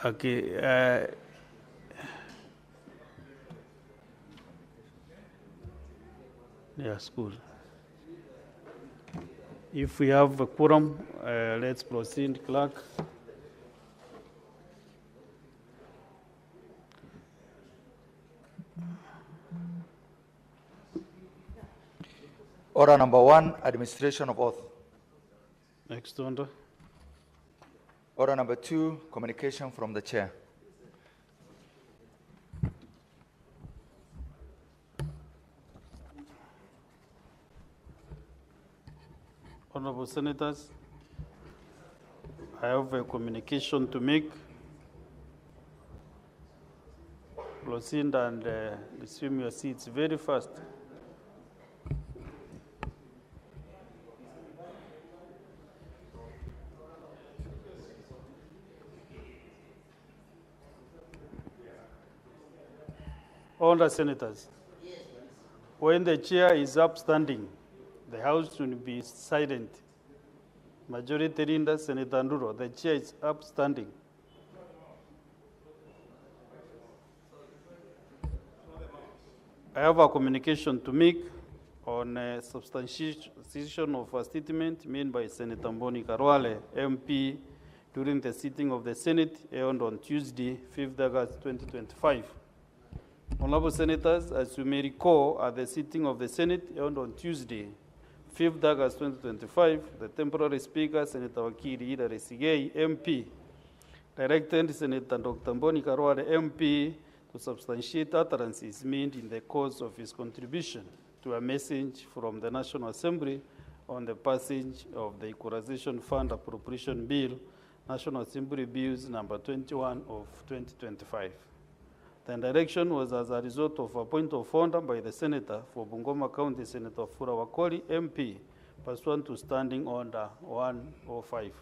Okay. Yeah, school. If we have a quorum, let's proceed, clerk. Order number 1, administration of oath. Next order. Order number 2, communication from the chair. Honorable Senators, I have a communication to make. Proceed and resume your seats very fast. Honorable Senators, when the chair is upstanding, the House will be silent. Majority Leader Senator Nduro, the chair is upstanding. I have a communication to make on substantiation of a statement made by Senator Mboni Karwale, MP, during the sitting of the Senate held on Tuesday, 5th August 2025. Honorable Senators, as you may recall, at the sitting of the Senate held on Tuesday, 5th August 2025, the temporary Speaker, Senator Wakili Ida Resigei, MP, directed Senator Dr. Mboni Karwale, MP, to substantiate utterances made in the course of his contribution to a message from the National Assembly on the passage of the Equalization Fund Appropriation Bill, National Assembly Bills number 21 of 2025. The direction was as a result of a point of order by the Senator for Bungoma County, Senator Fura Wakoli, MP, pursuant to Standing Order 105.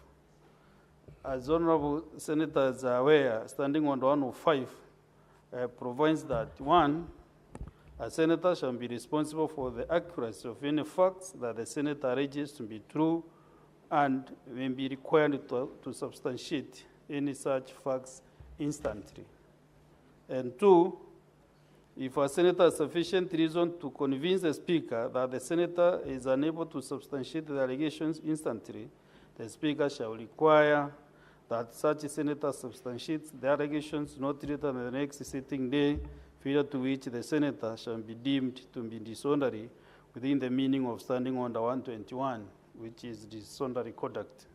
As Honorable Senators are aware, Standing Order 105 provides that 1, a senator shall be responsible for the accuracy of any facts that the senator alleges to be true and may be required to substantiate any such facts instantly. And 2, if a senator has sufficient reason to convince the Speaker that the senator is unable to substantiate the allegations instantly, the Speaker shall require that such a senator substantiates the allegations not later than the next sitting day, failure to which the senator shall be deemed to be disorderly within the meaning of Standing Order 121, which is disorderly conduct.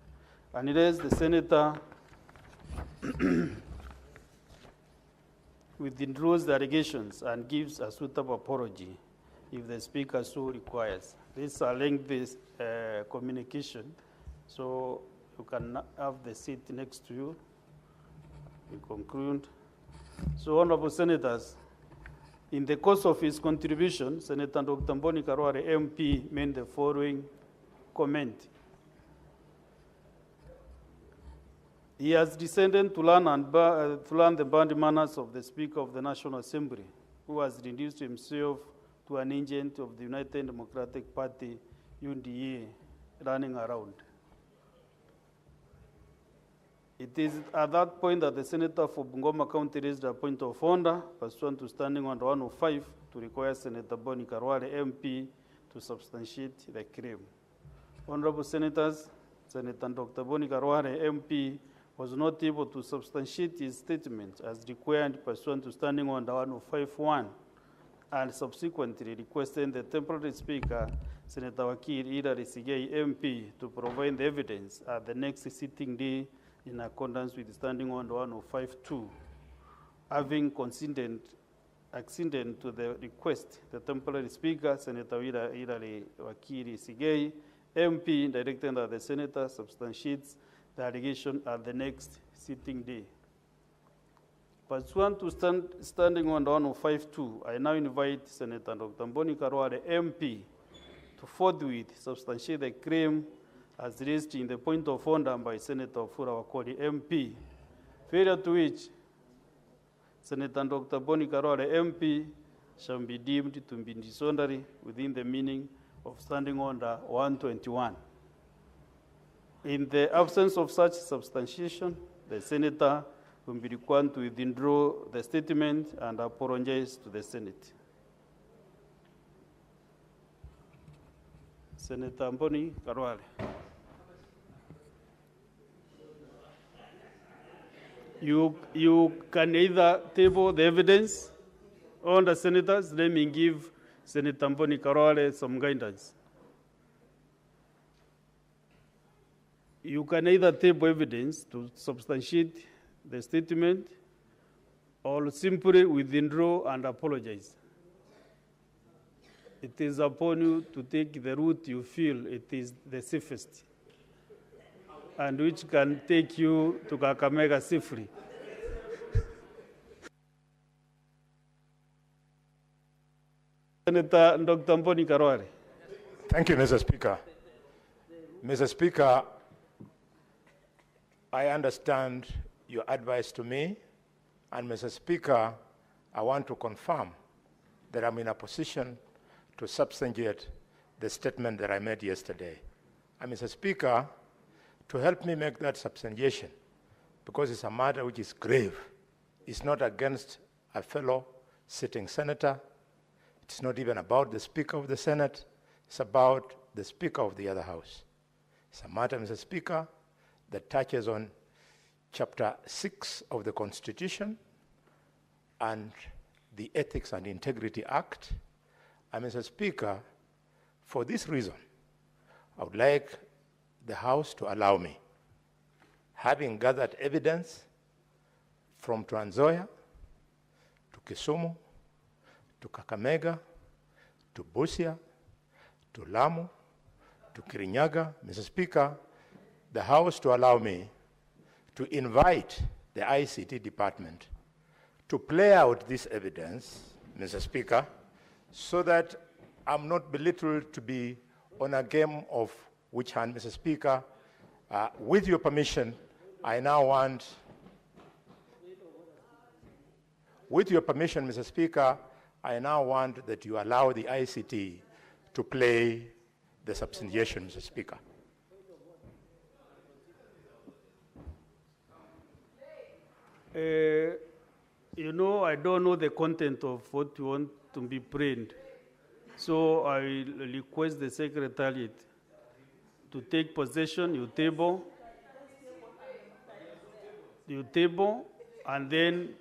Unless the senator withdraws the allegations and gives a suitable apology if the Speaker so requires. This is a lengthy communication, so you can have the seat next to you. We conclude. So, Honorable Senators, in the course of his contribution, Senator Dr. Mboni Karwale, MP, made the following comment. He has descended to learn the bad manners of the Speaker of the National Assembly, who has reduced himself to an agent of the United Democratic Party, UDA, running around. It is at that point that the Senator for Bungoma County raised a point of order pursuant to Standing Order 105 to require Senator Mboni Karwale, MP, to substantiate the claim. Honorable Senators, Senator Dr. Mboni Karwale, MP, was not able to substantiate his statement as required pursuant to Standing Order 105.1 and subsequently requested the temporary Speaker, Senator Wakili Ida Resigei, MP, to provide the evidence at the next sitting day in accordance with Standing Order 105.2. Having acceded to the request, the temporary Speaker, Senator Ida Wakili Resigei, MP, directed that the Senator substantiates the allegation at the next sitting day. Pursuant to Standing Order 105.2, I now invite Senator Dr. Mboni Karwale, MP, to forthwith substantiate the claim as raised in the point of order by Senator Fura Wakoli, MP, failure to which Senator Dr. Mboni Karwale, MP, shall be deemed to be disorderly within the meaning of Standing Order 121. In the absence of such substantiation, the Senator will be required to withdraw the statement and apologize to the Senate. Senator Mboni Karwale. You can either table the evidence on the senators. Let me give Senator Mboni Karwale some guidance. You can either table evidence to substantiate the statement or simply withdraw and apologize. It is upon you to take the route you feel it is the safest and which can take you to Kakamega safely. Senator Dr. Mboni Karwale. Thank you, Mr. Speaker. Mr. Speaker, I understand your advice to me, and Mr. Speaker, I want to confirm that I'm in a position to substantiate the statement that I made yesterday. And Mr. Speaker, to help me make that substantiation, because it's a matter which is grave, it's not against a fellow sitting senator, it's not even about the Speaker of the Senate, it's about the Speaker of the other House. It's a matter, Mr. Speaker, that touches on Chapter 6 of the Constitution and the Ethics and Integrity Act. And Mr. Speaker, for this reason, I would like the House to allow me, having gathered evidence from Trans Nzoia to Kisumu, to Kakamega, to Busia, to Lamu, to Kirinyaga, Mr. Speaker, the House to allow me to invite the ICT department to play out this evidence, Mr. Speaker, so that I'm not belittled to be on a game of which hand, Mr. Speaker. With your permission, I now want, with your permission, Mr. Speaker, I now want that you allow the ICT to play the substantiation, Mr. Speaker. You know, I don't know the content of what you want to be prayed. So I request the Secretariat to take possession, you table, and then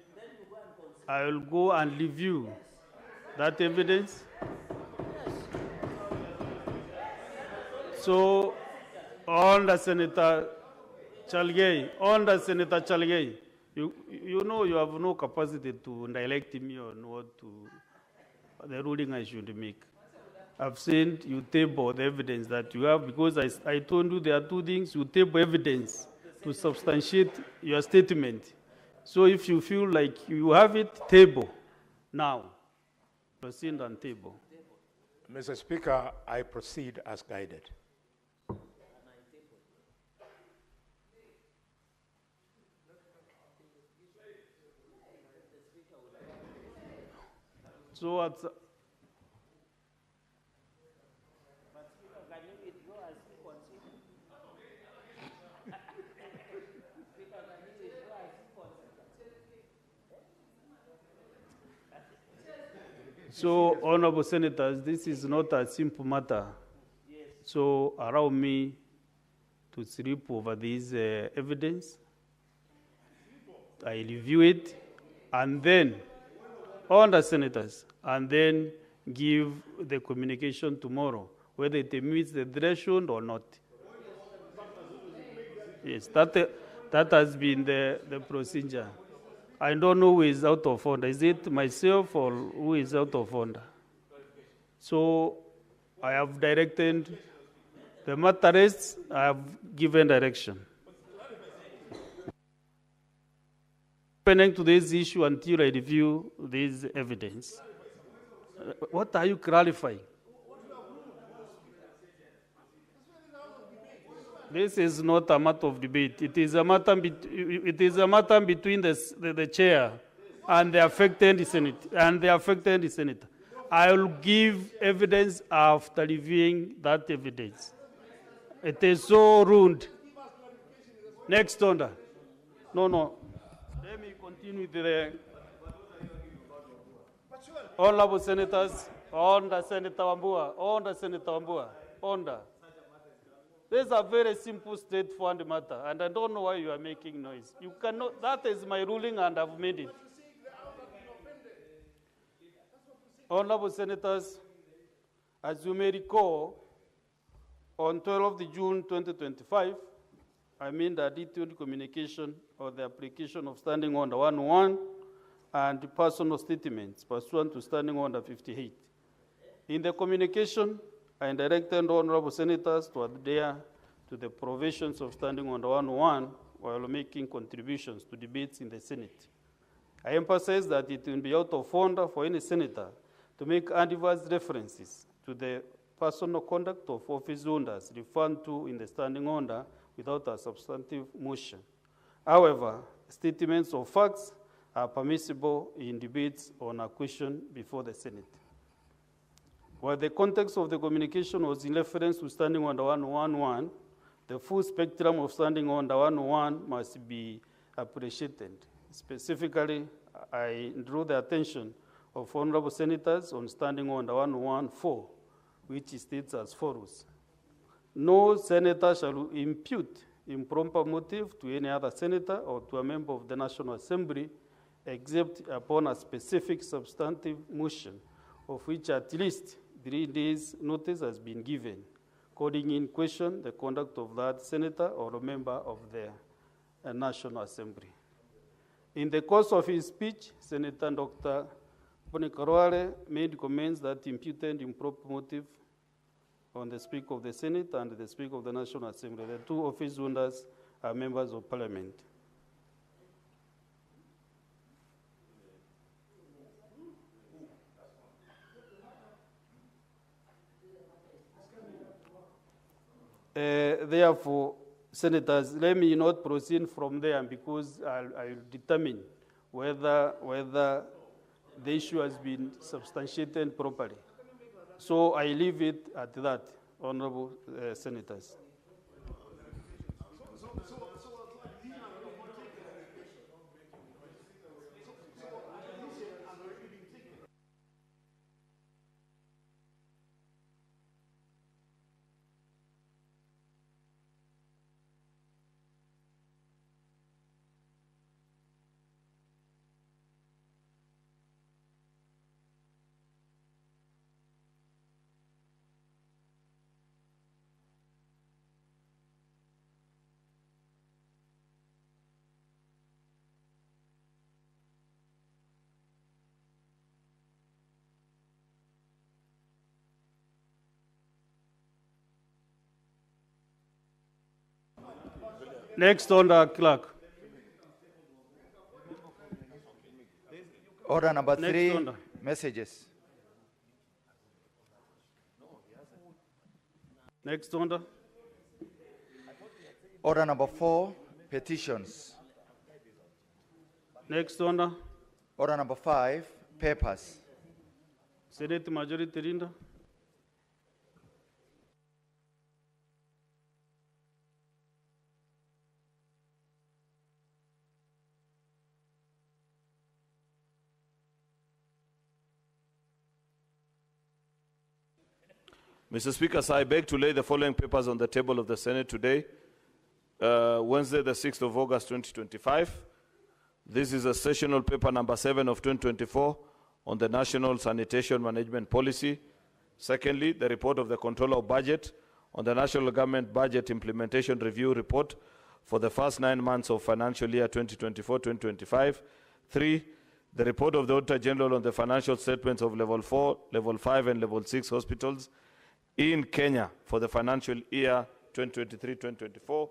I will go and review that evidence. So, on the Senator Chalgei, you know you have no capacity to direct me on what to, the ruling I should make. I've sent you table the evidence that you have, because I told you there are two things. You table evidence to substantiate your statement. So if you feel like you have it, table now. Proceed and table. Mr. Speaker, I proceed as guided. So at So, Honorable Senators, this is not a simple matter. So, allow me to sleep over this evidence. I review it, and then, on the Senators, and then give the communication tomorrow, whether it meets the threshold or not. Yes, that has been the procedure. I don't know who is out of order. Is it myself or who is out of order? So I have directed the matter rests, I have given direction. Pertaining to this issue until I review this evidence. What are you clarifying? This is not a matter of debate. It is a matter between the chair and the affected senator. I will give evidence after reviewing that evidence. It is so rude. Next order. No. Let me continue with the honorable senators. Order, Senator Wambua. Order, Senator Wambua. Order. This is a very simple, straightforward matter, and I don't know why you are making noise. You cannot. That is my ruling, and I've made it. Honorable senators, as you may recall, on 12th June 2025, I made a detailed communication of the application of Standing Order 101 and personal statements pursuant to Standing Order 58. In the communication, I directed honorable senators to adhere to the provisions of Standing Order 101 while making contributions to debates in the Senate. I emphasize that it will be out of order for any senator to make adverse references to the personal conduct of office holders referred to in the standing order without a substantive motion. However, statements of facts are permissible in debates on a question before the Senate. While the context of the communication was in reference to Standing Order 111, the full spectrum of Standing Order 101 must be appreciated. Specifically, I drew the attention of honorable senators on Standing Order 114, which states as follows: no senator shall impute improper motive to any other senator or to a member of the National Assembly except upon a specific substantive motion of which at least 3 days notice has been given, calling in question the conduct of that senator or a member of the National Assembly. In the course of his speech, Senator Dr. Karwale made comments that imputed improper motive on the Speaker of the Senate and the Speaker of the National Assembly. The two office holders are members of Parliament. Therefore, senators, let me not proceed from there because I'll determine whether the issue has been substantiated properly. So I leave it at that, honorable senators. Next order, clerk. Order number Next 3, order. messages. Next order. Order number 4, petitions. Next order. Order number 5, papers. Senate Majority Leader. Mr. Speaker, sir, I beg to lay the following papers on the table of the Senate today, Wednesday, the 6th of August, 2025. This is a sessional paper number 7 of 2024 on the National Sanitation Management Policy. Secondly, the report of the Controller of Budget on the National Government Budget Implementation Review Report for the first 9 months of financial year 2024-2025. 3, the report of the Auditor General on the financial statements of Level 4, Level 5, and Level 6 hospitals in Kenya for the financial year 2023-2024,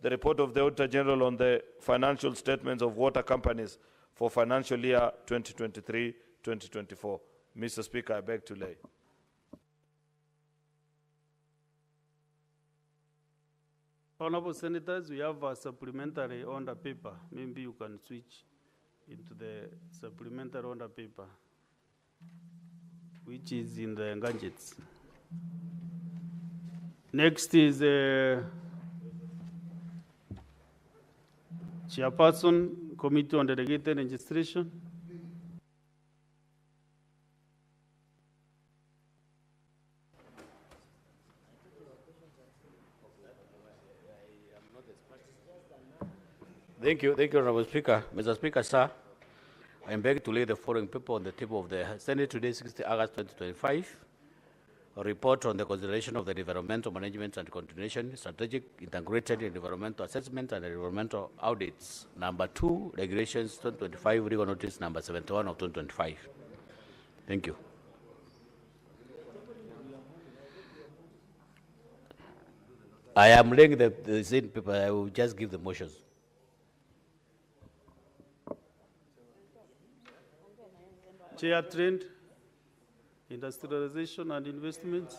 the report of the Auditor General on the financial statements of water companies for financial year 2023-2024. Mr. Speaker, I beg to lay. Honorable Senators, we have a supplementary order paper. Maybe you can switch into the supplementary order paper, which is in the gadgets. Next is Chairperson Committee on Delegated Legislation. Thank you, Honorable Speaker. Mr. Speaker, sir, I am begging to lay the following paper on the table of the Senate today, 60 August 2025. A report on the consideration of the environmental management and continuation, strategic integrated environmental assessment and environmental audits. Number 2, regulations 2025, legal notice number 71 of 2025. Thank you. I am laying the same paper. I will just give the motions. Chair Trend, Industrialization and Investments.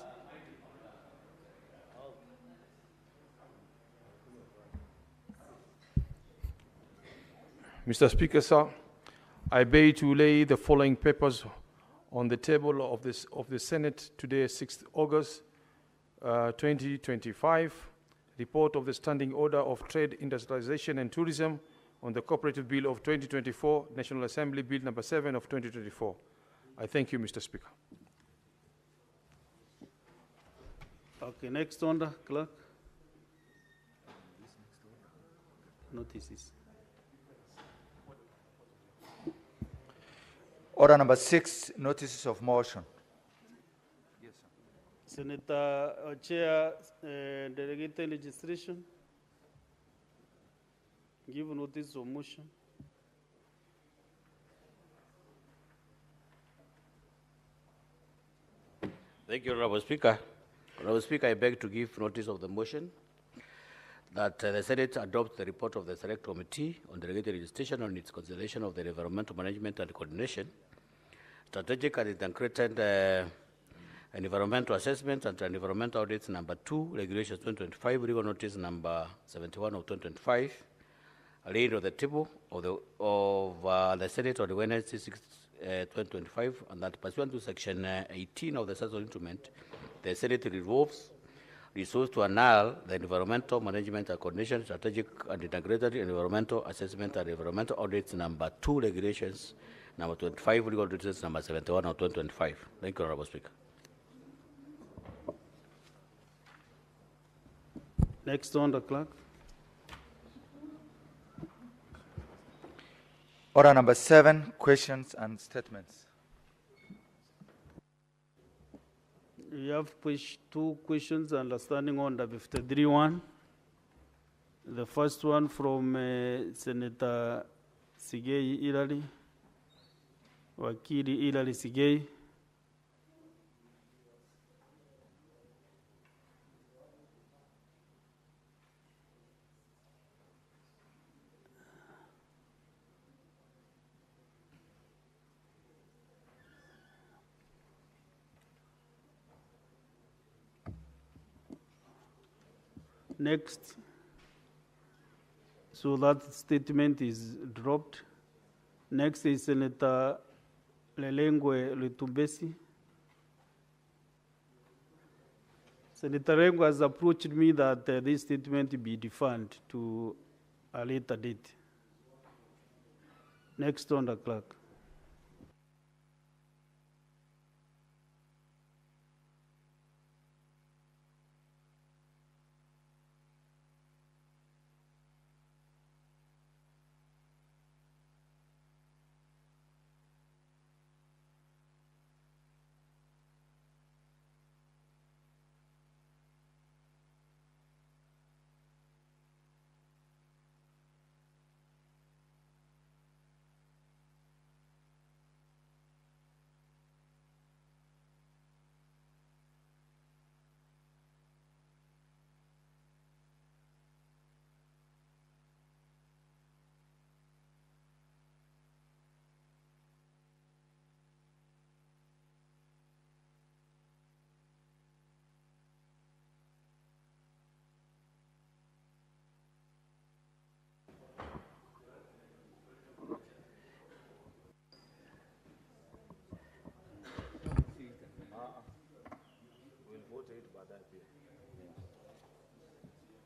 Mr. Speaker, sir, I beg to lay the following papers on the table of the Senate today, 6th August 2025. Report of the Standing Order of Trade, Industrialization and Tourism on the Cooperative Bill of 2024, National Assembly Bill number 7 of 2024. I thank you, Mr. Speaker. Okay, next order, clerk. Notices. Order number 6, notices of motion. Senator Chair, Delegated Legislation. Give notice of motion. Thank you, Honorable Speaker. Honorable Speaker, I beg to give notice of the motion that the Senate adopts the report of the Select Committee on Delegated Legislation on its consideration of the environmental management and coordination, strategic and integrated environmental assessment and environmental audits number 2, regulations 2025, legal notice number 71 of 2025, laid on the table of the Senate on Wednesday 6, 2025, and that pursuant to Section 18 of the Social Instrument, the Senate resolves to annul the environmental management and coordination, strategic and integrated environmental assessment and environmental audits number 2, regulations number 25, legal notices number 71 of 2025. Thank you, Honorable Speaker. Next on the clerk. Order number 7, questions and statements. We have two questions understanding under 53-1. The first one from Senator Sigei Ilali, Wakili Ilali Sigei. Next, so that statement is dropped. Next is Senator Lelengwe Lutumbesi. Senator Lelengwe has approached me that this statement be deferred to a later date. Next on the clerk.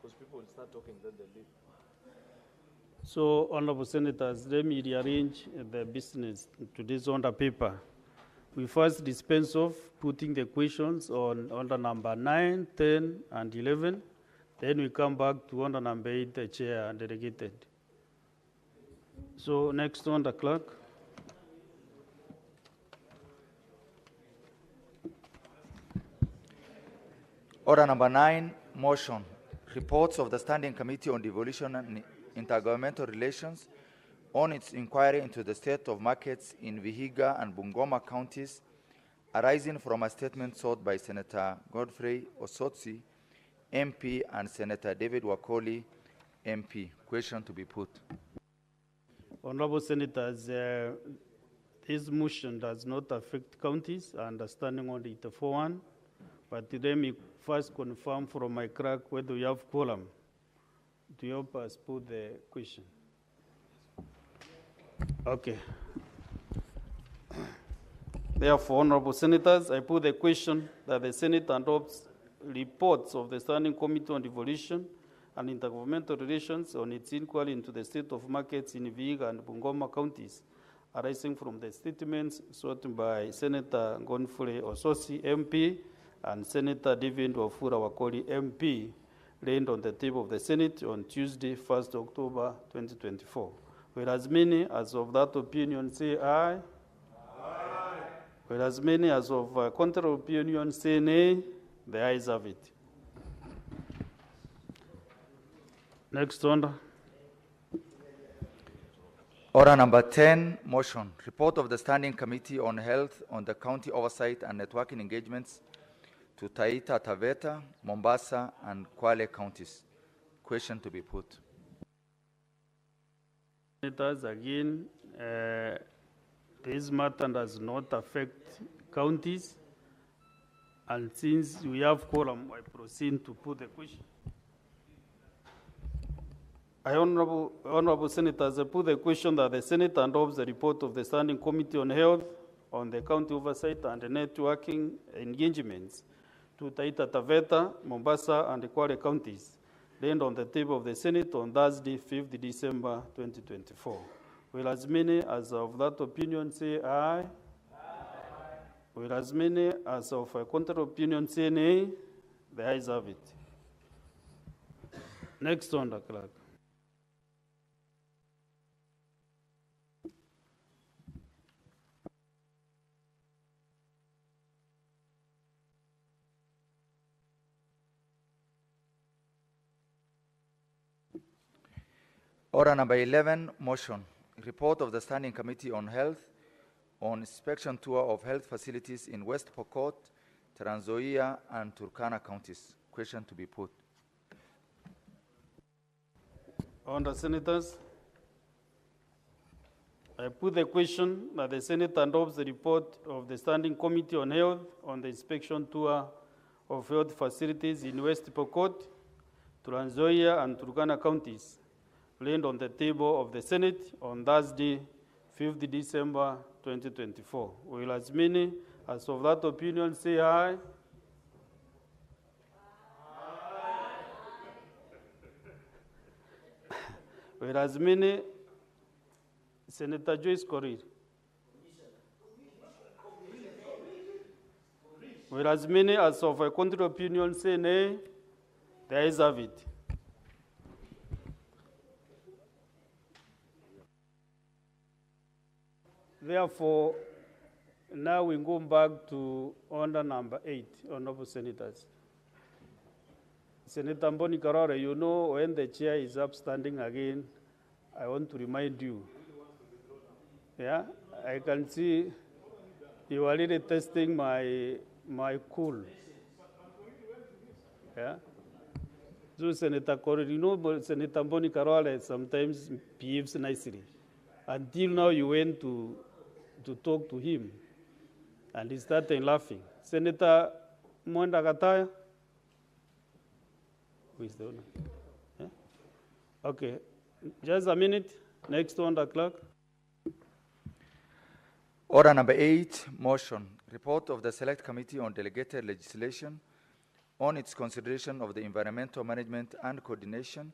Because people will start talking, then they leave. So, Honorable Senators, let me rearrange the business to this order paper. We first dispense of putting the questions on order number 9, 10, and 11. Then we come back to order number 8, the chair delegated. So, next order, clerk. Order number 9, motion. Reports of the Standing Committee on Devolution and Intergovernmental Relations on its inquiry into the state of markets in Vihiga and Bungoma counties, arising from a statement sought by Senator Godfrey Osotsi, MP, and Senator David Wakoli, MP. Question to be put. Honorable Senators, this motion does not affect counties, understanding only the 4-1, but let me first confirm from my clerk whether we have quorum to help us put the question. Okay. Therefore, Honorable Senators, I put the question that the Senate adopts reports of the Standing Committee on Devolution and Intergovernmental Relations on its inquiry into the state of markets in Vihiga and Bungoma counties, arising from the statements sought by Senator Godfrey Osotsi, MP, and Senator David Wakoli, MP, laid on the table of the Senate on Tuesday, 1st October 2024. Whereas many as of that opinion say aye. Aye. Whereas many as of contrary opinion say nay, the ayes have it. Next order. Order number 10, motion. Report of the Standing Committee on Health on the County Oversight and Networking Engagements to Taita Taveta, Mombasa, and Kwale counties. Question to be put. Senators, again, this matter does not affect counties, and since we have quorum, I proceed to put the question. Honorable Senators, I put the question that the Senate adopts the report of the Standing Committee on Health on the County Oversight and Networking Engagements to Taita Taveta, Mombasa, and the Kwale counties, laid on the table of the Senate on Thursday, 5th December 2024. Will as many as of that opinion say aye? Aye. Will as many as of a contrary opinion say nay? The ayes have it. Next order, clerk. Order number 11, motion. Report of the Standing Committee on Health on inspection tour of health facilities in West Pokot, Trans Nzoia, and Turkana counties. Question to be put. Honourable Senators, I put the question that the Senate adopts the report of the Standing Committee on Health on the inspection tour of health facilities in West Pokot, Trans Nzoia, and Turkana counties, laid on the table of the Senate on Thursday, 5th December 2024. Will as many as of that opinion say aye? Aye. Will as many, Senator Joyce Korir. Will as many as of a contrary opinion say nay? The ayes have it. Therefore, now we go back to order number 8, Honorable Senators. Senator Mboni Karore, you know when the chair is upstanding again, I want to remind you. Yeah, I can see you are really testing my cool. Yeah. So Senator Karore, you know Senator Mboni Karore sometimes behaves nicely. Until now you went to talk to him, and he started laughing. Senator Mwenda Gataya? Who is the owner? Yeah? Okay, just a minute. Next one, the clerk. Order number 8, motion. Report of the Select Committee on Delegated Legislation on its consideration of the environmental management and coordination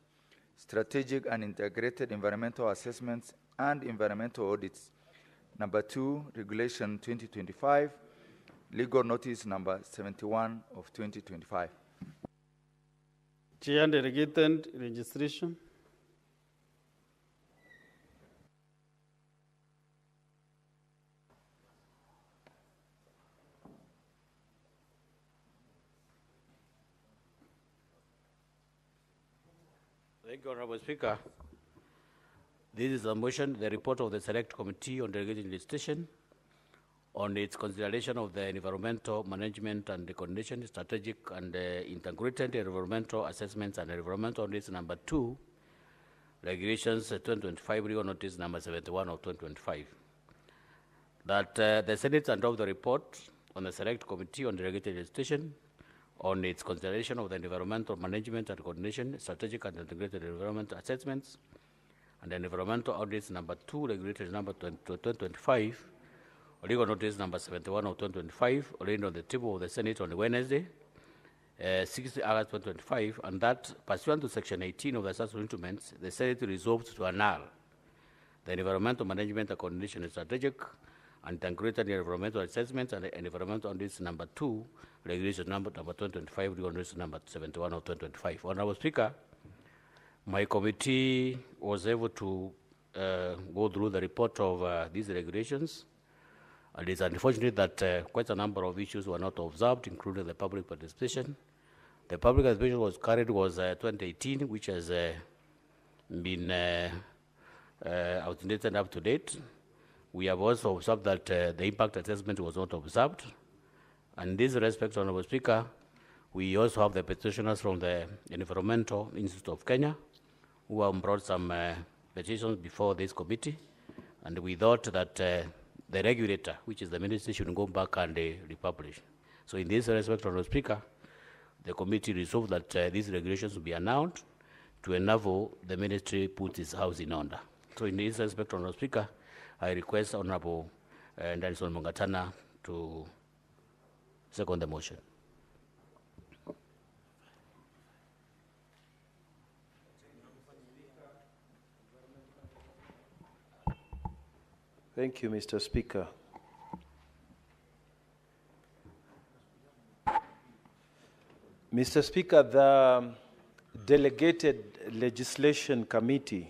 strategic and integrated environmental assessments and environmental audits. Number 2, Regulation 2025, Legal Notice number 71 of 2025. Chair delegated registration. Thank you, Honorable Speaker. This is a motion, the report of the Select Committee on Delegated Legislation on its consideration of the environmental management and the coordination, strategic and integrated environmental assessments and environmental notice number 2, regulations 2025, legal notice number 71 of 2025. That the Senate adopt the report on the Select Committee on Delegated Legislation on its consideration of the environmental management and coordination, strategic and integrated environmental assessments, and the environmental audits number 2, regulations number 2025, legal notice number 71 of 2025, laid on the table of the Senate on Wednesday, 60 August 2025, and that pursuant to Section 18 of the Assessment Instruments, the Senate resolved to annul the environmental management and coordination strategic and integrated environmental assessments and the environmental audits number 2, regulation number 2025, legal notice number 71 of 2025. Honorable Speaker, my committee was able to go through the report of these regulations, and it's unfortunate that quite a number of issues were not observed, including the public participation. The public participation was carried was 2018, which has been outdated up to date. We have also observed that the impact assessment was not observed. And in this respect, Honorable Speaker, we also have the petitioners from the Environmental Institute of Kenya, who have brought some petitions before this committee. And we thought that the regulator, which is the ministry, should go back and republish. So in this respect, Honorable Speaker, the committee resolved that these regulations will be announced to enable the ministry put its house in order. So in this respect, Honorable Speaker, I request Honorable Nelson Mungatana to second the motion. Thank you, Mr. Speaker. Mr. Speaker, the Delegated Legislation Committee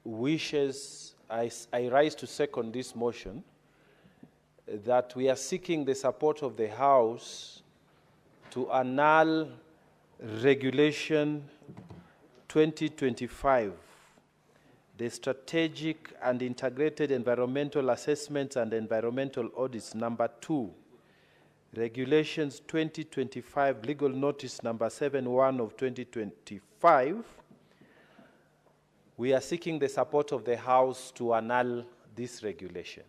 wishes, I rise to second this motion, that we are seeking the support of the House to annul Regulation 2025, the Strategic and Integrated Environmental Assessments and Environmental Audits number 2, Regulations 2025, Legal Notice number 71 of 2025. We are seeking the support of the House to annul this regulation.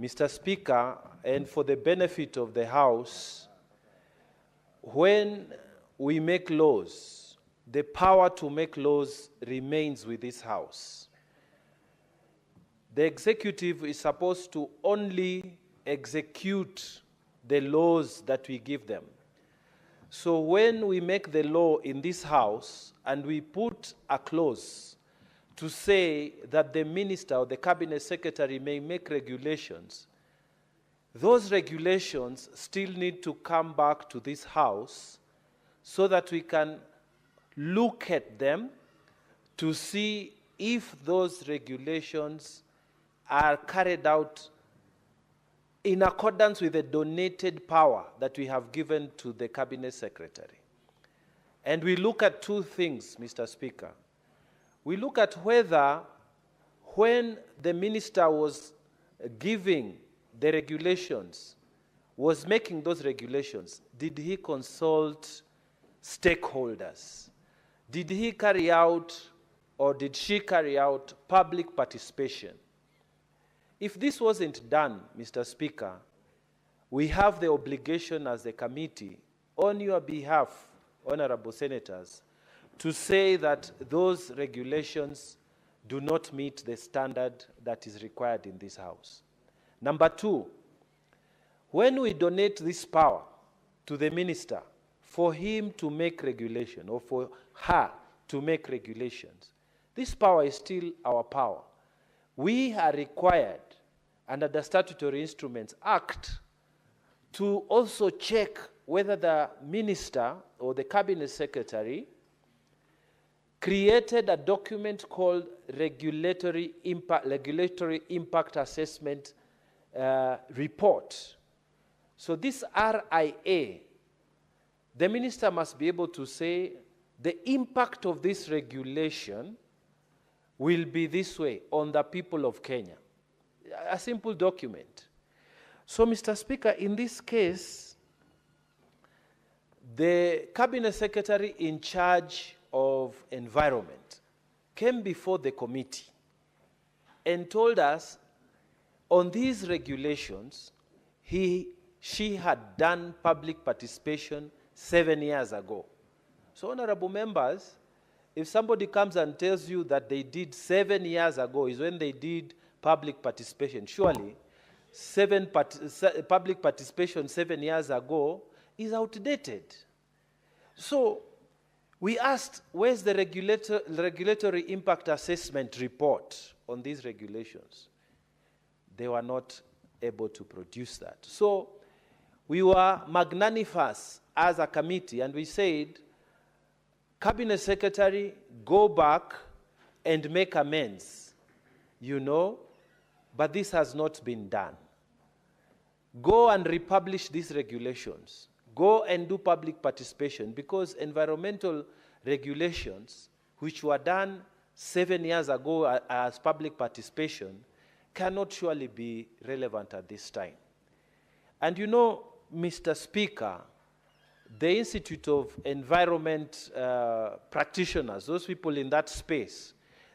Mr. Speaker, and for the benefit of the House, when we make laws, the power to make laws remains with this House. The executive is supposed to only execute the laws that we give them. So when we make the law in this House and we put a clause to say that the minister or the cabinet secretary may make regulations, those regulations still need to come back to this House so that we can look at them to see if those regulations are carried out in accordance with the donated power that we have given to the cabinet secretary. And we look at two things, Mr. Speaker. We look at whether when the minister was giving the regulations, was making those regulations, did he consult stakeholders? Did he carry out or did she carry out public participation? If this wasn't done, Mr. Speaker, we have the obligation as a committee, on your behalf, honorable senators, to say that those regulations do not meet the standard that is required in this House. Number two, when we donate this power to the minister for him to make regulation or for her to make regulations. This power is still our power. We are required under the Statutory Instruments Act to also check whether the minister or the cabinet secretary created a document called Regulatory Impact Assessment Report. So this RIA, the minister must be able to say the impact of this regulation will be this way on the people of Kenya. A simple document. So, Mr. Speaker, in this case, the cabinet secretary in charge of environment came before the committee and told us on these regulations, she had done public participation 7 years ago. So, honorable members, if somebody comes and tells you that they did 7 years ago is when they did public participation, surely public participation 7 years ago is outdated. So we asked, where's the regulatory impact assessment report on these regulations? They were not able to produce that. So we were magnanimous as a committee, and we said, Cabinet Secretary, go back and make amends, but this has not been done. Go and republish these regulations. Go and do public participation, because environmental regulations, which were done 7 years ago as public participation, cannot surely be relevant at this time. And Mr. Speaker, the Institute of Environment practitioners, those people in that space,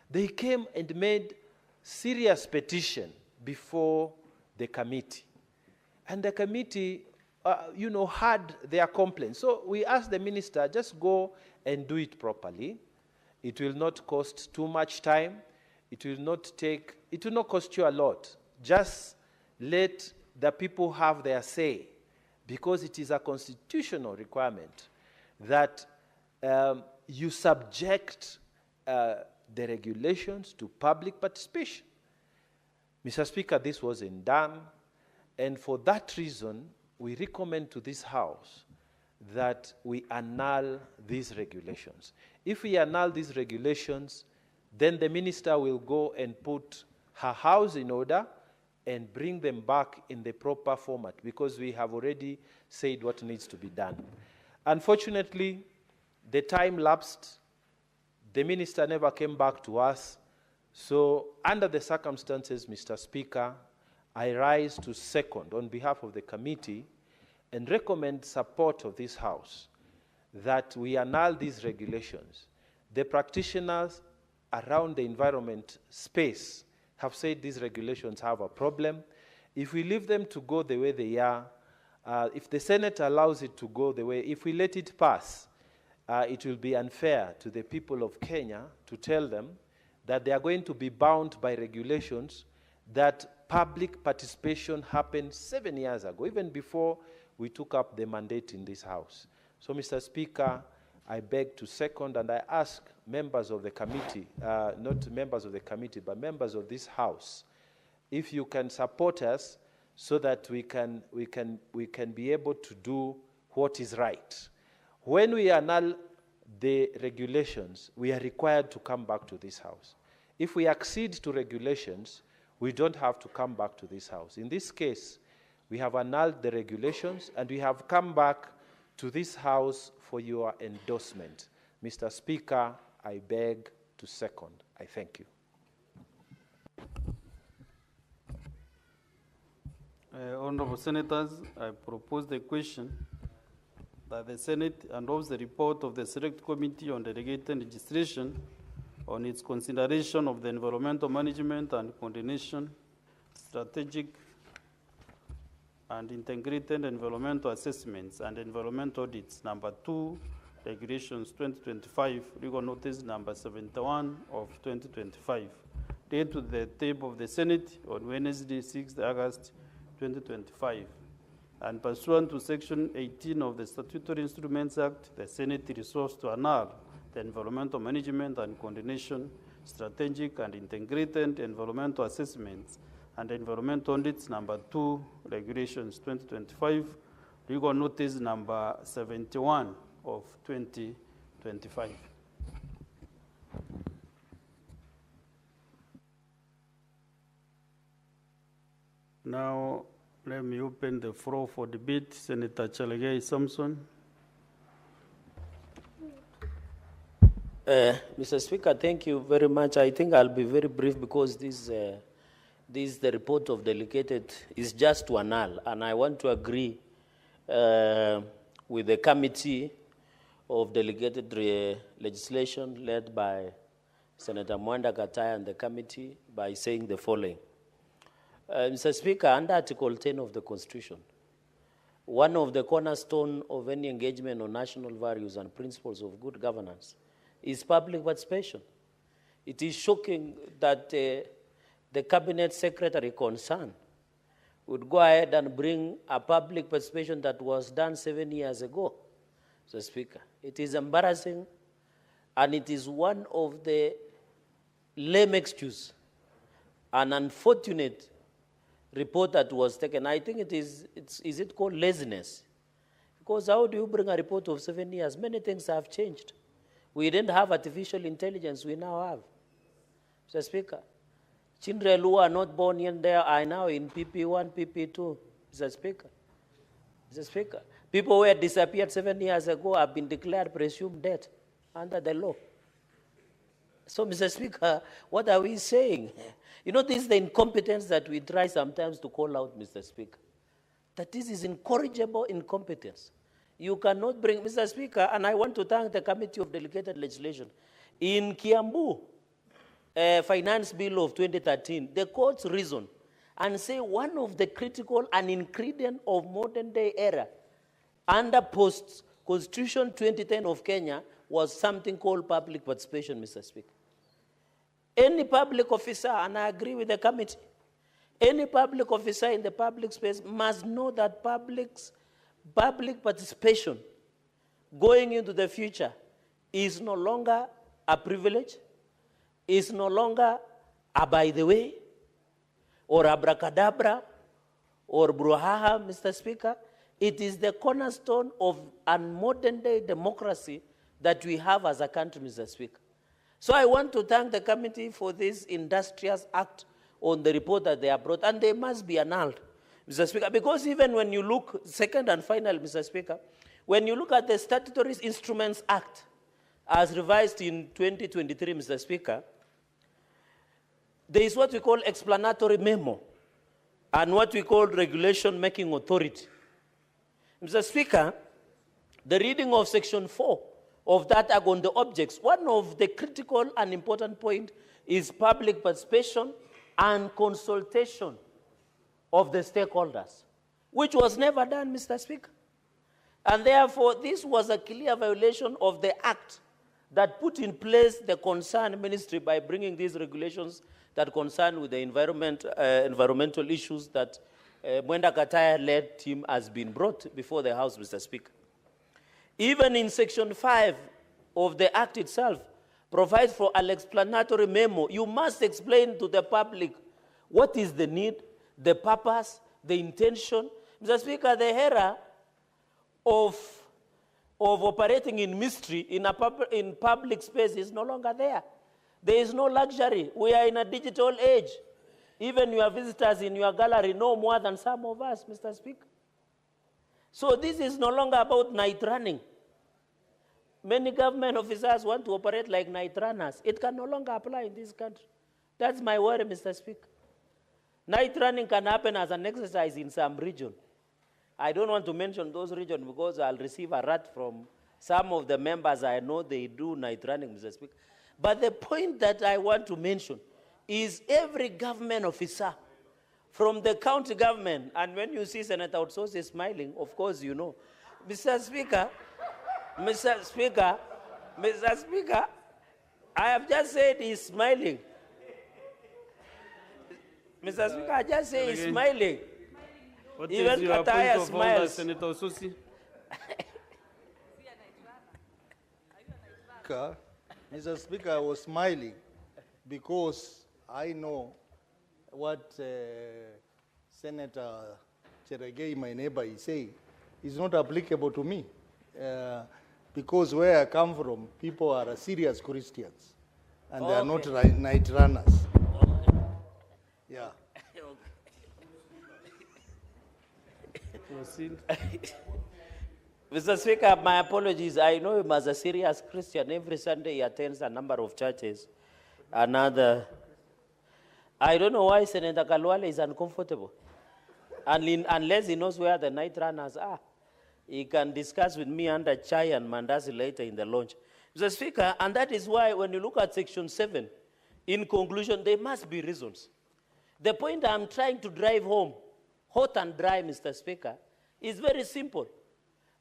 they came and made serious petition before the committee. And the committee, had their complaints. So we asked the minister, just go and do it properly. It will not cost too much time. It will not cost you a lot. Just let the people have their say, because it is a constitutional requirement that you subject the regulations to public participation. Mr. Speaker, this wasn't done, and for that reason, we recommend to this House that we annul these regulations. If we annul these regulations, then the minister will go and put her house in order and bring them back in the proper format, because we have already said what needs to be done. Unfortunately, the time lapsed. The minister never came back to us. So under the circumstances, Mr. Speaker, I rise to second on behalf of the committee and recommend support of this House that we annul these regulations. The practitioners around the environment space have said these regulations have a problem. If we leave them to go the way they are, if the Senate allows it to go the way, if we let it pass, it will be unfair to the people of Kenya to tell them that they are going to be bound by regulations that public participation happened 7 years ago, even before we took up the mandate in this House. So, Mr. Speaker, I beg to second, and I ask members of the committee, not members of the committee, but members of this House, if you can support us so that we can be able to do what is right. When we annul the regulations, we are required to come back to this House. If we accede to regulations, we don't have to come back to this House. In this case, we have annulled the regulations, and we have come back to this House for your endorsement. Mr. Speaker, I beg to second. I thank you. Honorable Senators, I propose the question that the Senate endorse the report of the Select Committee on Delegated Legislation on its consideration of the environmental management and coordination, strategic and integrated environmental assessments and environmental audits, number 2, Regulations 2025, legal notice number 71 of 2025, dated to the table of the Senate on Wednesday, 6th August 2025. And pursuant to Section 18 of the Statutory Instruments Act, the Senate resolves to annul the Environmental Management and Coordination, Strategic and Integrated Environmental Assessments and Environmental Audits Number 2, Regulations 2025, Legal Notice Number 71 of 2025. Now, let me open the floor for debate. Senator Chalagai Samson. Mr. Speaker, thank you very much. I think I'll be very brief because the report of delegated is just to annul, and I want to agree with the committee of delegated legislation led by Senator Mwanda Katai and the committee by saying the following. Mr. Speaker, under Article 10 of the Constitution, one of the cornerstones of any engagement on national values and principles of good governance is public participation. It is shocking that the cabinet secretary concerned would go ahead and bring a public participation that was done 7 years ago, Mr. Speaker. It is embarrassing, and it is one of the lame excuses, an unfortunate report that was taken. I think is it called laziness? Because how do you bring a report of 7 years? Many things have changed. We didn't have artificial intelligence, we now have. Mr. Speaker, children who are not born yet there are now in PP1, PP2, Mr. Speaker. Mr. Speaker, people who had disappeared 7 years ago have been declared presumed dead under the law. So, Mr. Speaker, what are we saying? You know, this is the incompetence that we try sometimes to call out, Mr. Speaker. That this is incorrigible incompetence. You cannot bring, Mr. Speaker, and I want to thank the Committee of Delegated Legislation. In Kiambu, Finance Bill of 2013, the courts reasoned and say one of the critical and ingredient of modern day era under post-Constitution 2010 of Kenya was something called public participation, Mr. Speaker. Any public officer, and I agree with the committee, any public officer in the public space must know that public participation going into the future is no longer a privilege, is no longer a by the way, or abracadabra, or brouhaha, Mr. Speaker. It is the cornerstone of a modern day democracy that we have as a country, Mr. Speaker. So I want to thank the committee for this industrious act on the report that they have brought, and they must be annulled, Mr. Speaker, because even when you look, second and final, Mr. Speaker, when you look at the Statutory Instruments Act, as revised in 2023, Mr. Speaker, there is what we call explanatory memo and what we call regulation making authority. Mr. Speaker, the reading of Section 4 of that act on the objects, one of the critical and important points is public participation and consultation of the stakeholders, which was never done, Mr. Speaker. And therefore, this was a clear violation of the act that put in place the concerned ministry by bringing these regulations that concern with the environmental issues that Mwenda Kataya-led team has been brought before the House, Mr. Speaker. Even in Section 5 of the Act itself, provides for an explanatory memo. You must explain to the public what is the need, the purpose, the intention. Mr. Speaker, the era of operating in mystery in public space is no longer there. There is no luxury. We are in a digital age. Even your visitors in your gallery know more than some of us, Mr. Speaker. So this is no longer about night running. Many government officers want to operate like night runners. It can no longer apply in this country. That's my worry, Mr. Speaker. Night running can happen as an exercise in some region. I don't want to mention those regions because I'll receive a rat from some of the members I know they do night running, Mr. Speaker. But the point that I want to mention is every government officer, from the county government, and when you see Senator Otsosi smiling, of course you know. Mr. Speaker, I have just said he's smiling. Mr. Speaker, I just say he's smiling. What Even is your point Kataya of order, smiles. Senator Osusi? Mr. Speaker, I was smiling because I know what Senator Cherargei, my neighbor, is saying is not applicable to me. Because where I come from, people are serious Christians and they are not night runners. Yeah. Proceed. Mr. Speaker, my apologies. I know him as a serious Christian. Every Sunday he attends a number of churches. I don't know why Senator Kalwale is uncomfortable. Unless he knows where the night runners are. He can discuss with me under chai and mandazi later in the lounge. Mr. Speaker, and that is why when you look at Section 7, in conclusion, there must be reasons. The point I'm trying to drive home, hot and dry, Mr. Speaker, is very simple.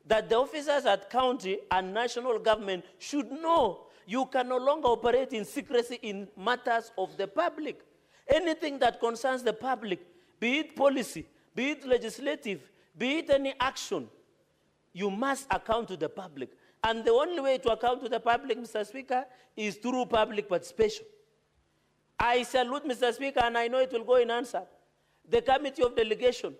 That the officers at county and national government should know you can no longer operate in secrecy in matters of the public. Anything that concerns the public, be it policy, be it legislative, be it any action, you must account to the public. And the only way to account to the public, Mr. Speaker, is through public participation. I salute, Mr. Speaker, and I know it will go in answer, the Committee of Delegation.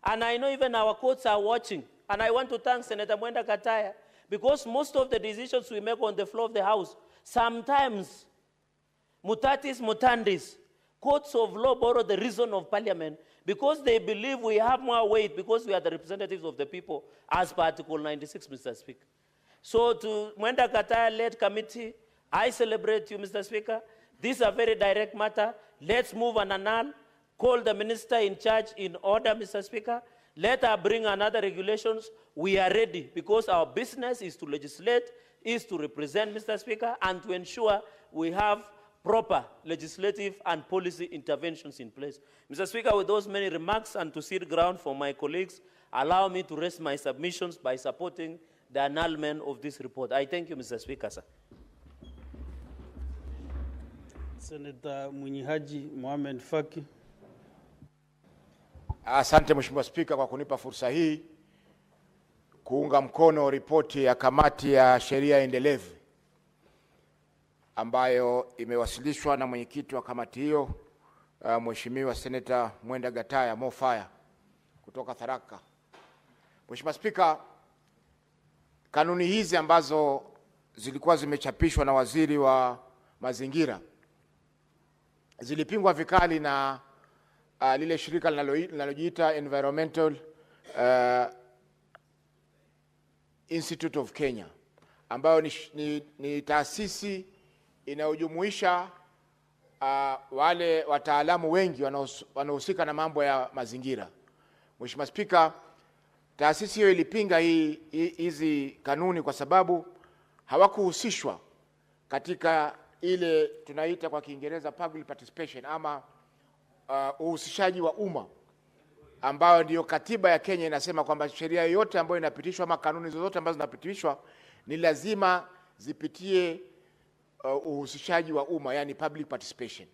And I know even our courts are watching. And I want to thank Senator Mwenda Kataya, because most of the decisions we make on the floor of the House, sometimes, mutatis mutandis, courts of law borrow the reason of Parliament because they believe we have more weight because we are the representatives of the people, as per Article 96, Mr. Speaker. So to Mwenda Kataya-led committee, I celebrate you, Mr. Speaker. This is a very direct matter. Let's move and annul. Call the minister in charge in order, Mr. Speaker. Let her bring another regulations. We are ready because our business is to legislate, is to represent, Mr. Speaker, and to ensure we have proper legislative and policy interventions in place. Mr. Speaker, with those many remarks and to cede ground for my colleagues, allow me to raise my submissions by supporting the annulment of this report. I thank you, Mr. Speaker, sir. Senator Munyihaji Mohamed Faki. Asante Mheshimiwa Spika kwa kunipa fursa hii kuunga mkono ripoti ya kamati ya sheria endelevu ambayo imewasilishwa na mwenyekiti wa kamati hiyo Mheshimiwa Senator Mwenda Gataya Mofaya kutoka Tharaka. Mheshimiwa Spika, kanuni hizi ambazo zilikuwa zimechapishwa na Waziri wa Mazingira zilipingwa vikali na lile shirika linalojiita Environmental Institute of Kenya, ambayo ni taasisi inayojumuisha wale wataalamu wengi wanaohusika na mambo ya mazingira. Mheshimiwa Spika, taasisi hiyo ilipinga hizi kanuni kwa sababu hawakuhusishwa katika ile tunaita kwa Kiingereza public participation ama uhusishaji wa umma, ambayo ndio katiba ya Kenya inasema kwamba sheria yote ambayo inapitishwa ama kanuni zozote ambazo zinapitishwa ni lazima zipitie uhusishaji wa umma, yani public participation.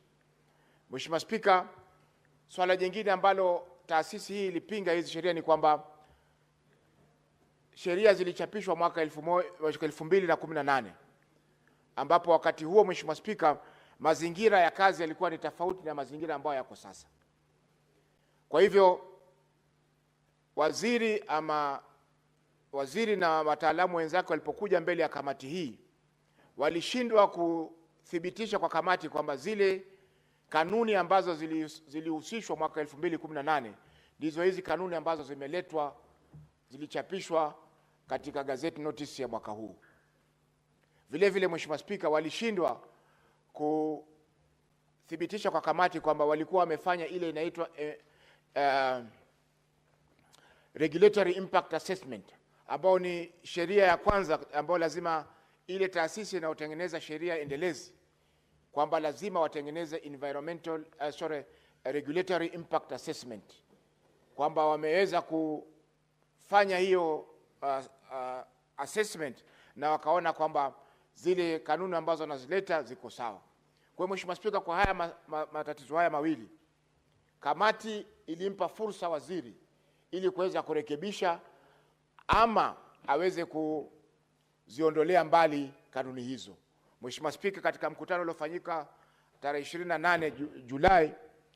Mheshimiwa Spika, swala jingine ambalo taasisi hii ilipinga hizi sheria ni kwamba sheria zilichapishwa mwaka 2018 ambapo wakati huo, Mheshimiwa Spika, mazingira ya kazi yalikuwa ni tofauti na mazingira ambayo yako sasa. Kwa hivyo waziri na wataalamu wenzake walipokuja mbele ya kamati hii, walishindwa kuthibitisha kwa kamati kwamba zile kanuni ambazo zilihusishwa mwaka 2018 ndizo hizi kanuni ambazo zilichapishwa katika gazeti notice ya mwaka huu. Vile vile, Mheshimiwa Spika, walishindwa kuthibitisha kwa kamati kwamba walikuwa wamefanya ile inaitwa regulatory impact assessment, ambao ni sheria ya kwanza ambayo lazima ile taasisi inayotengeneza sheria endelezi kwamba lazima watengeneze regulatory impact assessment, kwamba wameweza kufanya hiyo assessment na wakaona kwamba zile kanuni ambazo wanazileta ziko sawa. Kwa hiyo Mheshimiwa Spika, kwa haya matatizo haya mawili, kamati ilimpa fursa waziri ili kuweza kurekebisha ama aweze kuziondolea mbali kanuni hizo. Mheshimiwa Spika, katika mkutano uliofanyika tarehe 28 Julai,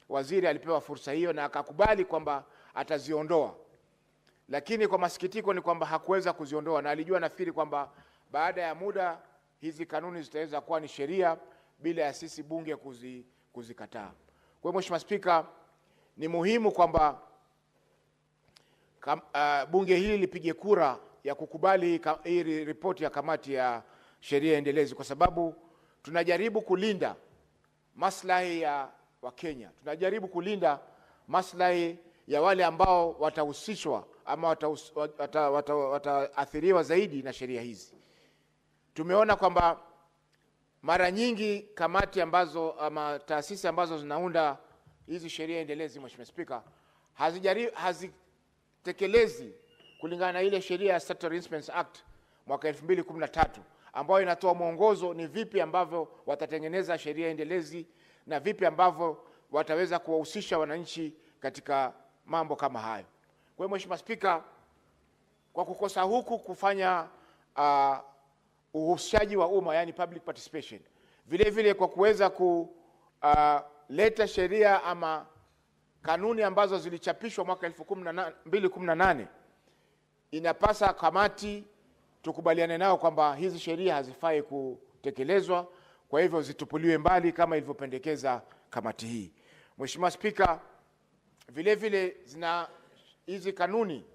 waziri alipewa fursa hiyo na akakubali kwamba ataziondoa. Lakini kwa masikitiko ni kwamba hakuweza kuziondoa, na alijua nafikiri kwamba baada ya muda hizi kanuni zitaweza kuwa ni sheria bila ya sisi bunge kuzikataa. Kwa hiyo Mheshimiwa Spika, ni muhimu kwamba bunge hili lipige kura ya kukubali hii ripoti ya kamati ya sheria endelezi, kwa sababu tunajaribu kulinda maslahi ya Wakenya. Tunajaribu kulinda maslahi ya wale ambao watahusishwa ama wataathiriwa zaidi na sheria hizi. Tumeona kwamba mara nyingi kamati ambazo ama taasisi ambazo zinaunda hizi sheria endelezi, Mheshimiwa Spika, hazitekelezi kulingana na ile sheria ya Statutory Instruments Act mwaka 2013 ambayo inatoa mwongozo ni vipi ambavyo watatengeneza sheria endelezi na vipi ambavyo wataweza kuwahusisha wananchi katika mambo kama hayo. Kwa hiyo Mheshimiwa Spika, kwa kukosa huku kufanya uhusishaji wa umma, yani public participation, vile vile kwa kuweza kuleta sheria ama kanuni ambazo zilichapishwa mwaka 2018, inapasa kamati tukubaliane nao kwamba hizi sheria hazifai kutekelezwa, kwa hivyo zitupuliwe mbali kama ilivyopendekeza kamati hii. Mheshimiwa Spika, vile vile hizi kanuni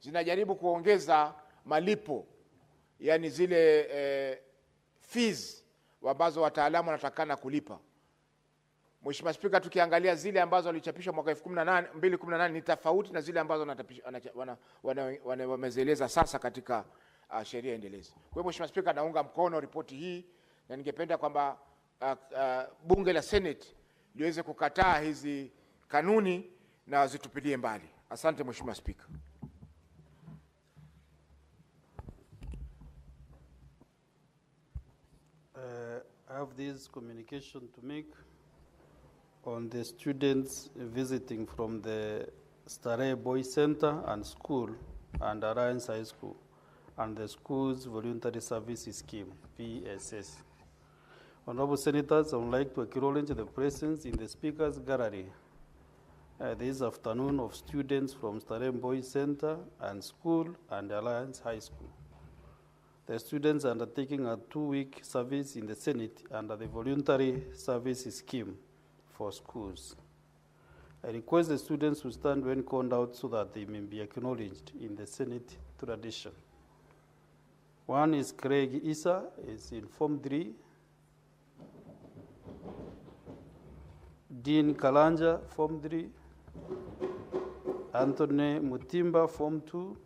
zinajaribu kuongeza malipo, yani zile fees ambazo wataalamu wanatakana kulipa. Mheshimiwa Spika, tukiangalia zile ambazo walichapishwa mwaka 2018 ni tofauti na zile ambazo wamezieleza sasa katika sheria endelezi. Kwa hiyo Mheshimiwa Spika, naunga mkono ripoti hii na ningependa kwamba bunge la Senate liweze kukataa hizi kanuni na zitupilie mbali. Asante Mheshimiwa Spika. I have this communication to make on the students visiting from the Starehe Boys Center and School and Alliance High School and the school's voluntary service scheme, VSS. Honorable Senators, I would like to acknowledge the presence in the Speaker's gallery this afternoon of students from Starehe Boys Center and School and Alliance High School. The students are undertaking a 2-week service in the Senate under the voluntary service scheme for schools. I request the students to stand when called out so that they may be acknowledged in the Senate tradition. One is Craig Issa, is in Form 3. Dean Kalanja, Form 3. Anthony Mutimba, Form 2.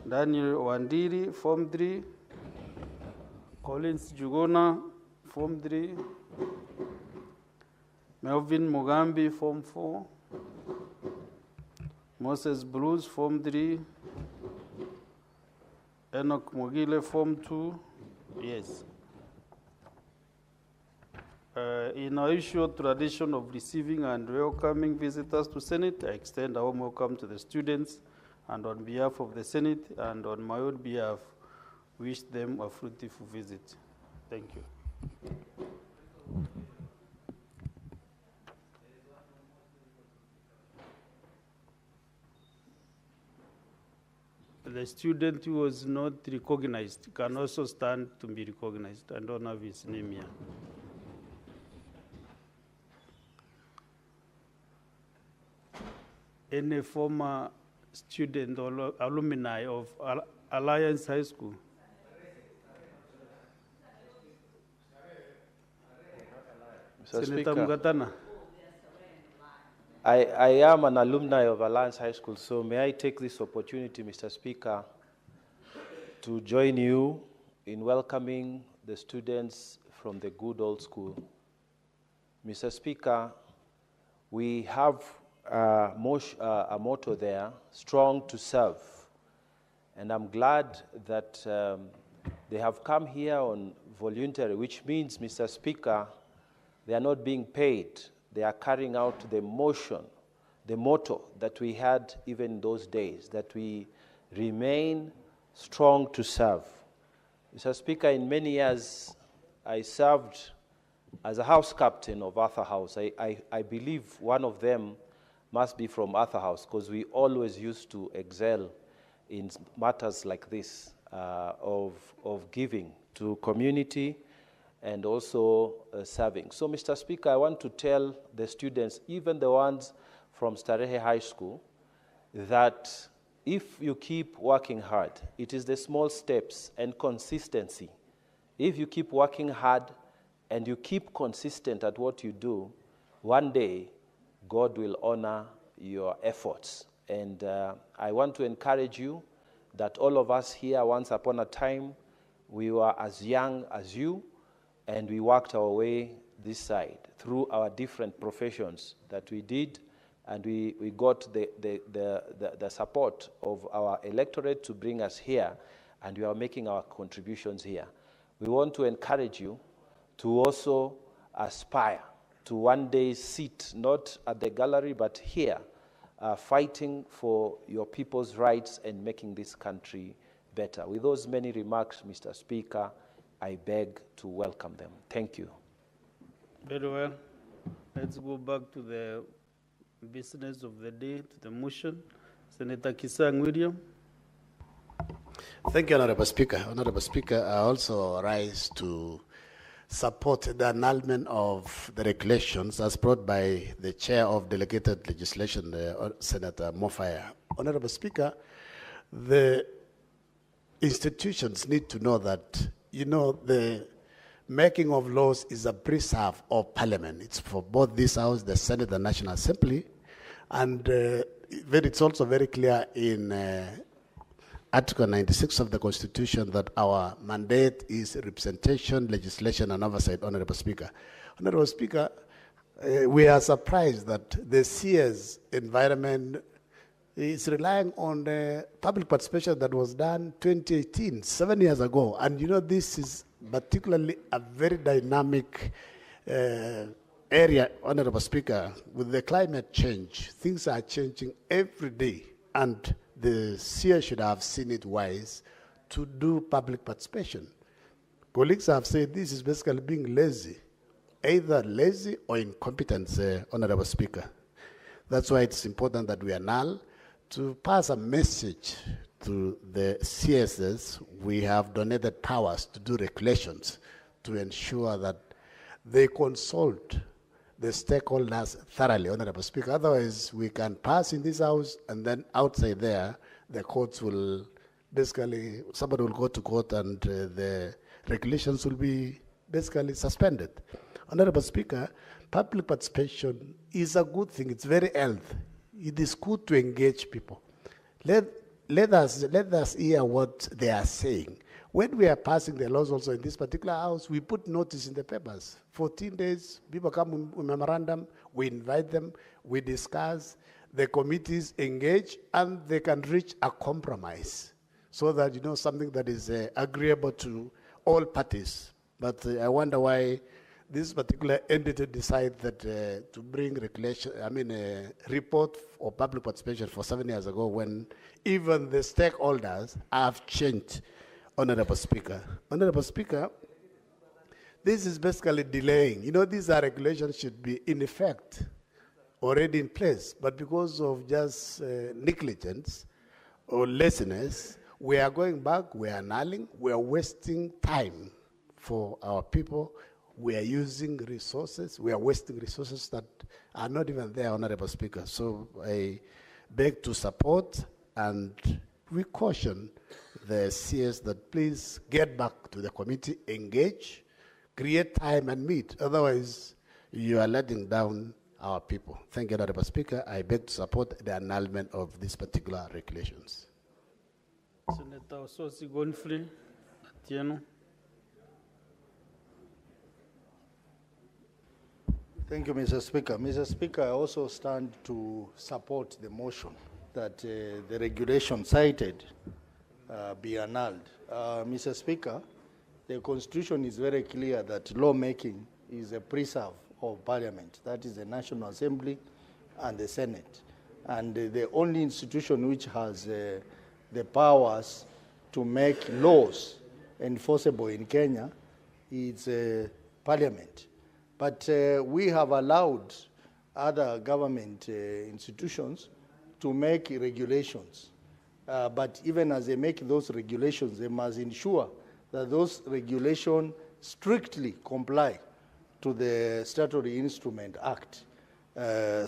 Daniel Wandiri, Form 3. Collins Jugona, Form 3. Melvin Mugambi, Form 4. Moses Bruce, Form 3. Enoch Mogile, Form 2. Yes. In our usual tradition of receiving and welcoming visitors to Senate, I extend a warm welcome to the students, and on behalf of the Senate and on my own behalf, wish them a fruitful visit. Thank you. The student who was not recognized can also stand to be recognized. I don't have his name here. Any former student or alumni of Alliance High School? Mr. Senator Speaker, Mugatana. I am an alumni of Alliance High School, so may I take this opportunity, Mr. Speaker, to join you in welcoming the students from the good old school. Mr. Speaker, we have a motto there, strong to serve, and I'm glad that they have come here on voluntary, which means, Mr. Speaker, they are not being paid. They are carrying out the motion the motto that we had even in those days, that we remain strong to serve. Mr. Speaker, in many years, I served as a house captain of Arthur House. I believe one of them must be from Arthur House, because we always used to excel in matters like this, of giving to community and also serving. So, Mr. Speaker, I want to tell the students, even the ones from Starehe High School, that if you keep working hard, it is the small steps and consistency. If you keep working hard and you keep consistent at what you do, one day God will honor your efforts. And I want to encourage you that all of us here, once upon a time, we were as young as you, and we worked our way this side through our different professions that we did, and we got the support of our electorate to bring us here, and we are making our contributions here. We want to encourage you to also aspire to one day sit not at the gallery but here, fighting for your people's rights and making this country better. With those many remarks, Mr. Speaker, I beg to welcome them. Thank you. Very well. Let's go back to the business of the day, to the motion. Senator Kisang William. Thank you, Honorable Speaker. Honorable Speaker, I also rise to support the annulment of the regulations as brought by the Chair of Delegated Legislation, Senator Mofaya. Honorable Speaker, the institutions need to know that, the making of laws is a preserve of Parliament. It's for both this House, the Senate, the National Assembly, and it's also very clear in Article 96 of the Constitution that our mandate is representation, legislation, and oversight, Honorable Speaker. Honorable Speaker, we are surprised that the CS environment is relying on the public participation that was done 2018, 7 years ago. And this is particularly a very dynamic area, Honorable Speaker. With the climate change, things are changing every day. And the CS should have seen it wise to do public participation. Colleagues have said this is basically being lazy, either lazy or incompetent, Honorable Speaker. That's why it's important that we annul to pass a message to the CSs. We have donated powers to do regulations to ensure that they consult the stakeholders thoroughly, Honorable Speaker. Otherwise, we can pass in this House, and then outside there, the courts will basically, somebody will go to court and the regulations will be basically suspended. Honorable Speaker, public participation is a good thing. It's very healthy. It is good to engage people. Let us hear what they are saying. When we are passing the laws also in this particular House, we put notice in the papers. 14 days, people come with memorandum, we invite them, we discuss, the committees engage, and they can reach a compromise so that, something that is agreeable to all parties. But I wonder why this particular entity decided that to bring regulation, a report or public participation for 7 years ago when even the stakeholders have changed. Honorable Speaker. Honorable Speaker, this is basically delaying. These are regulations should be in effect, already in place, but because of just negligence or laziness, we are going back, we are annulling, we are wasting time for our people, we are using resources, we are wasting resources that are not even there, Honorable Speaker. So I beg to support, and we caution the CS that please get back to the committee, engage, create time and meet. Otherwise, you are letting down our people. Thank you, Honorable Speaker. I beg to support the annulment of these particular regulations. Senator Ososi Gonfrey, Atieno. Thank you, Mr. Speaker. Mr. Speaker, I also stand to support the motion that the regulation cited be annulled. Mr. Speaker, the Constitution is very clear that lawmaking is a preserve of Parliament. That is the National Assembly and the Senate. And the only institution which has the powers to make laws enforceable in Kenya is Parliament. But we have allowed other government institutions to make regulations. But even as they make those regulations, they must ensure that those regulations strictly comply to the Statutory Instrument Act,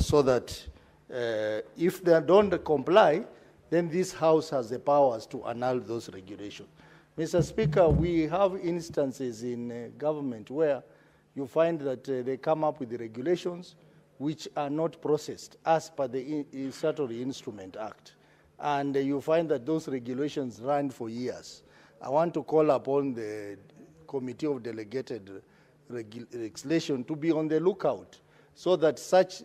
so that if they don't comply, then this House has the powers to annul those regulations. Mr. Speaker, we have instances in government where you find that they come up with the regulations which are not processed as per the Statutory Instrument Act. And you find that those regulations run for years. I want to call upon the Committee of Delegated Legislation to be on the lookout so that such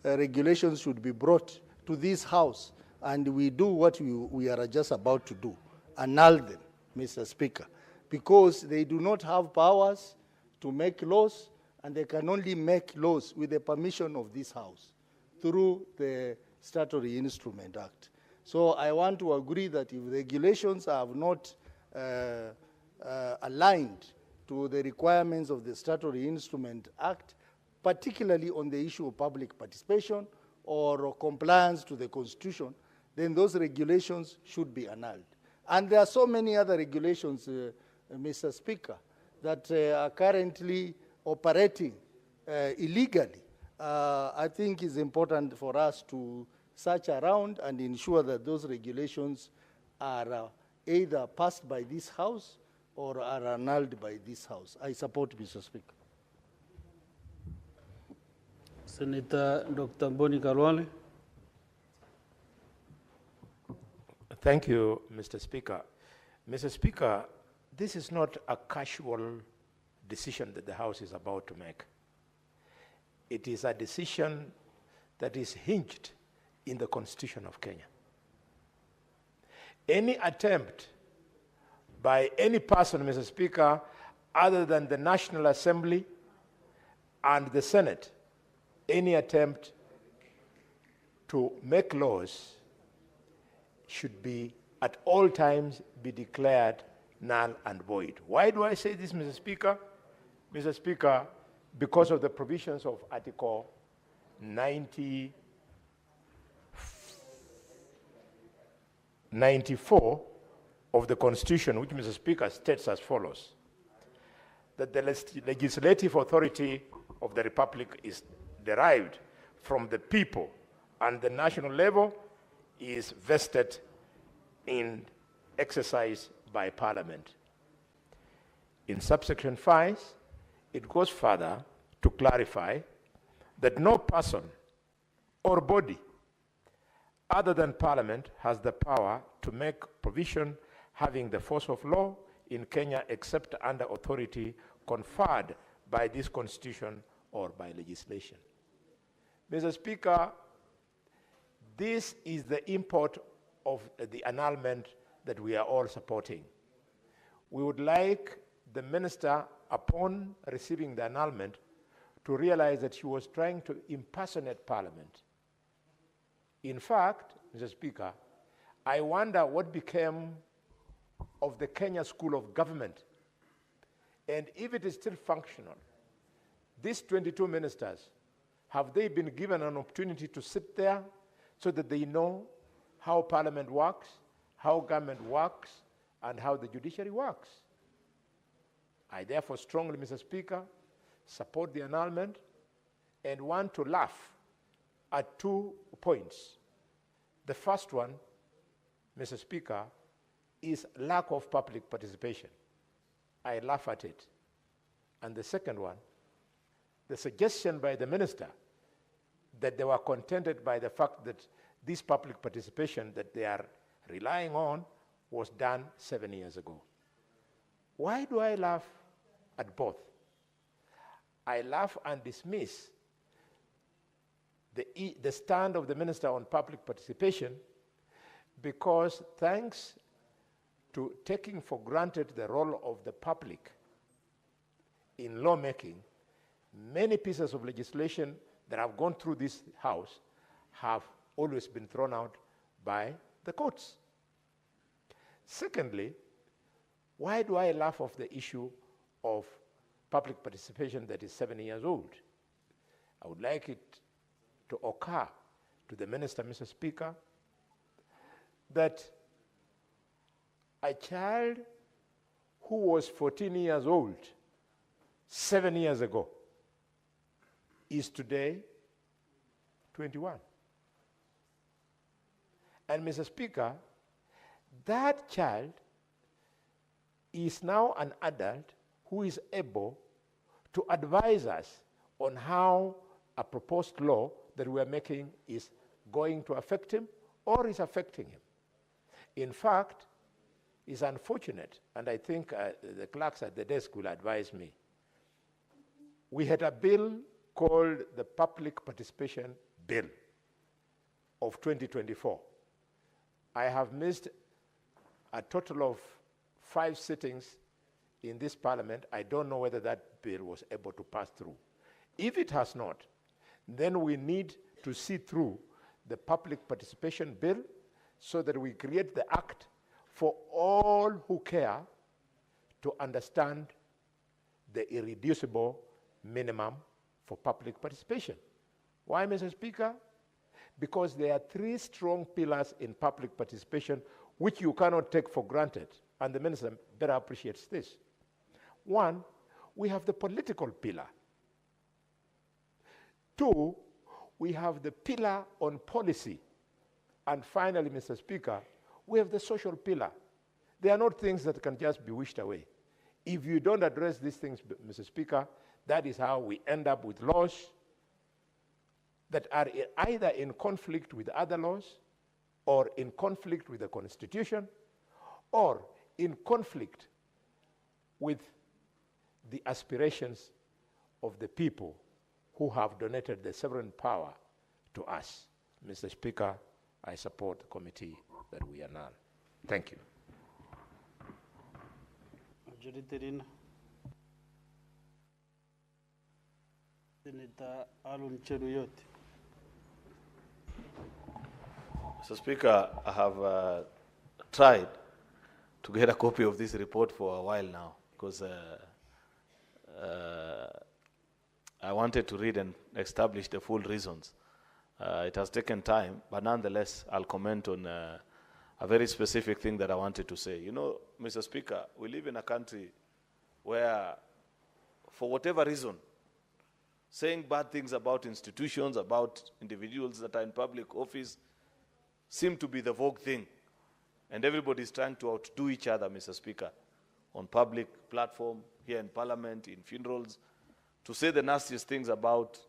regulations should be brought to this House, and we do what we are just about to do, annul them, Mr. Speaker, because they do not have powers to make laws, and they can only make laws with the permission of this House through the Statutory Instrument Act. So I want to agree that if regulations have not aligned to the requirements of the Statutory Instrument Act, particularly on the issue of public participation or compliance to the Constitution, then those regulations should be annulled. And there are so many other regulations, Mr. Speaker, that are currently operating illegally. I think it's important for us to search around and ensure that those regulations are either passed by this House or are annulled by this House. I support, Mr. Speaker. Senator Dr. Mboni Karwale. Thank you, Mr. Speaker. Mr. Speaker, this is not a casual decision that the House is about to make. It is a decision that is hinged in the Constitution of Kenya. Any attempt by any person, Mr. Speaker, other than the National Assembly and the Senate, any attempt to make laws should be at all times be declared null and void. Why do I say this, Mr. Speaker? Mr. Speaker, because of the provisions of Article 94 of the Constitution, which, Mr. Speaker, states as follows: that the legislative authority of the Republic is derived from the people, and the national level is vested in exercise by Parliament. In subsection 5, it goes further to clarify that no person or body other than Parliament has the power to make provision having the force of law in Kenya except under authority conferred by this Constitution or by legislation. Mr. Speaker, this is the import of the annulment that we are all supporting. We would like the minister, upon receiving the annulment, to realize that she was trying to impersonate Parliament. In fact, Mr. Speaker, I wonder what became of the Kenya School of Government, and if it is still functional. These 22 ministers, have they been given an opportunity to sit there so that they know how Parliament works, how government works, and how the judiciary works? I therefore strongly, Mr. Speaker, support the annulment and want to laugh at 2 points. The first one, Mr. Speaker, is lack of public participation. I laugh at it. And the second one, the suggestion by the minister that they were contented by the fact that this public participation that they are relying on was done 7 years ago. Why do I laugh at both? I laugh and dismiss the stand of the minister on public participation because, thanks to taking for granted the role of the public in lawmaking, many pieces of legislation that have gone through this House have always been thrown out by the courts. Secondly, why do I laugh off the issue of public participation that is 7 years old? I would like it to occur to the Minister, Mr. Speaker, that a child who was 14 years old 7 years ago is today 21. And Mr. Speaker, that child is now an adult who is able to advise us on how a proposed law that we are making is going to affect him or is affecting him. In fact, it's unfortunate, and I think the clerks at the desk will advise me. We had a bill called the Public Participation Bill of 2024. I have missed a total of 5 sittings in this parliament. I don't know whether that bill was able to pass through. If it has not, then we need to see through the Public Participation Bill so that we create the act for all who care to understand the irreducible minimum for public participation. Why, Mr. Speaker? Because there are 3 strong pillars in public participation which you cannot take for granted, and the Minister better appreciates this. 1, we have the political pillar. 2, we have the pillar on policy. And finally, Mr. Speaker, we have the social pillar. They are not things that can just be wished away. If you don't address these things, Mr. Speaker, that is how we end up with laws that are either in conflict with other laws, or in conflict with the Constitution, or in conflict with the aspirations of the people who have donated the sovereign power to us. Mr. Speaker, I support the committee that we annul. Thank you. Majority Senator Alun Cheruyot. Mr. Speaker, I have tried to get a copy of this report for a while now because I wanted to read and establish the full reasons. It has taken time, but nonetheless, I'll comment on a very specific thing that I wanted to say. You know, Mr. Speaker, we live in a country where, for whatever reason, saying bad things about institutions, about individuals that are in public office, seem to be the vogue thing. And everybody is trying to outdo each other, Mr. Speaker, on public platform, here in Parliament, in funerals, to say the nastiest things about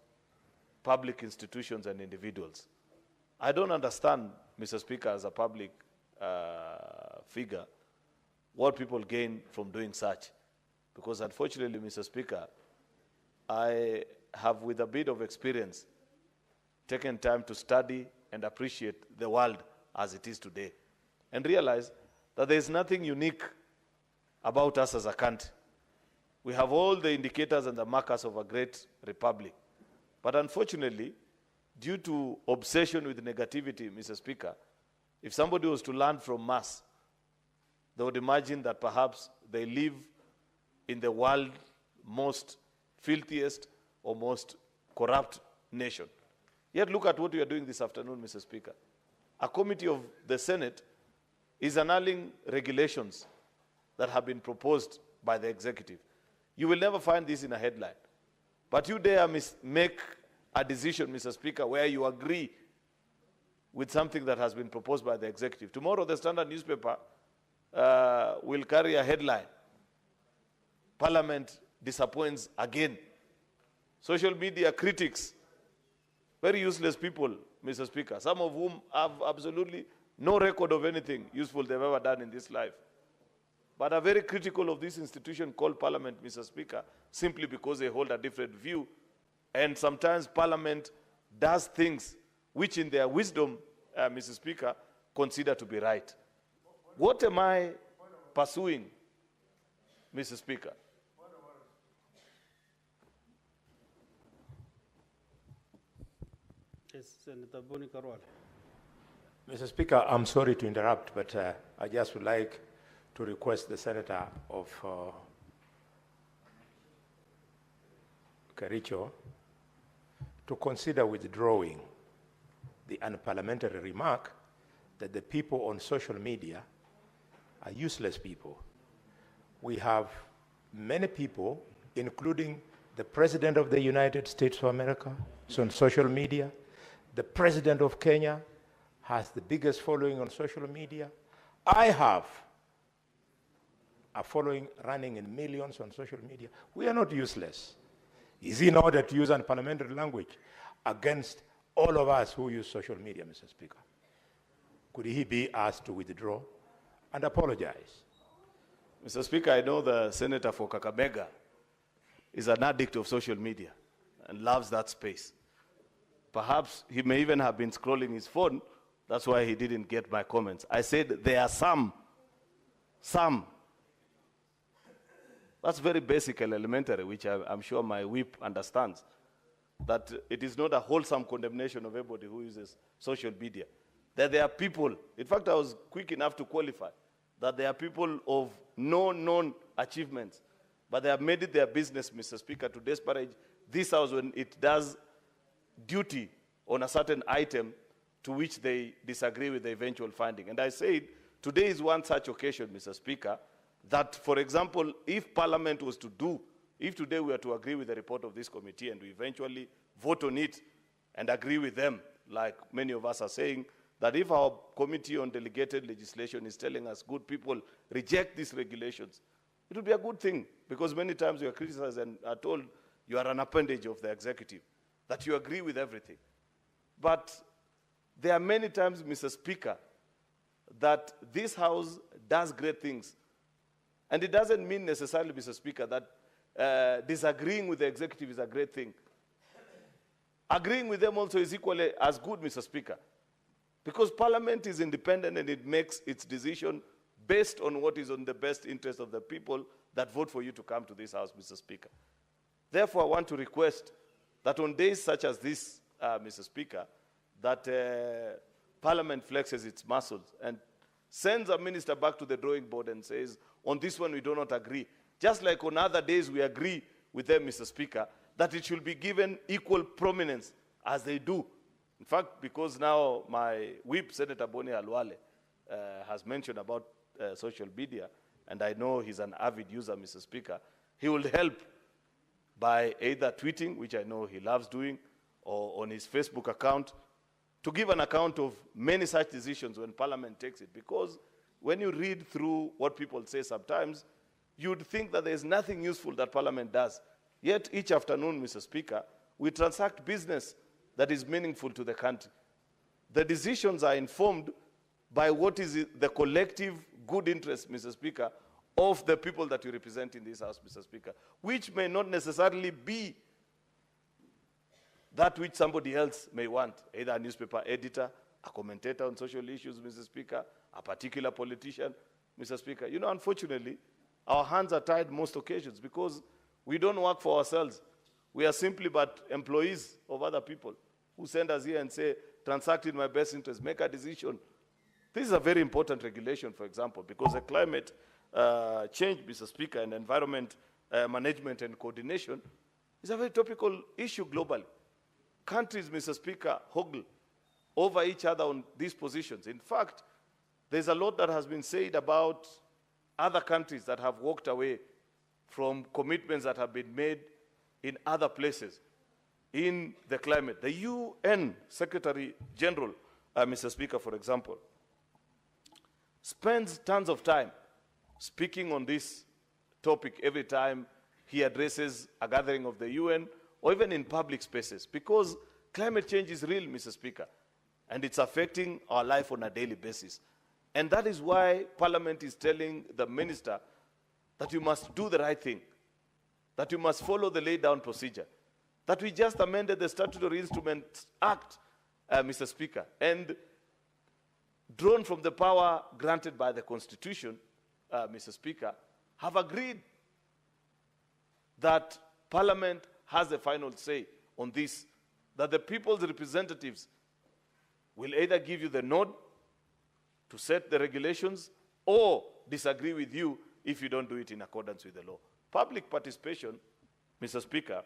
public institutions and individuals. I don't understand, Mr. Speaker, as a public figure, what people gain from doing such. Because unfortunately, Mr. Speaker, I have, with a bit of experience, taken time to study and appreciate the world as it is today, and realize that there is nothing unique about us as a country. We have all the indicators and the markers of a great republic. But unfortunately, due to obsession with negativity, Mr. Speaker, if somebody was to learn from us, they would imagine that perhaps they live in the world's most filthiest or most corrupt nation. Yet look at what we are doing this afternoon, Mr. Speaker. A committee of the Senate is annulling regulations that have been proposed by the executive. You will never find this in a headline. But you dare make a decision, Mr. Speaker, where you agree with something that has been proposed by the executive. Tomorrow, the Standard newspaper will carry a headline: Parliament disappoints again. Social media critics, very useless people, Mr. Speaker, some of whom have absolutely no record of anything useful they've ever done in this life, but are very critical of this institution called Parliament, Mr. Speaker, simply because they hold a different view. And sometimes Parliament does things which in their wisdom, Mr. Speaker, consider to be right. What am I pursuing, Mr. Speaker? Yes, Senator Boni Karwale. Mr. Speaker, I'm sorry to interrupt, but I just would like to request the Senator of Kericho to consider withdrawing the unparliamentary remark that the people on social media are useless people. We have many people, including the President of the United States of America, is on social media. The President of Kenya has the biggest following on social media. I have a following running in millions on social media. We are not useless. Is it in order to use unparliamentary language against all of us who use social media, Mr. Speaker? Could he be asked to withdraw and apologize? Mr. Speaker, I know the Senator for Kakamega is an addict of social media and loves that space. Perhaps he may even have been scrolling his phone. That's why he didn't get my comments. I said there are some. That's very basic and elementary, which I'm sure my whip understands, that it is not a wholesome condemnation of everybody who uses social media. That there are people, in fact, I was quick enough to qualify, that there are people of no known achievements, but they have made it their business, Mr. Speaker, to disparage this House when it does duty on a certain item to which they disagree with the eventual finding. And I said, today is one such occasion, Mr. Speaker, that, for example, if Parliament was to do, if today we are to agree with the report of this committee and we eventually vote on it and agree with them, like many of us are saying, that if our committee on delegated legislation is telling us, good people, reject these regulations, it would be a good thing, because many times you are criticized and are told you are an appendage of the executive, that you agree with everything. But there are many times, Mr. Speaker, that this House does great things. And it doesn't mean necessarily, Mr. Speaker, that disagreeing with the executive is a great thing. Agreeing with them also is equally as good, Mr. Speaker, because Parliament is independent and it makes its decision based on what is in the best interest of the people that vote for you to come to this House, Mr. Speaker. Therefore, I want to request that on days such as this, Mr. Speaker, that Parliament flexes its muscles and sends a minister back to the drawing board and says, on this one we do not agree. Just like on other days we agree with them, Mr. Speaker, that it should be given equal prominence as they do. In fact, because now my whip, Senator Boni Alwale, has mentioned about social media, and I know he's an avid user, Mr. Speaker, he will help by either tweeting, which I know he loves doing, or on his Facebook account, to give an account of many such decisions when Parliament takes it. Because when you read through what people say sometimes, you'd think that there's nothing useful that Parliament does. Yet each afternoon, Mr. Speaker, we transact business that is meaningful to the country. The decisions are informed by what is the collective good interest, Mr. Speaker, of the people that you represent in this House, Mr. Speaker, which may not necessarily be that which somebody else may want, either a newspaper editor, a commentator on social issues, Mr. Speaker, a particular politician, Mr. Speaker. You know, unfortunately, our hands are tied most occasions because we don't work for ourselves. We are simply but employees of other people who send us here and say, transact in my best interest, make a decision. This is a very important regulation, for example, because the climate change, Mr. Speaker, and environment management and coordination is a very topical issue globally. Countries, Mr. Speaker, hoggle over each other on these positions. In fact, there's a lot that has been said about other countries that have walked away from commitments that have been made in other places in the climate. The UN Secretary General, Mr. Speaker, for example, spends tons of time speaking on this topic every time he addresses a gathering of the UN or even in public spaces, because climate change is real, Mr. Speaker, and it's affecting our life on a daily basis. And that is why Parliament is telling the minister that you must do the right thing, that you must follow the laid down procedure, that we just amended the Statutory Instruments Act, Mr. Speaker, and drawn from the power granted by the Constitution, Mr. Speaker, have agreed that Parliament has the final say on this, that the people's representatives will either give you the nod to set the regulations or disagree with you if you don't do it in accordance with the law. Public participation, Mr. Speaker,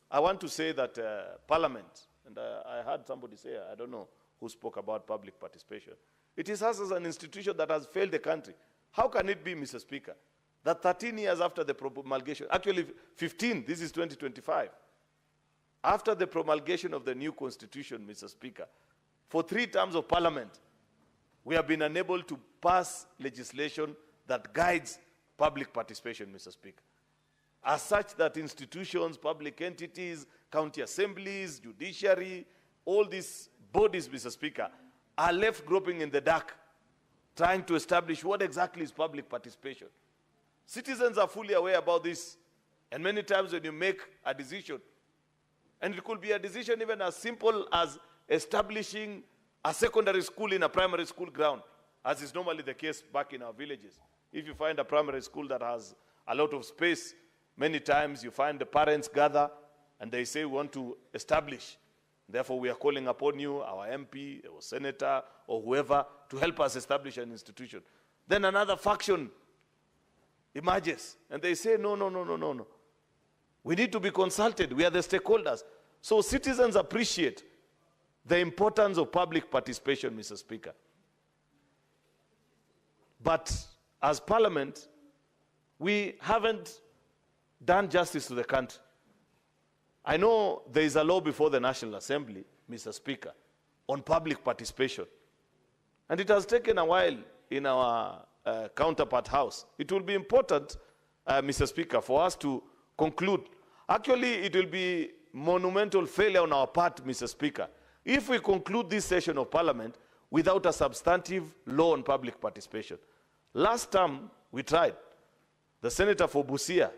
I want to say that Parliament, and I heard somebody say, I don't know who spoke about public participation. It is us as an institution that has failed the country. How can it be, Mr. Speaker, that 13 years after the promulgation, actually 15, this is 2025, after the promulgation of the new constitution, Mr. Speaker, for 3 terms of Parliament, we have been unable to pass legislation that guides public participation, Mr. Speaker. As such that institutions, public entities, county assemblies, judiciary, all these bodies, Mr. Speaker, are left groping in the dark, trying to establish what exactly is public participation. Citizens are fully aware about this, and many times when you make a decision, and it could be a decision even as simple as establishing a secondary school in a primary school ground, as is normally the case back in our villages. If you find a primary school that has a lot of space, many times you find the parents gather and they say, we want to establish. Therefore, we are calling upon you, our MP or senator or whoever, to help us establish an institution. Then another faction emerges and they say, no. We need to be consulted. We are the stakeholders. So citizens appreciate the importance of public participation, Mr. Speaker. But as Parliament, we haven't done justice to the country. I know there is a law before the National Assembly, Mr. Speaker, on public participation. And it has taken a while in our counterpart house. It will be important, Mr. Speaker, for us to conclude. Actually, it will be monumental failure on our part, Mr. Speaker, if we conclude this session of Parliament without a substantive law on public participation. Last time we tried. The senator for Busia,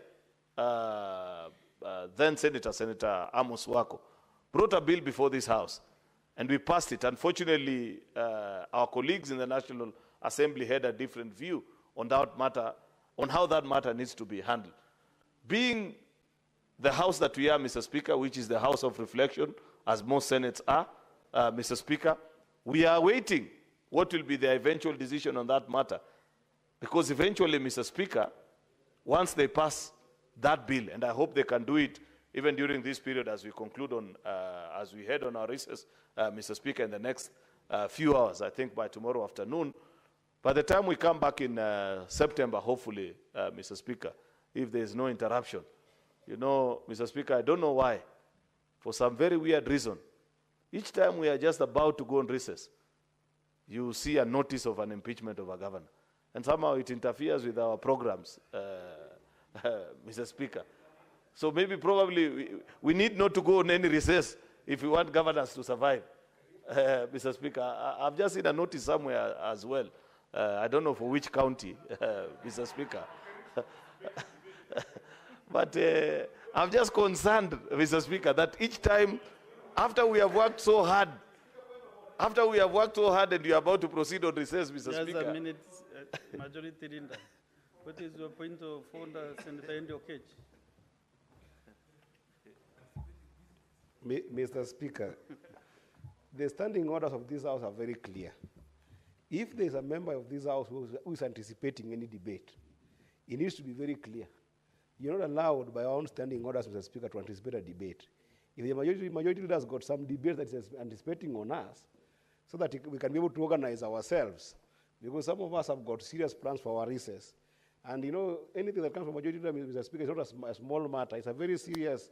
then Senator Amos Wako, brought a bill before this House, and we passed it. Unfortunately, our colleagues in the National Assembly had a different view on that matter, on how that matter needs to be handled. Being the House that we are, Mr. Speaker, which is the House of reflection, as most Senates are, Mr. Speaker, we are waiting what will be the eventual decision on that matter. Because eventually, Mr. Speaker, once they pass that bill, and I hope they can do it even during this period as we conclude on, as we head on our recess, Mr. Speaker, in the next few hours, I think by tomorrow afternoon. By the time we come back in September, hopefully, Mr. Speaker, if there is no interruption. You know, Mr. Speaker, I don't know why, for some very weird reason, each time we are just about to go on recess, you see a notice of an impeachment of a governor. And somehow it interferes with our programs, Mr. Speaker. So maybe probably we need not to go on any recess if we want governors to survive. Mr. Speaker, I've just seen a notice somewhere as well. I don't know for which county, Mr. Speaker. But I'm just concerned, Mr. Speaker, that each time after we have worked so hard, and we are about to proceed on recess, Mr. Speaker. Just a minute, Majority Leader. What is your point of order, Senator Okech? Mr. Speaker, the standing orders of this House are very clear. If there is a member of this House who is anticipating any debate, it needs to be very clear. You're not allowed by our own standing orders, Mr. Speaker, to anticipate a debate. If the majority leader has got some debate that is anticipating on us, so that we can be able to organize ourselves, because some of us have got serious plans for our recess. And you know, anything that comes from majority leader, Mr. Speaker, is not a small matter. It's a very serious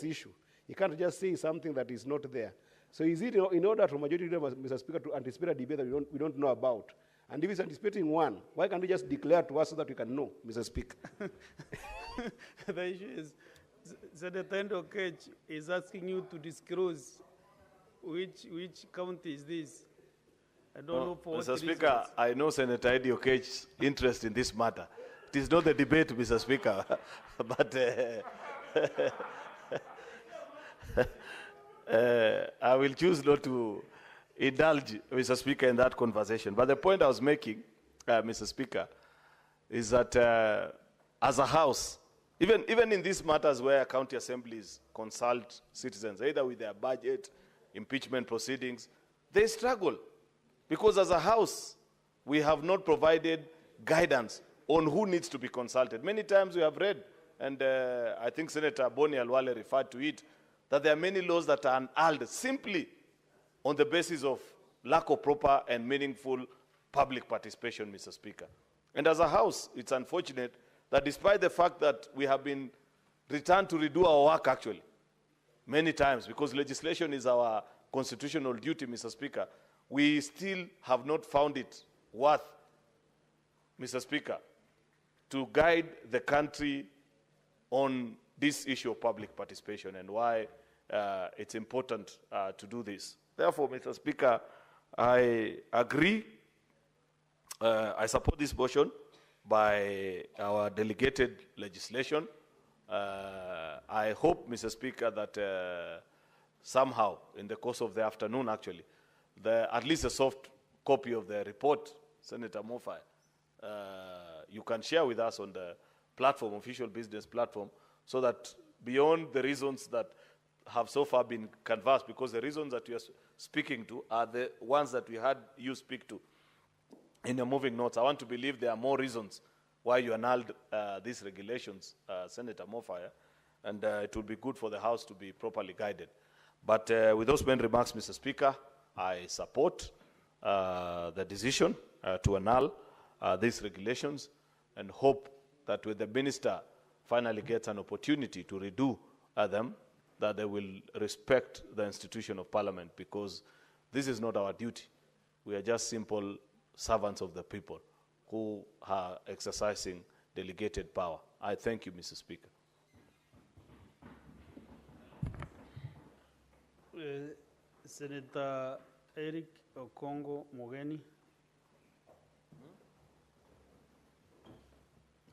issue. You can't just say something that is not there. So is it in order for majority leader, Mr. Speaker, to anticipate a debate that we don't know about? And if he's anticipating one, why can't he just declare to us so that we can know, Mr. Speaker? The issue is, Senator Okech is asking you to disclose which county is this. I don't know for Mr. Speaker, I know Senator Okech's interest in this matter. It is not the debate, Mr. Speaker, but I will choose not to indulge, Mr. Speaker, in that conversation. But the point I was making, Mr. Speaker, is that as a House, even in these matters where county assemblies consult citizens, either with their budget, impeachment proceedings, they struggle. Because as a House, we have not provided guidance on who needs to be consulted. Many times we have read, and I think Senator Boni Alwale referred to it, that there are many laws that are annulled simply on the basis of lack of proper and meaningful public participation, Mr. Speaker. And as a House, it's unfortunate that despite the fact that we have been returned to redo our work actually, many times, because legislation is our constitutional duty, Mr. Speaker, we still have not found it worth, Mr. Speaker, to guide the country on this issue of public participation and why it's important to do this. Therefore, Mr. Speaker, I agree, I support this motion by our delegated legislation. I hope, Mr. Speaker, that somehow in the course of the afternoon, actually, at least a soft copy of the report, Senator Mofai, you can share with us on the platform, official business platform, so that beyond the reasons that have so far been canvassed, because the reasons that we are speaking to are the ones that we had you speak to in your moving notes. I want to believe there are more reasons why you annulled these regulations, Senator Mofai, and it would be good for the House to be properly guided. But with those main remarks, Mr. Speaker, I support the decision to annul these regulations and hope that when the minister finally gets an opportunity to redo them, that they will respect the institution of Parliament, because this is not our duty. We are just simple servants of the people who are exercising delegated power. I thank you, Mr. Speaker. Senator Eric Okongo Mogeni.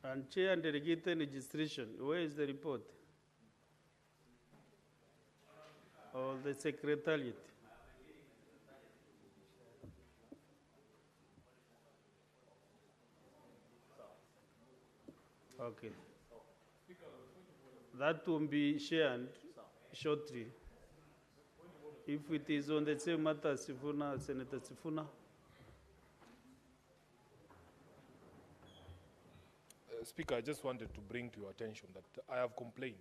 And Chair and Delegated Registration, where is the report? Or the Secretariat? Okay. That will be shared shortly. If it is on the same matter as Sifuna, Senator Sifuna. Speaker, I just wanted to bring to your attention that I have complained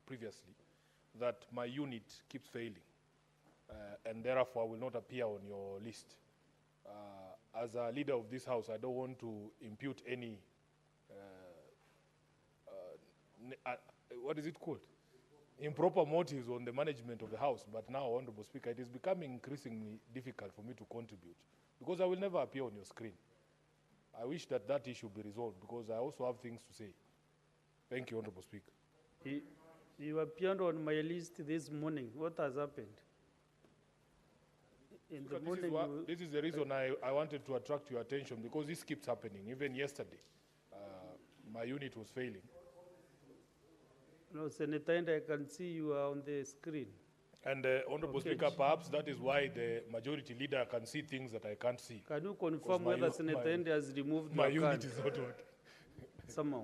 previously that my unit keeps failing, and therefore I will not appear on your list. As a leader of this House, I don't want to impute any, what is it called? Improper motives on the management of the House. But now, Honorable Speaker, it is becoming increasingly difficult for me to contribute because I will never appear on your screen. I wish that that issue be resolved because I also have things to say. Thank you, Honorable Speaker. You appeared on my list this morning. What has happened? In the morning, this is the reason I wanted to attract your attention, because this keeps happening. Even yesterday, my unit was failing. No, Senator, and I can see you are on the screen. And Honorable Speaker, perhaps that is why the majority leader can see things that I can't see. Can you confirm whether Senator Ende has removed my your unit card? is not working. Somehow.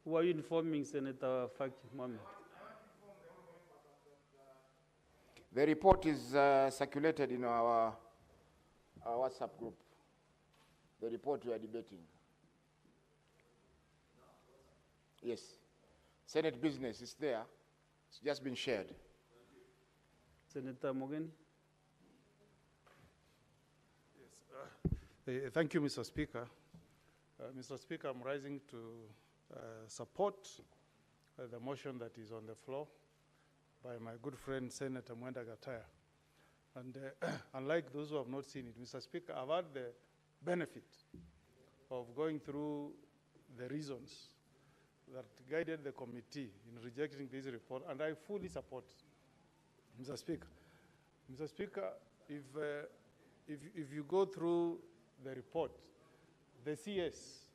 Who are you informing, Senator Faki Mohammed? The report is circulated in our WhatsApp group. The report we are debating. Yes. Senate business is there. It's just been shared. Senator Mogeni? Yes. Thank you, Mr. Speaker. Mr. Speaker, I'm rising to support the motion that is on the floor by my good friend, Senator Mwenda Gataya. And unlike those who have not seen it, Mr. Speaker, I've had the benefit of going through the reasons that guided the committee in rejecting this report, and I fully support Mr. Speaker. Mr. Speaker, if you go through the report, the CS,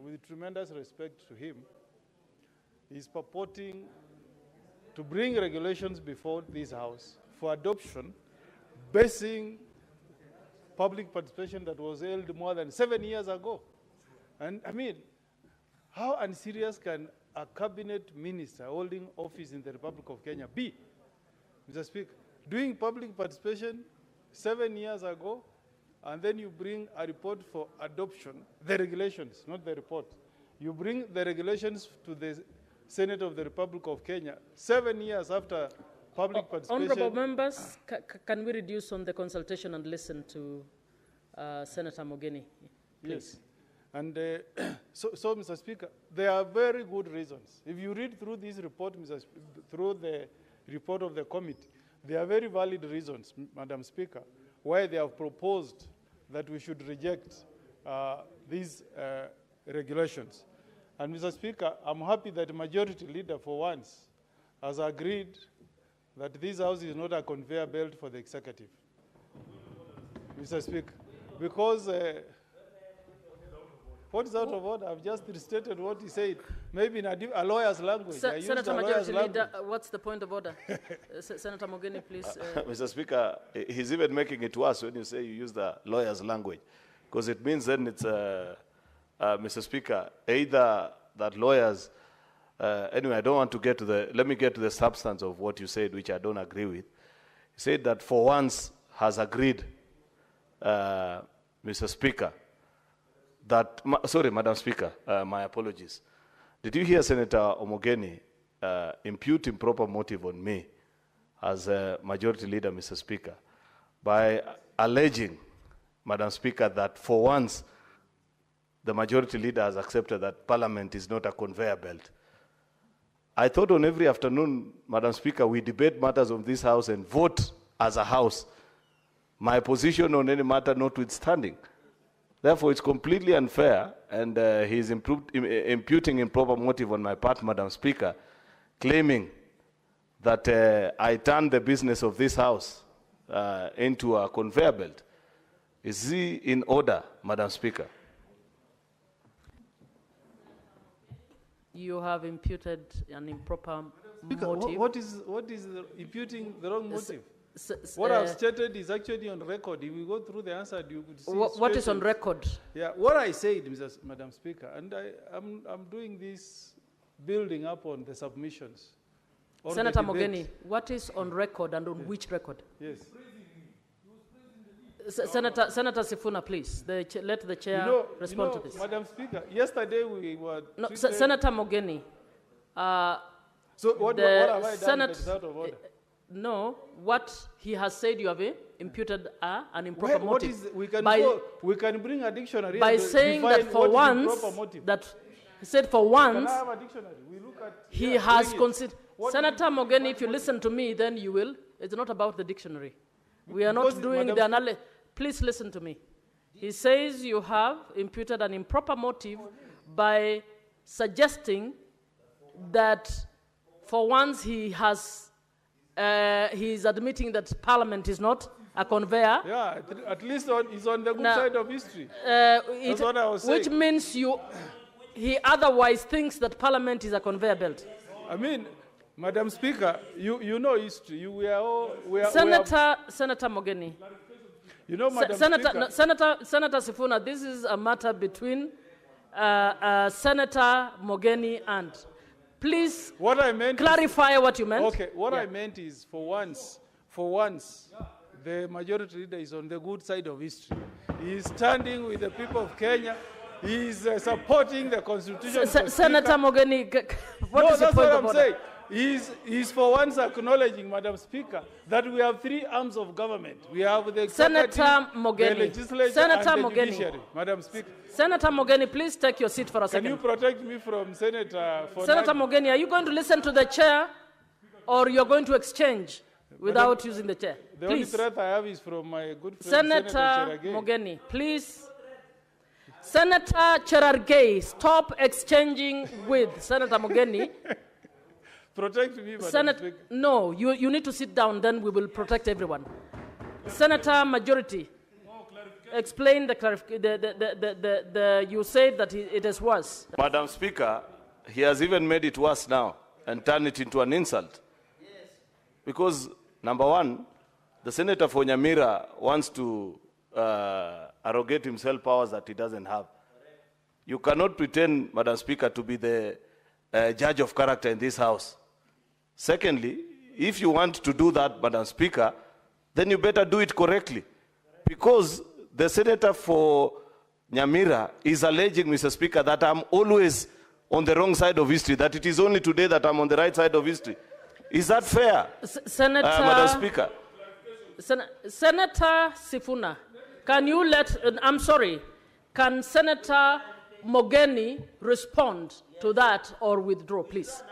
with tremendous respect to him, is purporting to bring regulations before this House for adoption, basing public participation that was held more than 7 years ago. And I mean, how unserious can a cabinet minister holding office in the Republic of Kenya be, Mr. Speaker, doing public participation 7 years ago, and then you bring a report for adoption, the regulations, not the report. You bring the regulations to the Senate of the Republic of Kenya 7 years after public participation. Honorable members, can we reduce on the consultation and listen to Senator Mogeni, please? Yes. And so, Mr. Speaker, there are very good reasons. If you read through this report, through the report of the committee, there are very valid reasons, Madam Speaker, why they have proposed that we should reject these regulations. And Mr. Speaker, I'm happy that the majority leader for once has agreed that this house is not a conveyor belt for the executive. Mr. Speaker, because what is out of order? I've just restated what he said. Maybe in a lawyer's language. Senator Majority Leader, what's the point of order? Senator Mogeni, please. Mr. Speaker, he's even making it worse when you say you use the lawyer's language, because it means then it's, Mr. Speaker, either that lawyers, anyway, I don't want to get to the, let me get to the substance of what you said, which I don't agree with. He said that for once has agreed, Mr. Speaker, that, sorry, Madam Speaker, my apologies. Did you hear Senator Omogeni impute improper motive on me as a majority leader, Mr. Speaker, by alleging, Madam Speaker, that for once the majority leader has accepted that Parliament is not a conveyor belt? I thought on every afternoon, Madam Speaker, we debate matters of this House and vote as a House, my position on any matter notwithstanding. Therefore, it's completely unfair, and he's imputing improper motive on my part, Madam Speaker, claiming that I turned the business of this House into a conveyor belt. Is he in order, Madam Speaker? You have imputed an improper Speaker, motive. what is imputing the wrong motive? What I've stated is actually on record. If we go through the answer, you could see. What is on record? Yeah, what I said, Madam Speaker, and I'm doing this building up on the submissions. Senator Mogeni, what is on record and on which record? Yes. Senator Sifuna, please. Let the chair respond to this. Madam Speaker, yesterday we were. No, Senator Mogeni. So what have I done that is out of order? No, what he has said you have imputed an improper motive. We can bring a dictionary by saying that for once, that he said for once, can I have a dictionary? We look at, he has considered. Senator Mogeni, if you listen to me, then you will. It's not about the dictionary. We are not doing the analysis. Please listen to me. He says you have imputed an improper motive by suggesting that for once he is admitting that Parliament is not a conveyor. Yeah, at least he's on the good side of history. That's what I was saying. Which means he otherwise thinks that Parliament is a conveyor belt. I mean, Madam Speaker, you know history. Senator Mogeni. You know, Madam Speaker. Senator Sifuna, this is a matter between Senator Mogeni and. Please clarify what you meant. Okay, what I meant is for once, the majority leader is on the good side of history. He is standing with the people of Kenya. He is supporting the Constitution. Senator Mogeni, that's what I'm saying. He's for once acknowledging, Madam Speaker, that we have three arms of government. We have the executive, the legislature, and the judiciary. Madam Speaker. Senator Mogeni, please take your seat for a second. Can you protect me from Senator? Senator Mogeni, are you going to listen to the chair, or you're going to exchange without using the chair? The please. Only threat I have is from my good friend Senator Mogeni, please. Senator Cherargei, stop exchanging with Senator Mogeni. Protect me, Madam Speaker. No, you need to sit down, then we will protect everyone. Senator Majority, explain you said that it is worse. Madam Speaker, he has even made it worse now and turned it into an insult. Yes. Because, number one, the Senator for Nyamira wants to arrogate himself powers that he doesn't have. You cannot pretend, Madam Speaker, to be the judge of character in this House. Secondly, if you want to do that, Madam Speaker, then you better do it correctly. Because the senator for Nyamira is alleging, Mr. Speaker, that I'm always on the wrong side of history, that it is only today that I'm on the right side of history. Is that fair, Senator, Madam Speaker? Senator Sifuna, can you I'm sorry, can Senator Mogeni respond to that or withdraw, please?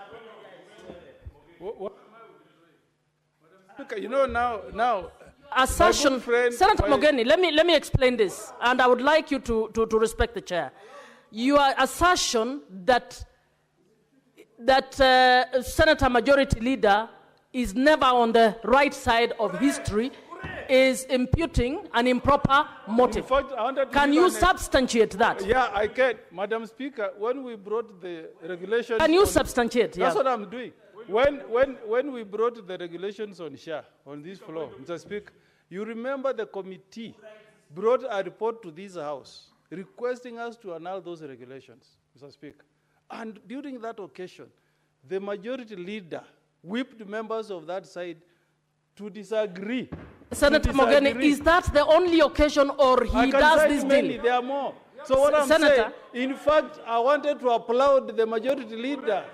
Speaker, you know, now assertion, Senator Mogeni, let me explain this, and I would like you to respect the chair. Your assertion that Senator Majority Leader is never on the right side of history is imputing an improper motive. In fact, I wanted to can you substantiate that? Yeah, I can. Madam Speaker, when we brought the regulations... Can you substantiate? That's what I'm doing. When we brought the regulations on SHA, on this floor, Mr. Speaker, you remember the committee brought a report to this House requesting us to annul those regulations, Mr. Speaker. And during that occasion, the Majority Leader whipped members of that side to disagree. Senator Mogeni, is that the only occasion or he does this deal? There are more. So what I'm saying, in fact, I wanted to applaud the Majority Leader.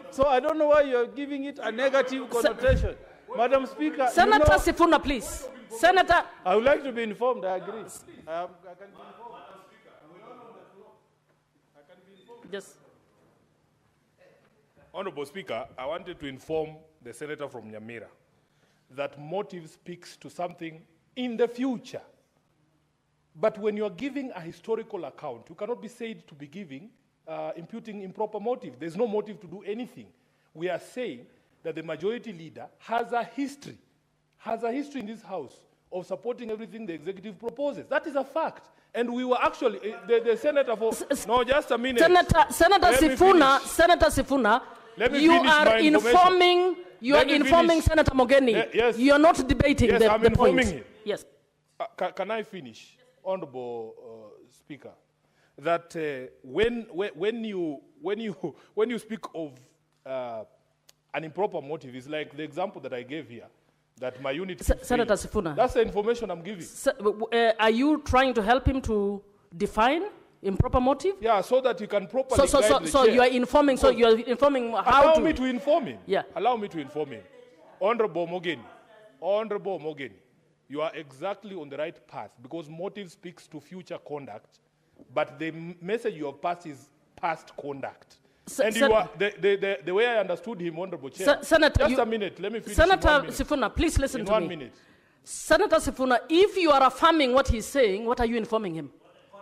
So I don't know why you're giving it a negative connotation. Madam Speaker, Senator Sifuna, please. Senator. I would like to be informed, I agree. I can be informed. Yes. Honorable Speaker, I wanted to inform the senator from Nyamira that motive speaks to something in the future. But when you're giving a historical account, you cannot be said to be imputing improper motive. There's no motive to do anything. We are saying that the Majority Leader has a history in this House of supporting everything the executive proposes. That is a fact. And we were actually, the senator for, no, just a minute. Senator Sifuna, you are informing Senator Mogeni. Yes. You are not debating yes, I'm the informing point. him. Yes. Can I finish, Honorable Speaker? That when you speak of an improper motive, it's like the example that I gave here, that my unit... Senator Sifuna. That's the information I'm giving. Are you trying to help him to define improper motive? Yeah, so that you can properly guide the so chair. you are informing. So you are informing how Allow to... me to inform him. Yeah. Allow me to inform him. Honorable Mogeni, you are exactly on the right path because motive speaks to future conduct, but the message you have passed is past conduct. And you are, the way I understood him, Honorable Chair, Senator, just a minute, let me finish. Senator Sifuna, please listen to me. 1 minute. Senator Sifuna, if you are affirming what he's saying, what are you informing him?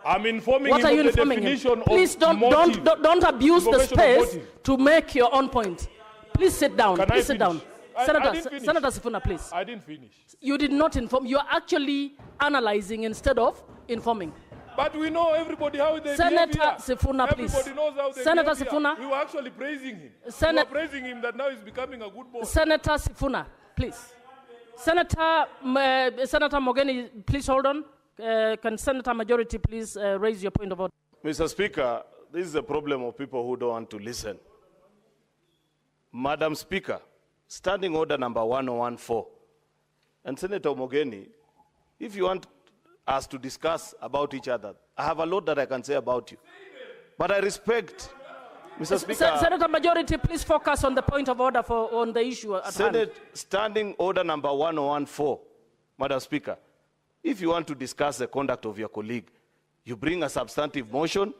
I'm informing him of the definition of Please don't abuse the space to make your own point. Please sit down. Please sit down. Senator Sifuna, please. I didn't finish. You did not inform. You are actually analyzing instead of informing. But we know everybody how they Senator behave Sifuna, please. Everybody knows how they Senator behave Sifuna. We were actually praising him. We were praising him that now he's becoming a good boy. Senator Sifuna, please. Senator Mogeni, please hold on. Can Senator Majority please raise your point of order? Mr. Speaker, this is a problem of people who don't want to listen. Madam Speaker, Standing Order number 1014. And Senator Mogeni, if you want us to discuss about each other, I have a lot that I can say about you. But I respect, Mr. Speaker. Senator Majority, please focus on the point of order on the issue at hand. Standing Order number 1014, Madam Speaker. If you want to discuss the conduct of your colleague, you bring a substantive motion,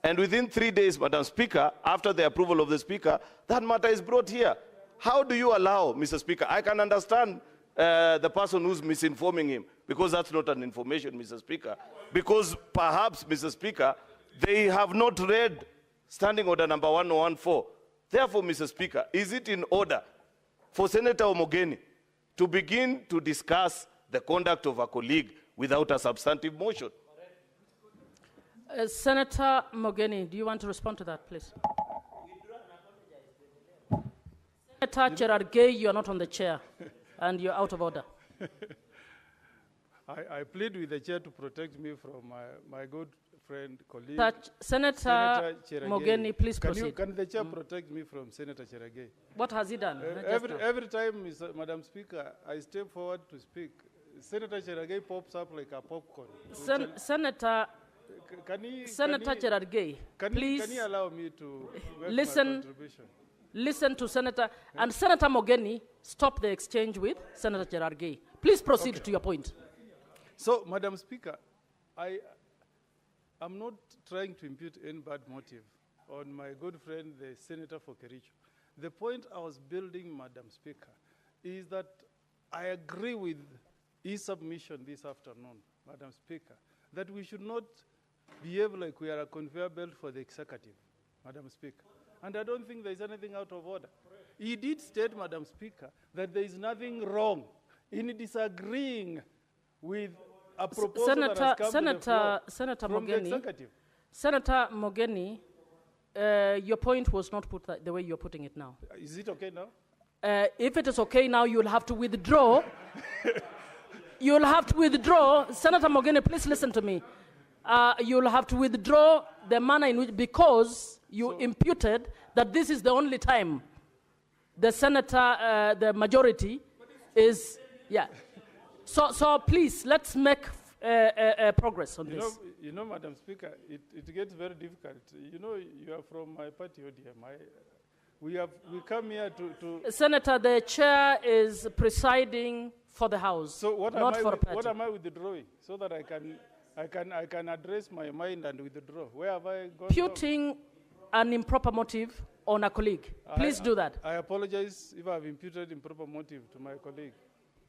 and within 3 days, Madam Speaker, after the approval of the Speaker, that matter is brought here. How do you allow, Mr. Speaker? I can understand the person who's misinforming him, because that's not an information, Mr. Speaker. Because perhaps, Mr. Speaker, they have not read Standing Order number 1014. Therefore, Mr. Speaker, is it in order for Senator Mogeni to begin to discuss the conduct of a colleague without a substantive motion? Senator Mogeni, do you want to respond to that, please? Senator Cherargei, you are not on the chair, and you're out of order. I plead with the chair to protect me from my good friend, colleague. Senator Cheragei. Mogeni, please proceed. Can the chair protect me from Senator Cheragei? What has he done? Every time, Madam Speaker, I step forward to speak, Senator Cheragei pops up like a popcorn. Senator Cheragei, please can you allow me to make listen. my contribution? Listen to Senator, and Senator Mogeni, stop the exchange with Senator Cheragei. Please proceed to your point. So, Madam Speaker, I'm not trying to impute any bad motive on my good friend, the Senator for Kericho. The point I was building, Madam Speaker, is that I agree with his submission this afternoon, Madam Speaker, that we should not behave like we are a conveyor belt for the executive, Madam Speaker. And I don't think there's anything out of order. He did state, Madam Speaker, that there is nothing wrong in disagreeing with a proposal that has come to the floor from the executive. Senator Mogeni, your point was not put the way you're putting it now. Is it okay now? If it is okay now, you'll have to withdraw. You'll have to withdraw. Senator Mogeni, please listen to me. You'll have to withdraw the manner in which, because you imputed that this is the only time the senator, the majority is, yeah. So please, let's make progress on this. You know, Madam Speaker, it gets very difficult. You know, you are from my party, ODM. We come here to... Senator, the chair is presiding for the House, so what not for a party. What am I withdrawing so that I can address my mind and withdraw? Where have I gone? Imputing an improper motive on a colleague. Please do that. I apologize if I've imputed improper motive to my colleague.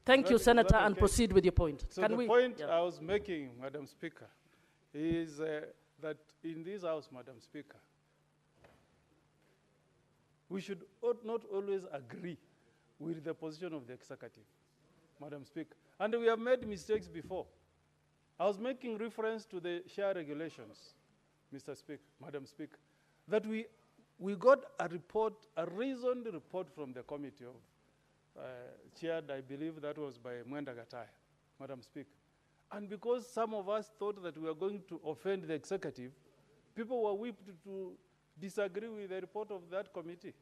Thank you, Senator, and proceed with your point. So the point I was making, Madam Speaker, is that in this House, Madam Speaker, we should not always agree with the position of the executive, Madam Speaker. And we have made mistakes before. I was making reference to the share regulations, Mr. Speaker, Madam Speaker, that we got a report, a reasoned report from the committee of chaired, I believe that was by Mwenda Gataya, Madam Speaker. And because some of us thought that we were going to offend the executive, people were whipped to disagree with the report of that committee.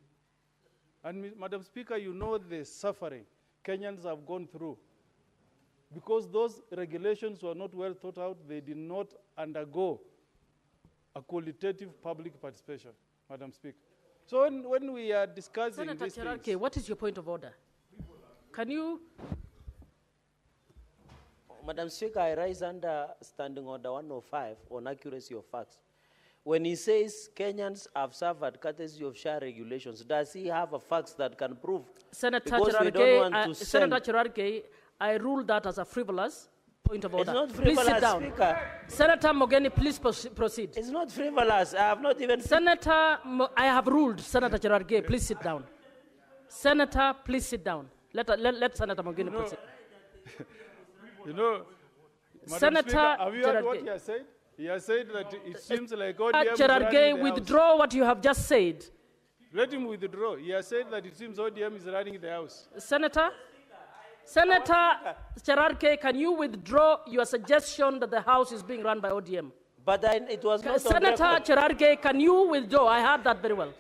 And Madam Speaker, you know the suffering Kenyans have gone through. Because those regulations were not well thought out, they did not undergo a qualitative public participation, Madam Speaker. So when we are discussing Senator these Cheragei, things... what is your point of order? Can you... Madam Speaker, I rise under Standing Order 105 on accuracy of facts. When he says Kenyans have suffered courtesy of share regulations, does he have a facts that can prove? Senator Cheragei, I rule that as a frivolous point of order. It's not frivolous, please sit down. Speaker. Senator Mogeni, please proceed. It's not frivolous. I have not even... I have ruled. Senator Cheragei, please sit down. Senator, please sit down. Let Senator Mogeni proceed. You know, Senator Speaker, have you heard what he has said? He has said that it seems like ODM is running Cheragei, the withdraw what you have just said. Let him withdraw. He has said that it seems ODM is running the House. Senator Cheragei, can you withdraw your suggestion that the House is being run by ODM? But it was not Senator Cheragei, can you withdraw? I heard that very well.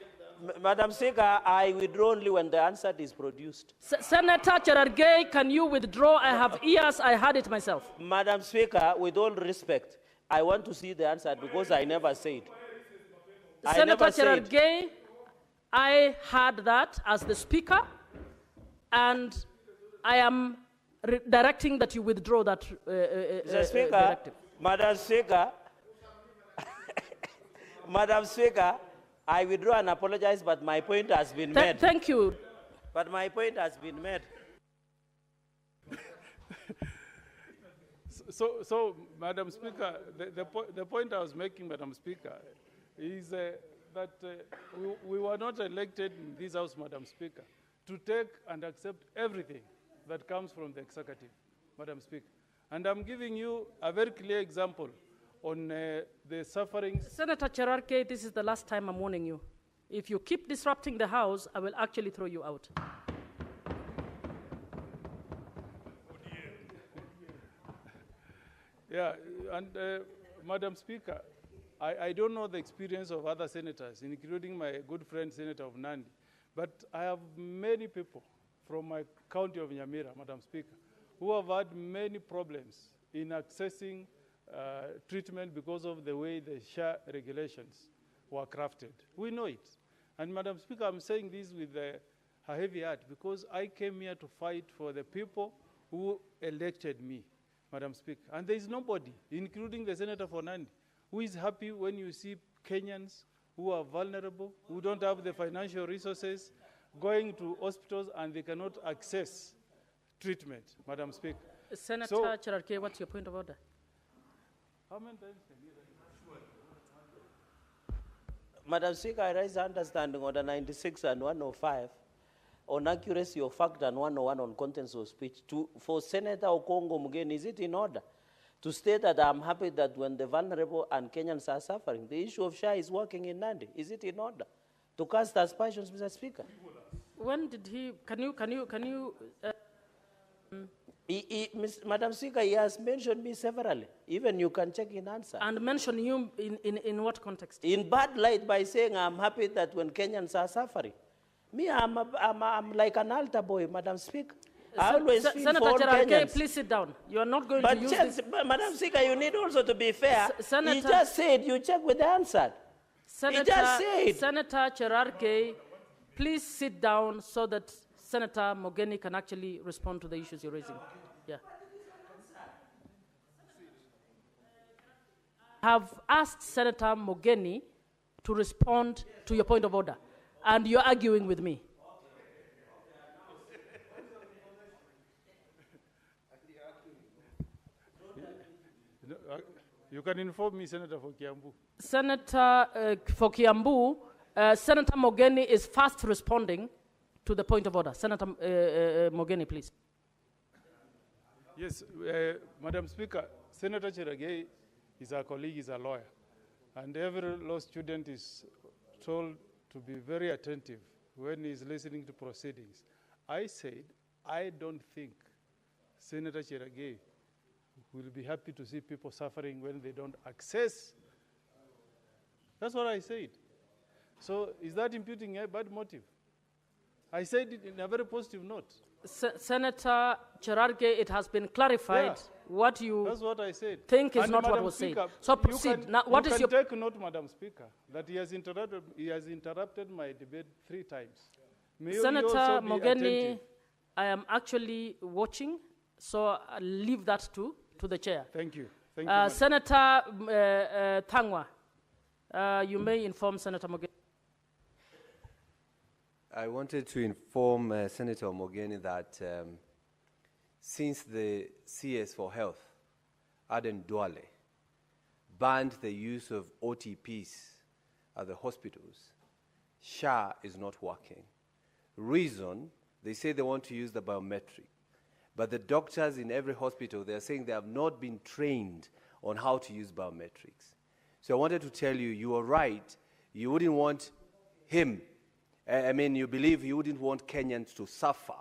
Madam Speaker, I withdraw only when the answer is produced. Senator Cheragei, can you withdraw? I have ears, I heard it myself. Madam Speaker, with all respect, I want to see the answer because I never said. Senator Cheragei, I heard that as the Speaker, and I am directing that you withdraw that directive. Madam Speaker, Madam Speaker, I withdraw and apologize, but my point has been made. Thank you. But my point has been made. So, Madam Speaker, the point I was making, Madam Speaker, is that we were not elected in this House, Madam Speaker, to take and accept everything that comes from the executive, Madam Speaker. And I'm giving you a very clear example on the sufferings. Senator Cheragei, this is the last time I'm warning you. If you keep disrupting the House, I will actually throw you out. Yeah, and Madam Speaker, I don't know the experience of other senators, including my good friend, Senator of Nandi, but I have many people from my county of Nyamira, Madam Speaker, who have had many problems in accessing treatment because of the way the SHA regulations were crafted. We know it. And Madam Speaker, I'm saying this with a heavy heart because I came here to fight for the people who elected me, Madam Speaker. And there is nobody, including the Senator for Nandi, who is happy when you see Kenyans who are vulnerable, who don't have the financial resources, going to hospitals and they cannot access treatment, Madam Speaker. Senator Cherargei, what's your point of order? How many times can you raise? Madam Speaker, I raise understanding order 96 and 105 on accuracy of fact and 101 on contents of speech. For Senator Okongo Mugeni, is it in order to state that I'm happy that when the vulnerable and Kenyans are suffering, the issue of SHA is working in Nandi? Is it in order to cast aspersions, Mr. Speaker? When did he, can you Madam Speaker, he has mentioned me severally. Even you can check in answer. And mention you in what context? In bad light by saying I'm happy that when Kenyans are suffering. Me, I'm like an altar boy, Madam Speaker. I always feel Senator for all Cherargei, Kenyans. please sit down. You are not going to use this. But Madam Speaker, you need also to be fair. Senator, he just said you check with the answer. He just said. Senator Cherargei, please sit down so that Senator Mogeni can actually respond to the issues you're raising. Yeah. Have asked Senator Mogeni to respond to your point of order, and you're arguing with me. You can inform me, Senator for Kiambu. Senator for Kiambu, Senator Mogeni is fast responding to the point of order. Senator Mogeni, please. Yes, Madam Speaker, Senator Cherargei is our colleague, is a lawyer. And every law student is told to be very attentive when he's listening to proceedings. I said, I don't think Senator Cherargei will be happy to see people suffering when they don't access. That's what I said. So is that imputing a bad motive? I said it in a very positive note. Senator Cherargei, it has been clarified what you That's what I said. think is And not Madam what was Speaker, said. So proceed. Now, what is your... take note, Madam Speaker, that he has interrupted my debate 3 times. May you Senator also be Mogeni, attentive. I am actually watching, so I'll leave that to the chair. Thank you. Thank you, Senator Thangwa, you may inform Senator Mogeni. I wanted to inform Senator Mogeni that since the CS for Health, Aden Duale, banned the use of OTPs at the hospitals, SHA is not working. Reason, they say they want to use the biometric. But the doctors in every hospital, they're saying they have not been trained on how to use biometrics. So I wanted to tell you, you are right. You wouldn't want him, you believe you wouldn't want Kenyans to suffer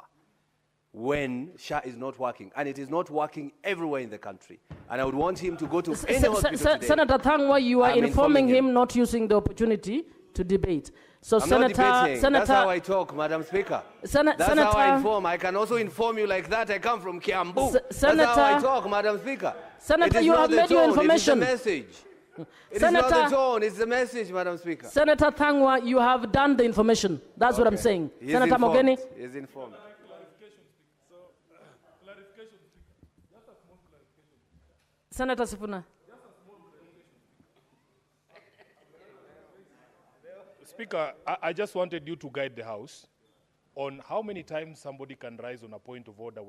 when SHA is not working. And it is not working everywhere in the country. And I would want him to go to any hospital today. Senator Thangwa, you are informing him not using the opportunity to debate. So I'm Senator, not debating. That's how I talk, Madam Speaker. That's how I inform. I can also inform you like that. I come from Kiambu. That's how I talk, Madam Speaker. Senator, you have made your information. It is the message. It Senator, is not the tone, it's the message, Madam Speaker. Senator Thangwa, you have done the information. That's what I'm saying. He's Senator informed. Mogeni. He's informed. Senator Sifuna. Speaker, I just wanted you to guide the House on how many times somebody can rise on a point of order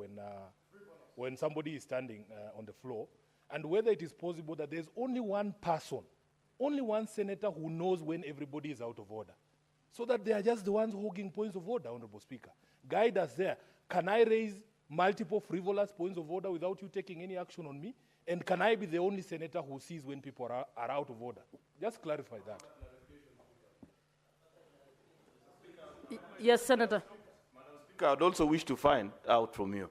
when somebody is standing on the floor, and whether it is possible that there's only one person, only one senator who knows when everybody is out of order, so that they are just the ones hogging points of order, Honorable Speaker. Guide us there. Can I raise multiple frivolous points of order without you taking any action on me? And can I be the only senator who sees when people are out of order? Just clarify that. Yes, Senator. Madam Speaker, I would also wish to find out from you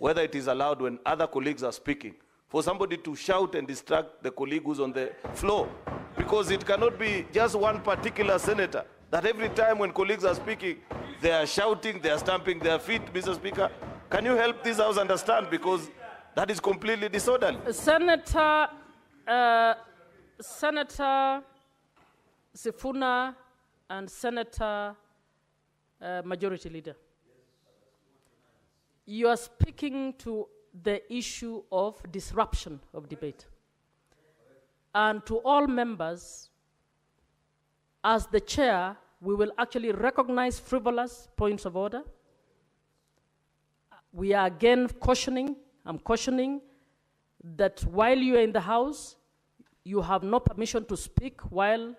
whether it is allowed when other colleagues are speaking for somebody to shout and distract the colleague who's on the floor. because it cannot be just one particular senator that every time when colleagues are speaking, they are shouting, they are stamping their feet, Mr. Speaker. Can you help this House understand? Because that is completely disorderly. Senator Sifuna and Senator Majority Leader, you are speaking to the issue of disruption of debate. And to all members, as the chair, we will actually recognize frivolous points of order. We are again cautioning, I'm cautioning, that while you are in the House, you have no permission to speak while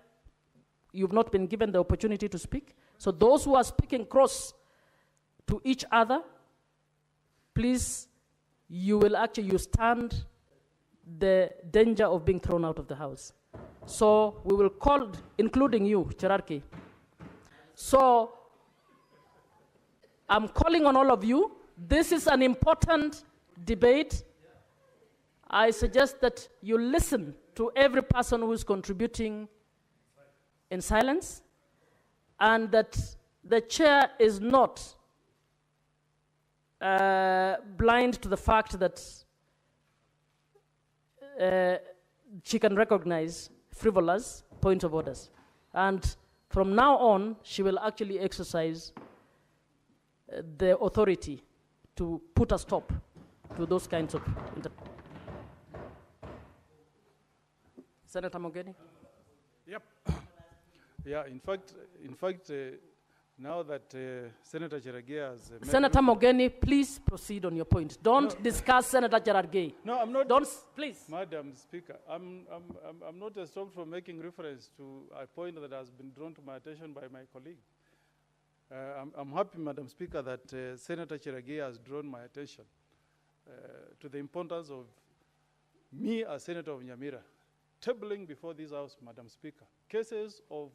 you've not been given the opportunity to speak. So those who are speaking cross to each other, please, you stand the danger of being thrown out of the House. So we will call, including you, Cherarchy. So I'm calling on all of you. This is an important debate. I suggest that you listen to every person who is contributing in silence, and that the chair is not blind to the fact that she can recognize frivolous points of orders. And from now on, she will actually exercise the authority to put a stop to those kinds of Senator Mogeni? Yep. Yeah, in fact, now that Senator Cherargei has... Senator Mogeni, please proceed on your point. Don't discuss Senator Cherargei. No, I'm not... Don't, please. Madam Speaker, I'm not stopped from making reference to a point that has been drawn to my attention by my colleague. I'm happy, Madam Speaker, that Senator Cherargei has drawn my attention to the importance of me as Senator of Nyamira tabling before this House, Madam Speaker, cases of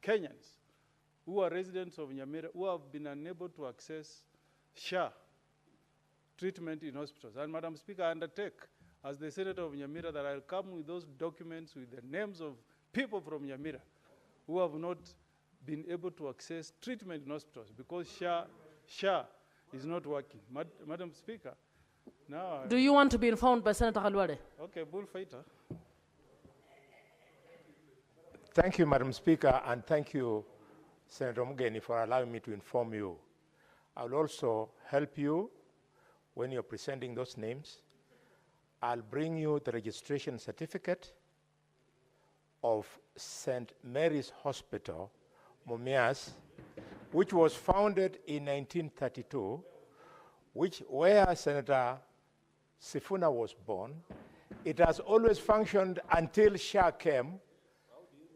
Kenyans who are residents of Nyamira who have been unable to access SHA treatment in hospitals. And Madam Speaker, I undertake as the Senator of Nyamira that I'll come with those documents with the names of people from Nyamira who have not been able to access treatment in hospitals because SHA is not working. Madam Speaker, now... Do you want to be informed by Senator Halwade? Okay, bullfighter. Thank you, Madam Speaker, and thank you, Senator Mogeni, for allowing me to inform you. I will also help you when you're presenting those names. I'll bring you the registration certificate of St. Mary's Hospital, Mumias, which was founded in 1932, where Senator Sifuna was born. It has always functioned until SHA came.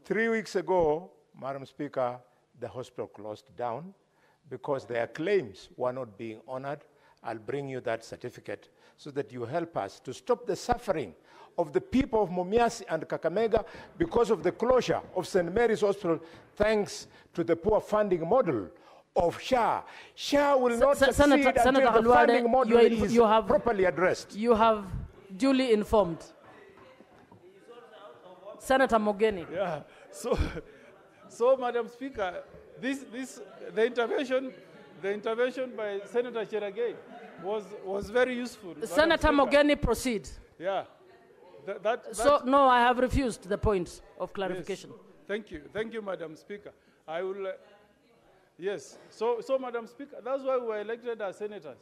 3 weeks ago, Madam Speaker, the hospital closed down because their claims were not being honored. I'll bring you that certificate so that you help us to stop the suffering of the people of Mumias and Kakamega because of the closure of St. Mary's Hospital, thanks to the poor funding model of SHA. SHA will not succeed until the funding model is properly addressed. You have duly informed. Senator Mogeni. Yeah, so Madam Speaker, the intervention by Senator Cherargei was very useful. Senator Mogeni, proceed. Yeah. No, I have refused the point of clarification. Yes. Thank you, Madam Speaker. I will, yes. So, Madam Speaker, that's why we were elected as senators,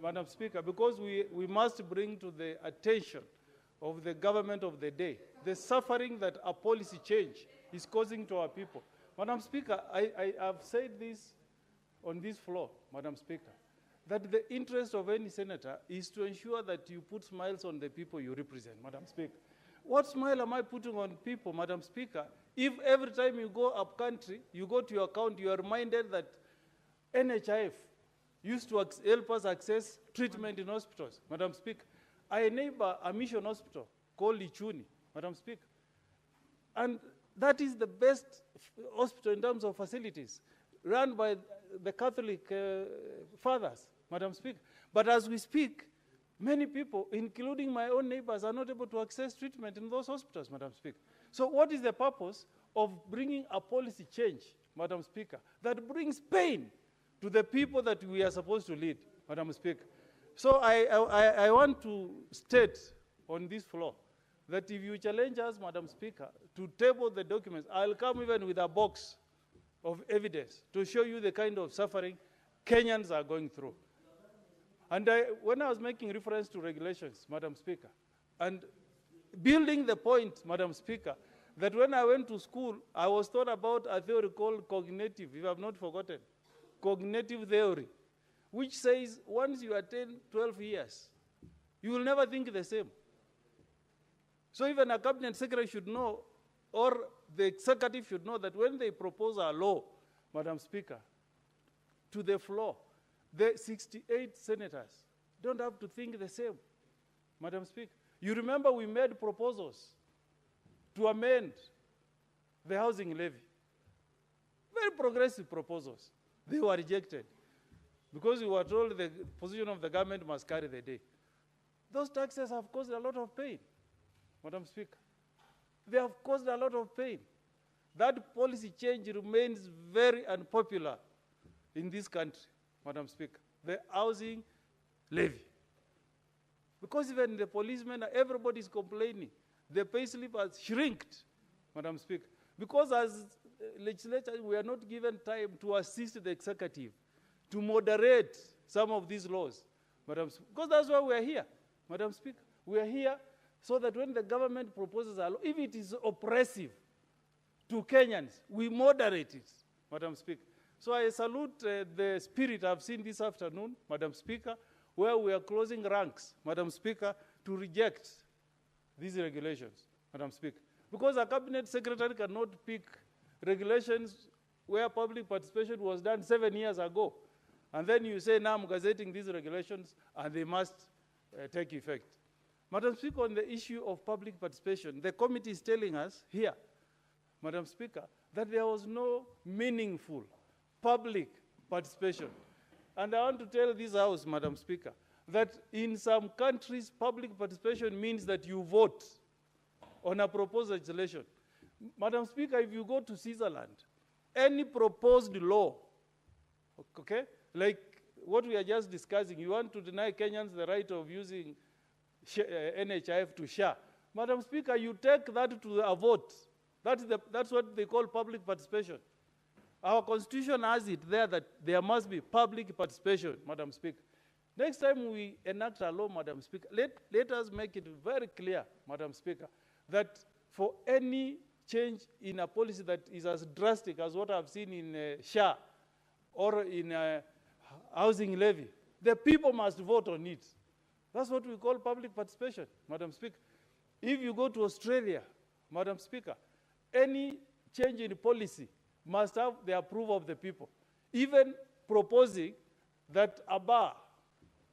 Madam Speaker, because we must bring to the attention of the government of the day the suffering that a policy change is causing to our people. Madam Speaker, I have said this on this floor, Madam Speaker, that the interest of any senator is to ensure that you put smiles on the people you represent, Madam Speaker. What smile am I putting on people, Madam Speaker, if every time you go up country, you go to your account, you are reminded that NHIF used to help us access treatment in hospitals, Madam Speaker. I neighbor a mission hospital called Lichuni, Madam Speaker. And that is the best hospital in terms of facilities, run by the Catholic fathers, Madam Speaker. But as we speak, many people, including my own neighbors, are not able to access treatment in those hospitals, Madam Speaker. So what is the purpose of bringing a policy change, Madam Speaker, that brings pain to the people that we are supposed to lead, Madam Speaker? So I want to state on this floor that if you challenge us, Madam Speaker, to table the documents, I'll come even with a box of evidence to show you the kind of suffering Kenyans are going through. And when I was making reference to regulations, Madam Speaker, and building the point, Madam Speaker, that when I went to school, I was taught about a theory called cognitive, if I've not forgotten, cognitive theory, which says once you attain 12 years, you will never think the same. So even a cabinet secretary should know, or the executive should know, that when they propose a law, Madam Speaker, to the floor, the 68 senators don't have to think the same, Madam Speaker. You remember we made proposals to amend the housing levy. Very progressive proposals. They were rejected because we were told the position of the government must carry the day. Those taxes have caused a lot of pain, Madam Speaker. They have caused a lot of pain. That policy change remains very unpopular in this country, Madam Speaker. The housing levy. Because even the policemen, everybody is complaining. The pay slip has shrinked, Madam Speaker. Because as legislators, we are not given time to assist the executive to moderate some of these laws, Madam Speaker. Because that's why we are here, Madam Speaker. We are here so that when the government proposes a law, if it is oppressive to Kenyans, we moderate it, Madam Speaker. So I salute the spirit I've seen this afternoon, Madam Speaker, where we are closing ranks, Madam Speaker, to reject these regulations, Madam Speaker. Because a cabinet secretary cannot pick regulations where public participation was done 7 years ago. And then you say, now I'm gazetting these regulations and they must take effect. Madam Speaker, on the issue of public participation, the committee is telling us here, Madam Speaker, that there was no meaningful public participation. And I want to tell this House, Madam Speaker, that in some countries, public participation means that you vote on a proposed legislation. Madam Speaker, if you go to Switzerland, any proposed law, okay, like what we are just discussing, you want to deny Kenyans the right of using NHIF to share. Madam Speaker, you take that to a vote. That's what they call public participation. Our constitution has it there that there must be public participation, Madam Speaker. Next time we enact a law, Madam Speaker, let us make it very clear, Madam Speaker, that for any change in a policy that is as drastic as what I've seen in SHA or in housing levy, the people must vote on it. That's what we call public participation, Madam Speaker. If you go to Australia, Madam Speaker, any change in policy must have the approval of the people. Even proposing that a bar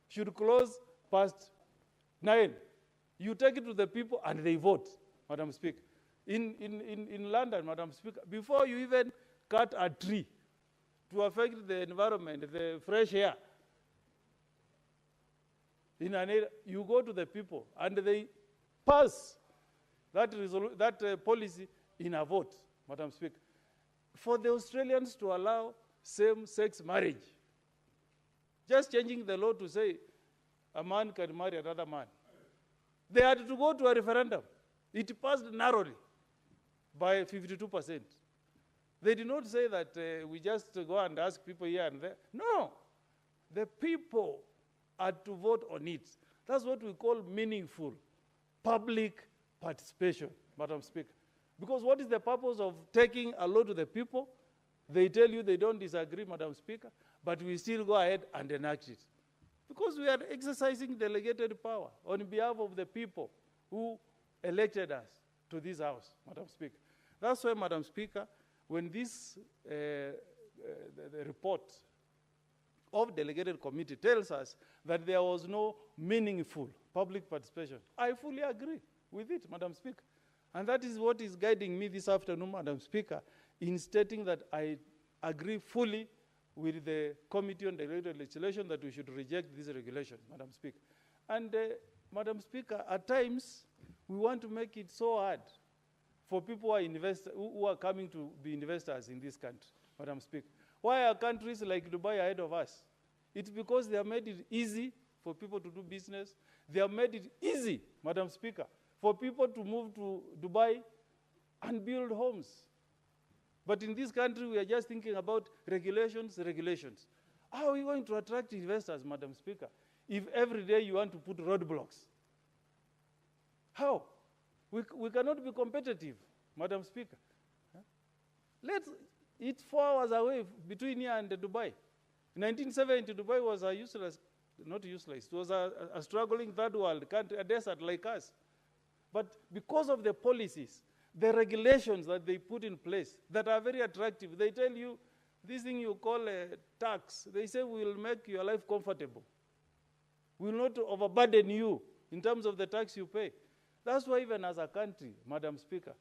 should close past 9, you take it to the people and they vote, Madam Speaker. In London, Madam Speaker, before you even cut a tree to affect the environment, the fresh air, in an area, you go to the people and they pass that policy in a vote, Madam Speaker. For the Australians to allow same-sex marriage, just changing the law to say a man can marry another man, they had to go to a referendum. It passed narrowly by 52%. They did not say that we just go and ask people here and there. No, the people had to vote on it. That's what we call meaningful public participation, Madam Speaker. Because what is the purpose of taking a law to the people? They tell you they don't disagree, Madam Speaker, but we still go ahead and enact it. Because we are exercising delegated power on behalf of the people who elected us to this House, Madam Speaker. That's why, Madam Speaker, when this the report of delegated committee tells us that there was no meaningful public participation, I fully agree with it, Madam Speaker. And that is what is guiding me this afternoon, Madam Speaker, in stating that I agree fully with the Committee on Delegated Legislation that we should reject this regulation, Madam Speaker. And, Madam Speaker, at times, we want to make it so hard for people who are coming to be investors in this country, Madam Speaker. Why are countries like Dubai ahead of us? It's because they have made it easy for people to do business. They have made it easy, Madam Speaker, for people to move to Dubai and build homes. But in this country, we are just thinking about regulations, regulations. How are we going to attract investors, Madam Speaker, if every day you want to put roadblocks? How? We cannot be competitive, Madam Speaker. It's 4 hours away between here and Dubai. In 1970, Dubai was a useless, not useless, it was a struggling third world country, a desert like us. But because of the policies, the regulations that they put in place that are very attractive, they tell you, this thing you call a tax, they say we will make your life comfortable. We will not overburden you in terms of the tax you pay. That's why even as a country, Madam Speaker,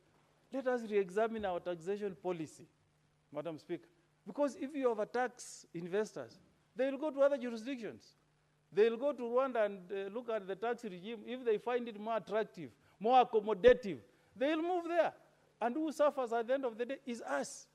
let us re-examine our taxation policy, Madam Speaker. Because if you overtax investors, they will go to other jurisdictions. They will go to Rwanda and look at the tax regime. If they find it more attractive, more accommodative, they will move there. And who suffers at the end of the day is us,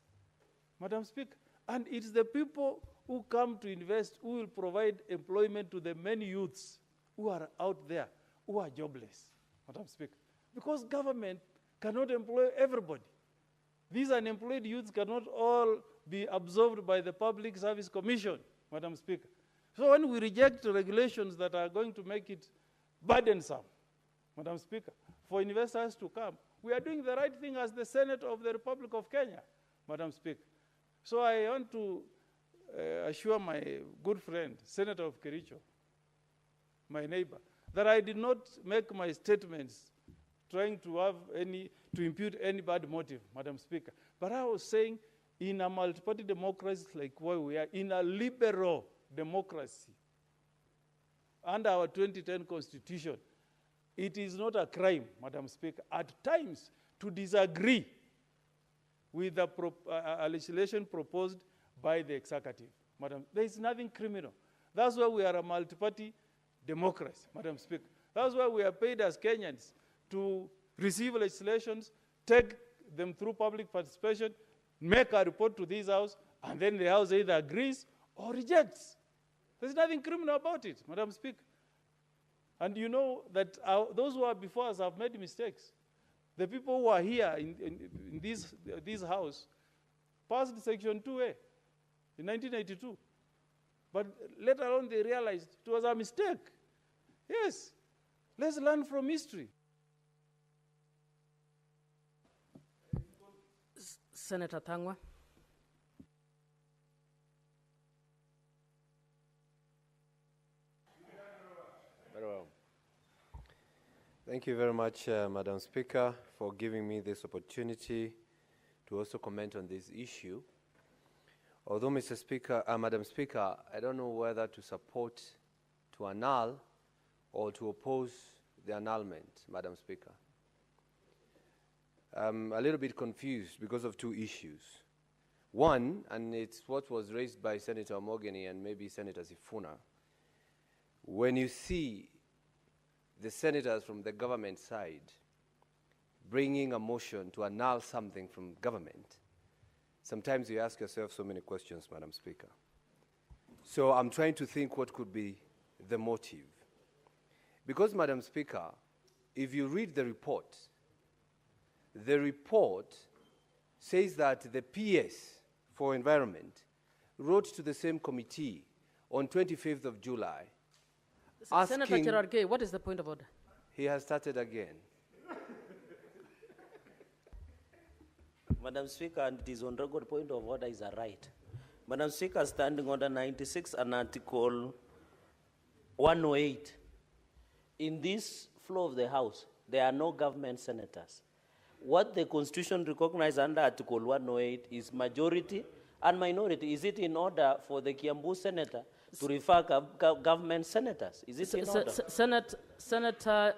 Madam Speaker. And it's the people who come to invest who will provide employment to the many youths who are out there, who are jobless, Madam Speaker. Because government cannot employ everybody. These unemployed youths cannot all be absorbed by the Public Service Commission, Madam Speaker. So when we reject regulations that are going to make it burdensome, Madam Speaker, for investors to come, we are doing the right thing as the Senate of the Republic of Kenya, Madam Speaker. So I want to assure my good friend, Senator of Kericho, my neighbor, that I did not make my statements trying to impute any bad motive, Madam Speaker. But I was saying, in a multi-party democracy like where we are, in a liberal democracy, under our 2010 Constitution, it is not a crime, Madam Speaker, at times to disagree with the legislation proposed by the executive. Madam, there is nothing criminal. That's why we are a multi-party democracy, Madam Speaker. That's why we are paid as Kenyans to receive legislations, take them through public participation, make a report to this House, and then the House either agrees or rejects. There's nothing criminal about it, Madam Speaker. And you know that those who are before us have made mistakes. The people who are here in this House passed Section 2A in 1982. But later on they realized it was a mistake. Yes, let's learn from history. Senator Thangwa. Very well. Thank you very much, Madam Speaker, for giving me this opportunity to also comment on this issue. Although, Madam Speaker, I don't know whether to support, to annul, or to oppose the annulment, Madam Speaker. I'm a little bit confused because of two issues. One, and it's what was raised by Senator Mogeni and maybe Senator Sifuna, when you see the senators from the government side bringing a motion to annul something from government, sometimes you ask yourself so many questions, Madam Speaker. So I'm trying to think what could be the motive. Because, Madam Speaker, if you read the report says that the PS for Environment wrote to the same committee on 25th of July Senator Cherargei, what is the point of order? He has started again. Madam Speaker, and it is on record, point of order is a right. Madam Speaker, standing order 96 and Article 108, in this floor of the House, there are no government senators. What the Constitution recognizes under Article 108 is majority and minority. Is it in order for the Kiambu senator to refer government senators? Is it in order? Senator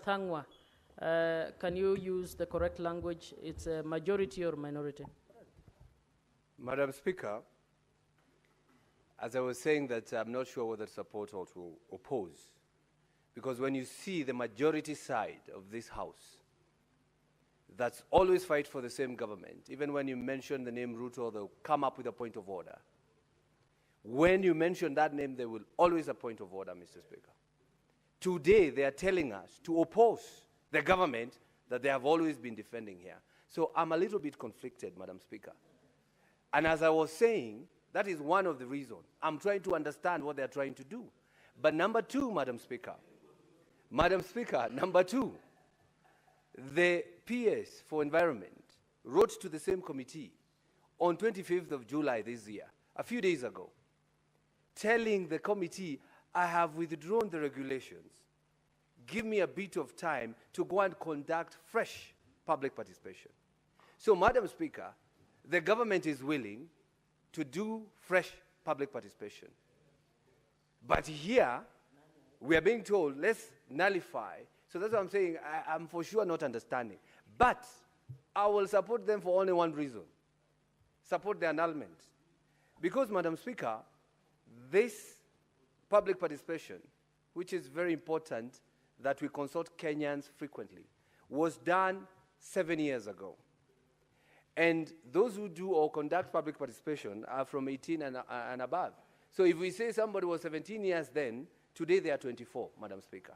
Thangwa, can you use the correct language? It's a majority or minority? Madam Speaker, as I was saying that I'm not sure whether to support or to oppose, because when you see the majority side of this House, that's always fight for the same government. Even when you mention the name Ruto, they'll come up with a point of order. When you mention that name, there will always a point of order, Mr. Speaker. Today, they are telling us to oppose the government that they have always been defending here. So I'm a little bit conflicted, Madam Speaker. And as I was saying, that is one of the reasons. I'm trying to understand what they're trying to do. But number two, Madam Speaker, number two, the PS for Environment wrote to the same committee on 25th of July this year, a few days ago, telling the committee, I have withdrawn the regulations. Give me a bit of time to go and conduct fresh public participation. So, Madam Speaker, the government is willing to do fresh public participation. But here, we are being told, let's nullify. So that's what I'm saying. I'm for sure not understanding. But I will support them for only one reason. Support the annulment. Because, Madam Speaker, this public participation, which is very important that we consult Kenyans frequently, was done 7 years ago. And those who do or conduct public participation are from 18 and above. So if we say somebody was 17 years then, today they are 24, Madam Speaker.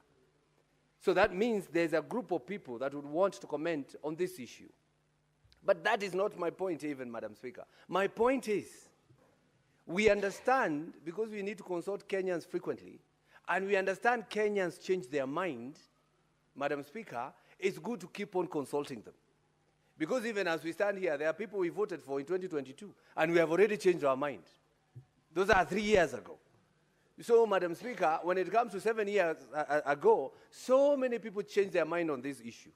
So that means there's a group of people that would want to comment on this issue. But that is not my point even, Madam Speaker. My point is, we understand, because we need to consult Kenyans frequently, and we understand Kenyans change their mind, Madam Speaker, it's good to keep on consulting them. Because even as we stand here, there are people we voted for in 2022, and we have already changed our mind. Those are 3 years ago. So, Madam Speaker, when it comes to 7 years ago, so many people changed their mind on this issue.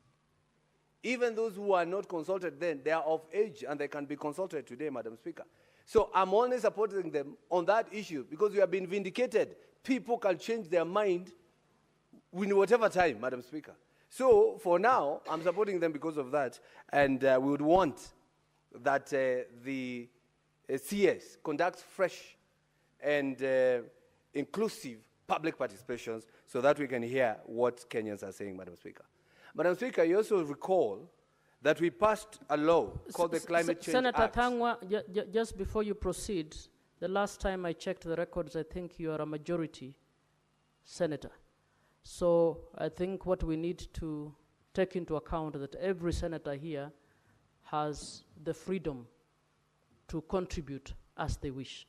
Even those who are not consulted then, they are of age and they can be consulted today, Madam Speaker. So I'm only supporting them on that issue because we have been vindicated. People can change their mind in whatever time, Madam Speaker. So for now, I'm supporting them because of that. And we would want that the CS conducts fresh and inclusive public participations so that we can hear what Kenyans are saying, Madam Speaker. Madam Speaker, you also recall that we passed a law called the Climate Change Senator Act. Thangwa, just before you proceed, the last time I checked the records, I think you are a majority senator. So I think what we need to take into account that every senator here has the freedom to contribute as they wish.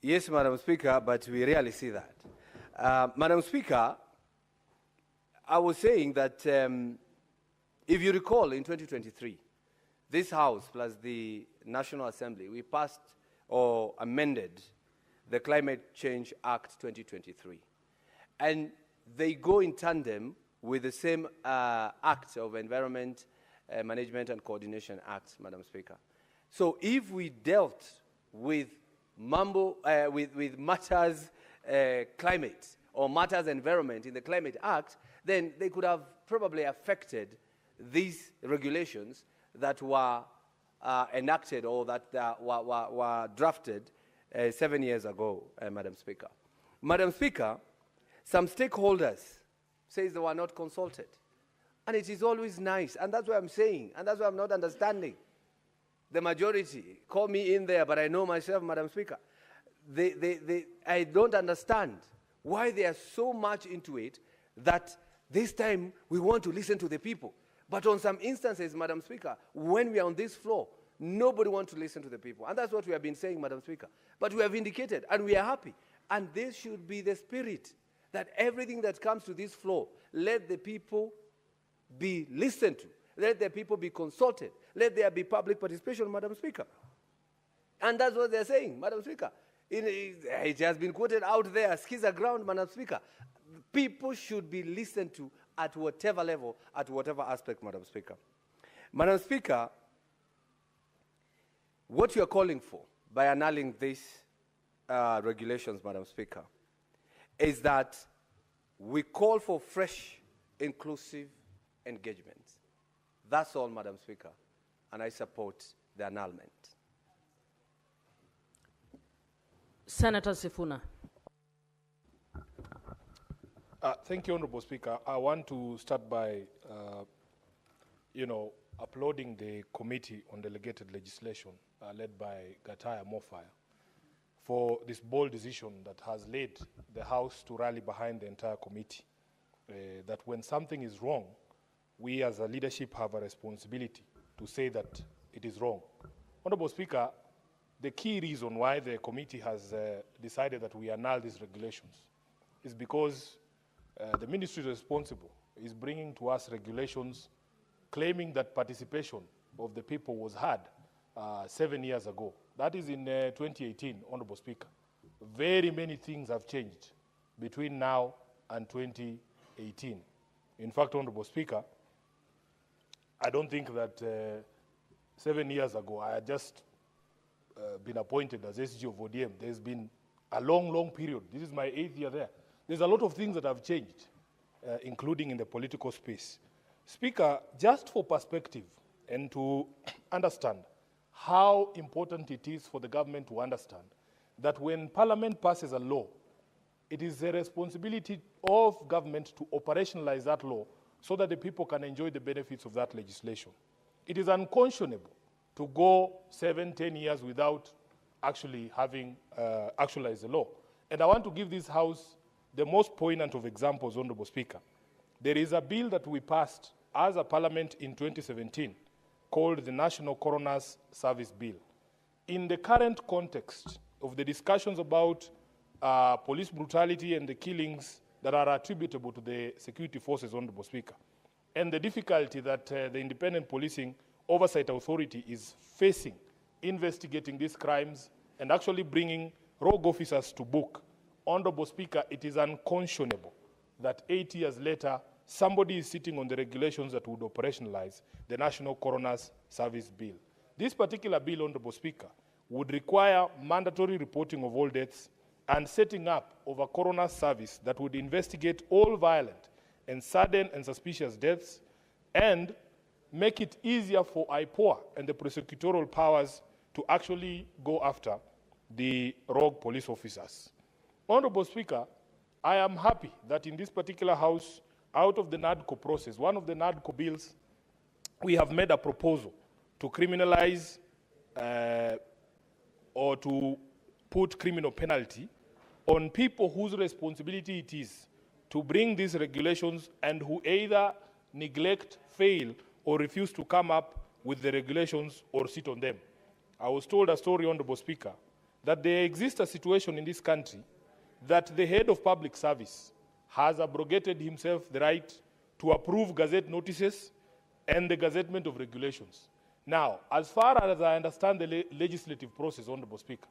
Yes, Madam Speaker, but we rarely see that. Madam Speaker, I was saying that if you recall in 2023, this House plus the National Assembly, we passed or amended the Climate Change Act 2023. And they go in tandem with the same Act of Environment Management and Coordination Act, Madam Speaker. So if we dealt with with matters climate or matters environment in the Climate Act, then they could have probably affected these regulations that were enacted or that were drafted 7 years ago, Madam Speaker. Madam Speaker, some stakeholders say they were not consulted. And it is always nice, and that's what I'm saying, and that's what I'm not understanding. The majority call me in there, but I know myself, Madam Speaker. I don't understand why they are so much into it that this time we want to listen to the people. But on some instances, Madam Speaker, when we are on this floor, nobody wants to listen to the people. And that's what we have been saying, Madam Speaker. But we have indicated, and we are happy. And this should be the spirit, that everything that comes to this floor, let the people be listened to. Let the people be consulted. Let there be public participation, Madam Speaker. And that's what they're saying, Madam Speaker. It has been quoted out there, skiza ground, Madam Speaker. People should be listened to at whatever level, at whatever aspect, Madam Speaker. Madam Speaker, what you are calling for by annulling these regulations, Madam Speaker, is that we call for fresh, inclusive engagement. That's all, Madam Speaker, and I support the annulment. Senator Sifuna. Thank you, Honorable Speaker. I want to start by applauding the Committee on Delegated Legislation led by Gataya Mofire for this bold decision that has led the House to rally behind the entire committee. That when something is wrong, we as a leadership have a responsibility to say that it is wrong. Honorable Speaker, the key reason why the committee has decided that we annul these regulations is because the ministry responsible is bringing to us regulations claiming that participation of the people was had 7 years ago. That is in 2018, Honorable Speaker. Very many things have changed between now and 2018. In fact, Honorable Speaker, I don't think that 7 years ago, I had just been appointed as SG of ODM. There's been a long, long period. This is my 8th year there. There's a lot of things that have changed, including in the political space. Speaker, just for perspective and to understand how important it is for the government to understand that when Parliament passes a law, it is the responsibility of government to operationalize that law so that the people can enjoy the benefits of that legislation. It is unconscionable to go 7, 10 years without actually having actualized the law. And I want to give this House the most poignant of examples, Honorable Speaker. There is a bill that we passed as a Parliament in 2017 called the National Coroner's Service Bill. In the current context of the discussions about police brutality and the killings that are attributable to the security forces, Honorable Speaker, and the difficulty that the Independent Policing Oversight Authority is facing investigating these crimes and actually bringing rogue officers to book, Honorable Speaker, it is unconscionable that 8 years later, somebody is sitting on the regulations that would operationalize the National Coroner's Service Bill. This particular bill, Honorable Speaker, would require mandatory reporting of all deaths and setting up of a coroner's service that would investigate all violent and sudden and suspicious deaths and make it easier for IPOA and the prosecutorial powers to actually go after the rogue police officers. Honorable Speaker, I am happy that in this particular House, out of the NADCO process, one of the NADCO bills, we have made a proposal to criminalize or to put criminal penalty on people whose responsibility it is to bring these regulations and who either neglect, fail, or refuse to come up with the regulations or sit on them. I was told a story, Honorable Speaker, that there exists a situation in this country that the head of public service has abrogated himself the right to approve gazette notices and the gazettement of regulations. Now, as far as I understand the legislative process, Honorable Speaker,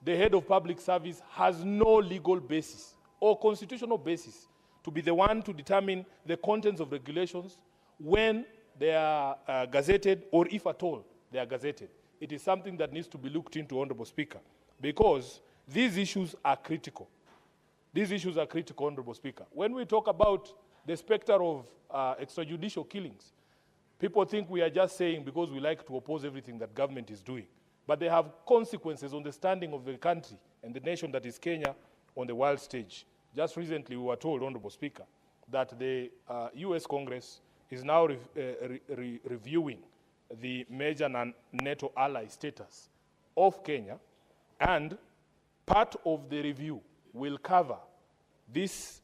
the head of public service has no legal basis or constitutional basis to be the one to determine the contents of regulations when they are gazetted or if at all they are gazetted. It is something that needs to be looked into, Honorable Speaker, because these issues are critical. These issues are critical, Honorable Speaker. When we talk about the specter of extrajudicial killings, people think we are just saying because we like to oppose everything that government is doing. But they have consequences on the standing of the country and the nation that is Kenya on the world stage. Just recently we were told, Honorable Speaker, that the US Congress is now reviewing the major NATO ally status of Kenya, and part of the review will cover these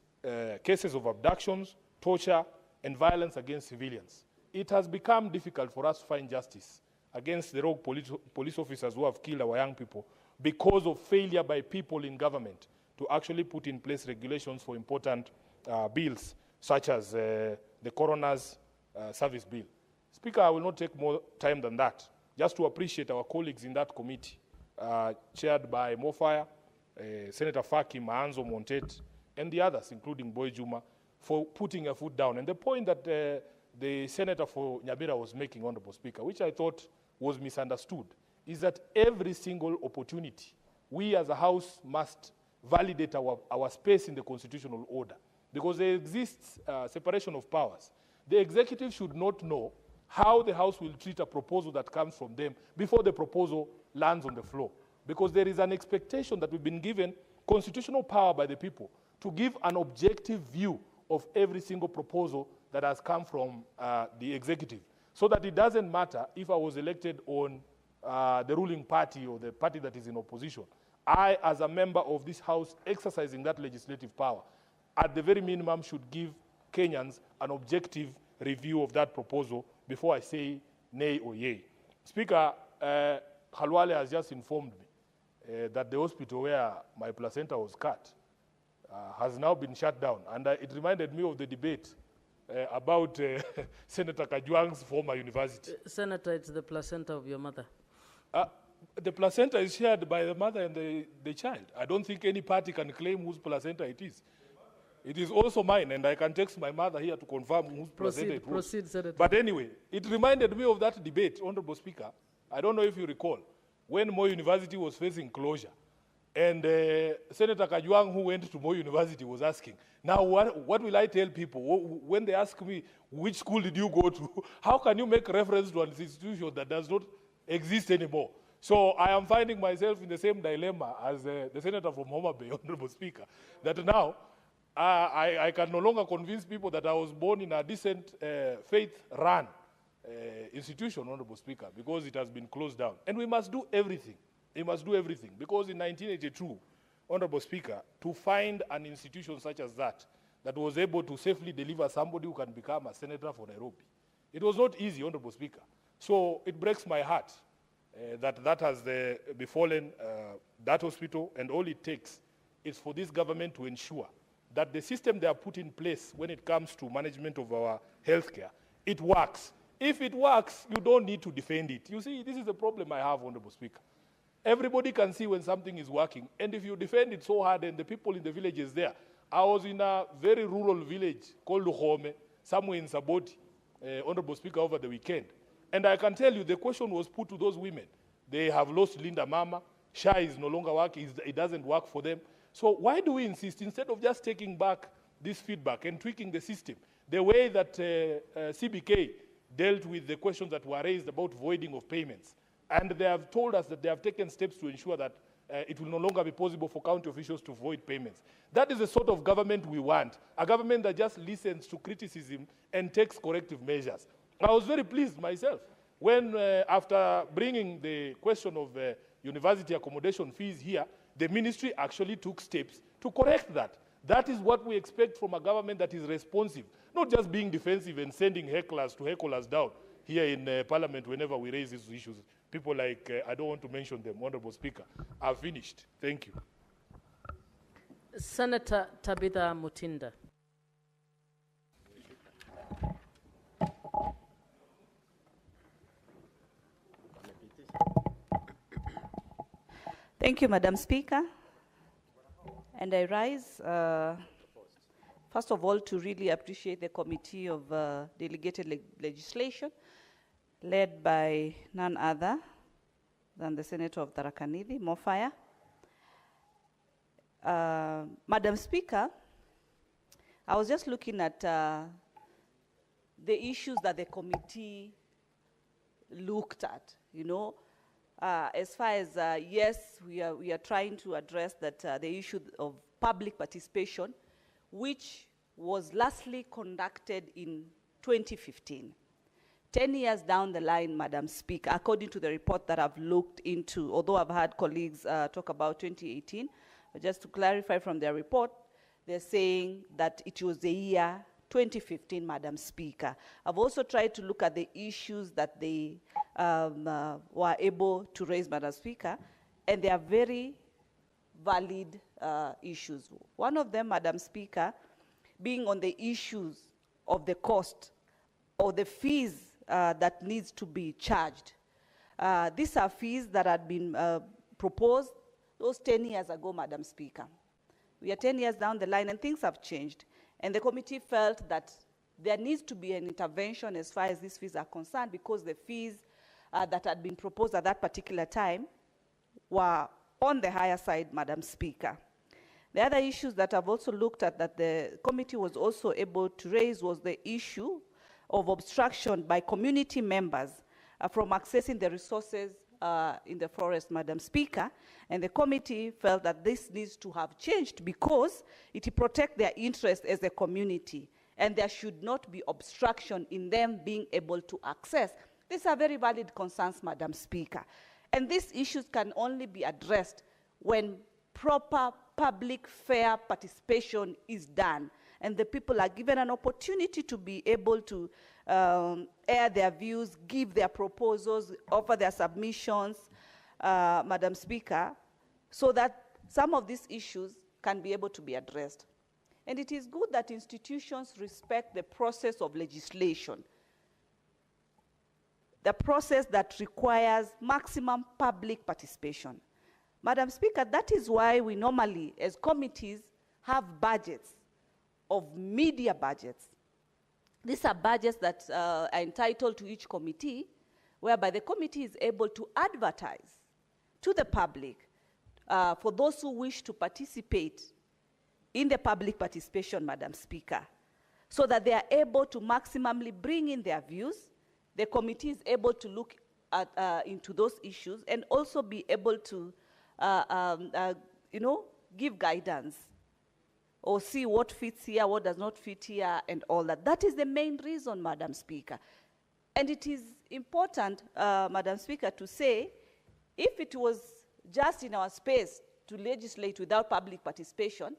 cases of abductions, torture, and violence against civilians. It has become difficult for us to find justice against the rogue police officers who have killed our young people because of failure by people in government to actually put in place regulations for important bills, such as the Coroner's Service Bill. Speaker, I will not take more time than that, just to appreciate our colleagues in that committee, chaired by Mofire, Senator Faki, Maanzo Montet, and the others, including Boy Juma, for putting a foot down. And the point that the senator for Nyabera was making, Honorable Speaker, which I thought was misunderstood, is that every single opportunity, we as a House must validate our space in the constitutional order, because there exists separation of powers. The executive should not know how the House will treat a proposal that comes from them before the proposal lands on the floor, because there is an expectation that we've been given constitutional power by the people to give an objective view of every single proposal that has come from the executive, so that it doesn't matter if I was elected on the ruling party or the party that is in opposition. I, as a member of this House exercising that legislative power, at the very minimum should give Kenyans an objective review of that proposal before I say nay or yay. Speaker, Khalwale has just informed me that the hospital where my placenta was cut has now been shut down. And it reminded me of the debate about Senator Kajwang's former university. Senator, it's the placenta of your mother. The placenta is shared by the mother and the child. I don't think any party can claim whose placenta it is. It is also mine, and I can text my mother here to confirm whose placenta it was. Proceed, Senator. But anyway, it reminded me of that debate, Honorable Speaker. I don't know if you recall, when Moi University was facing closure, and Senator Kajwang, who went to Moi University, was asking, now what will I tell people? When they ask me, which school did you go to? How can you make reference to an institution that does not exist anymore? So I am finding myself in the same dilemma as the Senator from Homa Bay, Honorable Speaker, that now I can no longer convince people that I was born in a decent faith-run institution, Honorable Speaker, because it has been closed down. And we must do everything. We must do everything. Because in 1982, Honorable Speaker, to find an institution such as that was able to safely deliver somebody who can become a senator for Nairobi, it was not easy, Honorable Speaker. So it breaks my heart that has befallen that hospital, and all it takes is for this government to ensure that the system they have put in place when it comes to management of our healthcare, it works. If it works, you don't need to defend it. You see, this is the problem I have, Honorable Speaker. Everybody can see when something is working, and if you defend it so hard, and the people in the villages there, I was in a very rural village called Luhome, somewhere in Saboti, Honorable Speaker, over the weekend. And I can tell you, the question was put to those women. They have lost Linda Mama. SHA is no longer working. It doesn't work for them. So why do we insist, instead of just taking back this feedback and tweaking the system, the way that CBK dealt with the questions that were raised about voiding of payments, and they have told us that they have taken steps to ensure that it will no longer be possible for county officials to void payments. That is the sort of government we want, a government that just listens to criticism and takes corrective measures. I was very pleased myself when, after bringing the question of university accommodation fees here, the ministry actually took steps to correct that. That is what we expect from a government that is responsive, not just being defensive and sending hecklers to heckle us down here in Parliament whenever we raise these issues. People like, I don't want to mention them, Honorable Speaker. I've finished. Thank you. Senator Tabitha Mutinda. Thank you, Madam Speaker. And I rise, first of all, to really appreciate the Committee of Delegated Legislation, led by none other than the Senator of Tharaka Nithi, Mofaya. Madam Speaker, I was just looking at the issues that the committee looked at, you know, as far as, yes, we are trying to address that the issue of public participation, which was lastly conducted in 2015. 10 years down the line, Madam Speaker, according to the report that I've looked into, although I've had colleagues talk about 2018, but just to clarify from their report, they're saying that it was the year 2015, Madam Speaker. I've also tried to look at the issues that they were able to raise, Madam Speaker, and they are very valid issues. One of them, Madam Speaker, being on the issues of the cost or the fees that needs to be charged. These are fees that had been proposed those 10 years ago, Madam Speaker. We are 10 years down the line and things have changed. And the committee felt that there needs to be an intervention as far as these fees are concerned, because the fees that had been proposed at that particular time were on the higher side, Madam Speaker. The other issues that I've also looked at that the committee was also able to raise was the issue of obstruction by community members from accessing the resources in the forest, Madam Speaker, and the committee felt that this needs to have changed because it protects their interest as a community. and there should not be obstruction in them being able to access. These are very valid concerns, Madam Speaker. And these issues can only be addressed when proper public fair participation is done, and the people are given an opportunity to be able to air their views, give their proposals, offer their submissions, Madam Speaker, so that some of these issues can be able to be addressed. And it is good that institutions respect the process of legislation, the process that requires maximum public participation. Madam Speaker, that is why we normally, as committees, have budgets of media budgets. These are budgets that are entitled to each committee, whereby the committee is able to advertise to the public for those who wish to participate in the public participation, Madam Speaker, so that they are able to maximally bring in their views. The committee is able to look at, into those issues and also be able to, give guidance or see what fits here, what does not fit here, and all that. That is the main reason, Madam Speaker. And it is important, Madam Speaker, to say, if it was just in our space to legislate without public participation,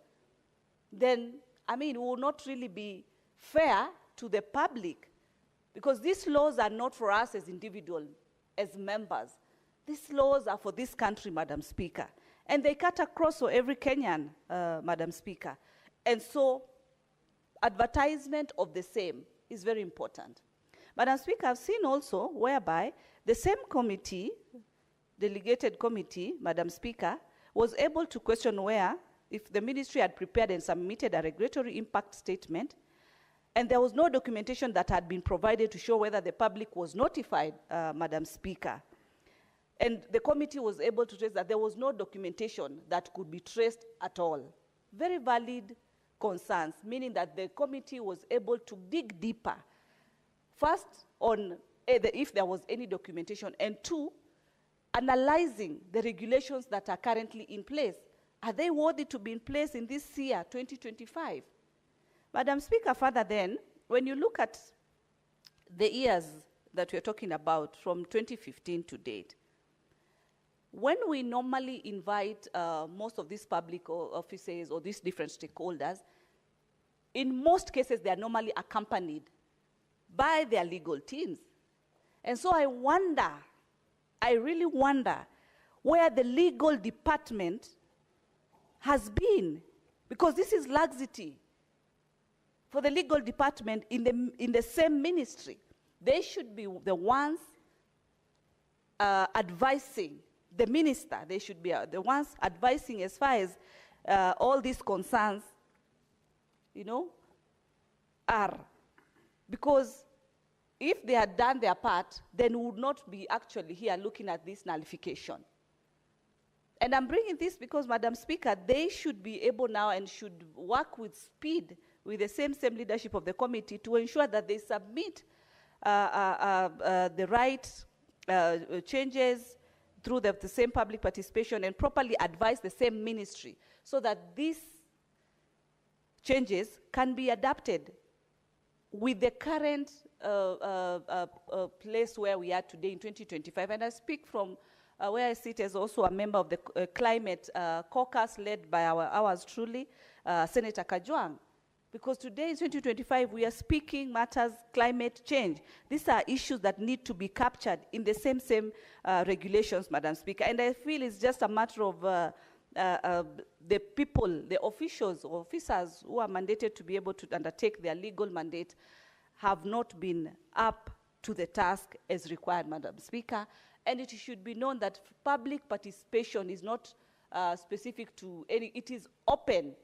then, it will not really be fair to the public, because these laws are not for us as individuals, as members. These laws are for this country, Madam Speaker. And they cut across for every Kenyan, Madam Speaker. And so advertisement of the same is very important. Madam Speaker, I've seen also whereby the same committee, delegated committee, Madam Speaker, was able to question where, if the ministry had prepared and submitted a regulatory impact statement, and there was no documentation that had been provided to show whether the public was notified, Madam Speaker. And the committee was able to trace that there was no documentation that could be traced at all. Very valid concerns, meaning that the committee was able to dig deeper. First, on if there was any documentation, and two, analyzing the regulations that are currently in place. Are they worthy to be in place in this year, 2025? Madam Speaker, further then, when you look at the years that we're talking about from 2015 to date, when we normally invite most of these public offices or these different stakeholders, in most cases they are normally accompanied by their legal teams. And so I really wonder where the legal department has been, because this is laxity for the legal department in the same ministry. They should be the ones advising the minister. They should be the ones advising as far as all these concerns, are. Because if they had done their part, then we would not be actually here looking at this nullification. And I'm bringing this because, Madam Speaker, they should be able now and should work with speed with the same leadership of the committee to ensure that they submit the right changes through the same public participation and properly advise the same ministry so that these changes can be adapted with the current place where we are today in 2025. And I speak from where I sit as also a member of the climate caucus led by ours truly, Senator Kajwang. Because today in 2025, we are speaking matters climate change. These are issues that need to be captured in the same regulations, Madam Speaker. And I feel it's just a matter of the people, the officials or officers who are mandated to be able to undertake their legal mandate have not been up to the task as required, Madam Speaker. And it should be known that public participation is not specific to any, it is open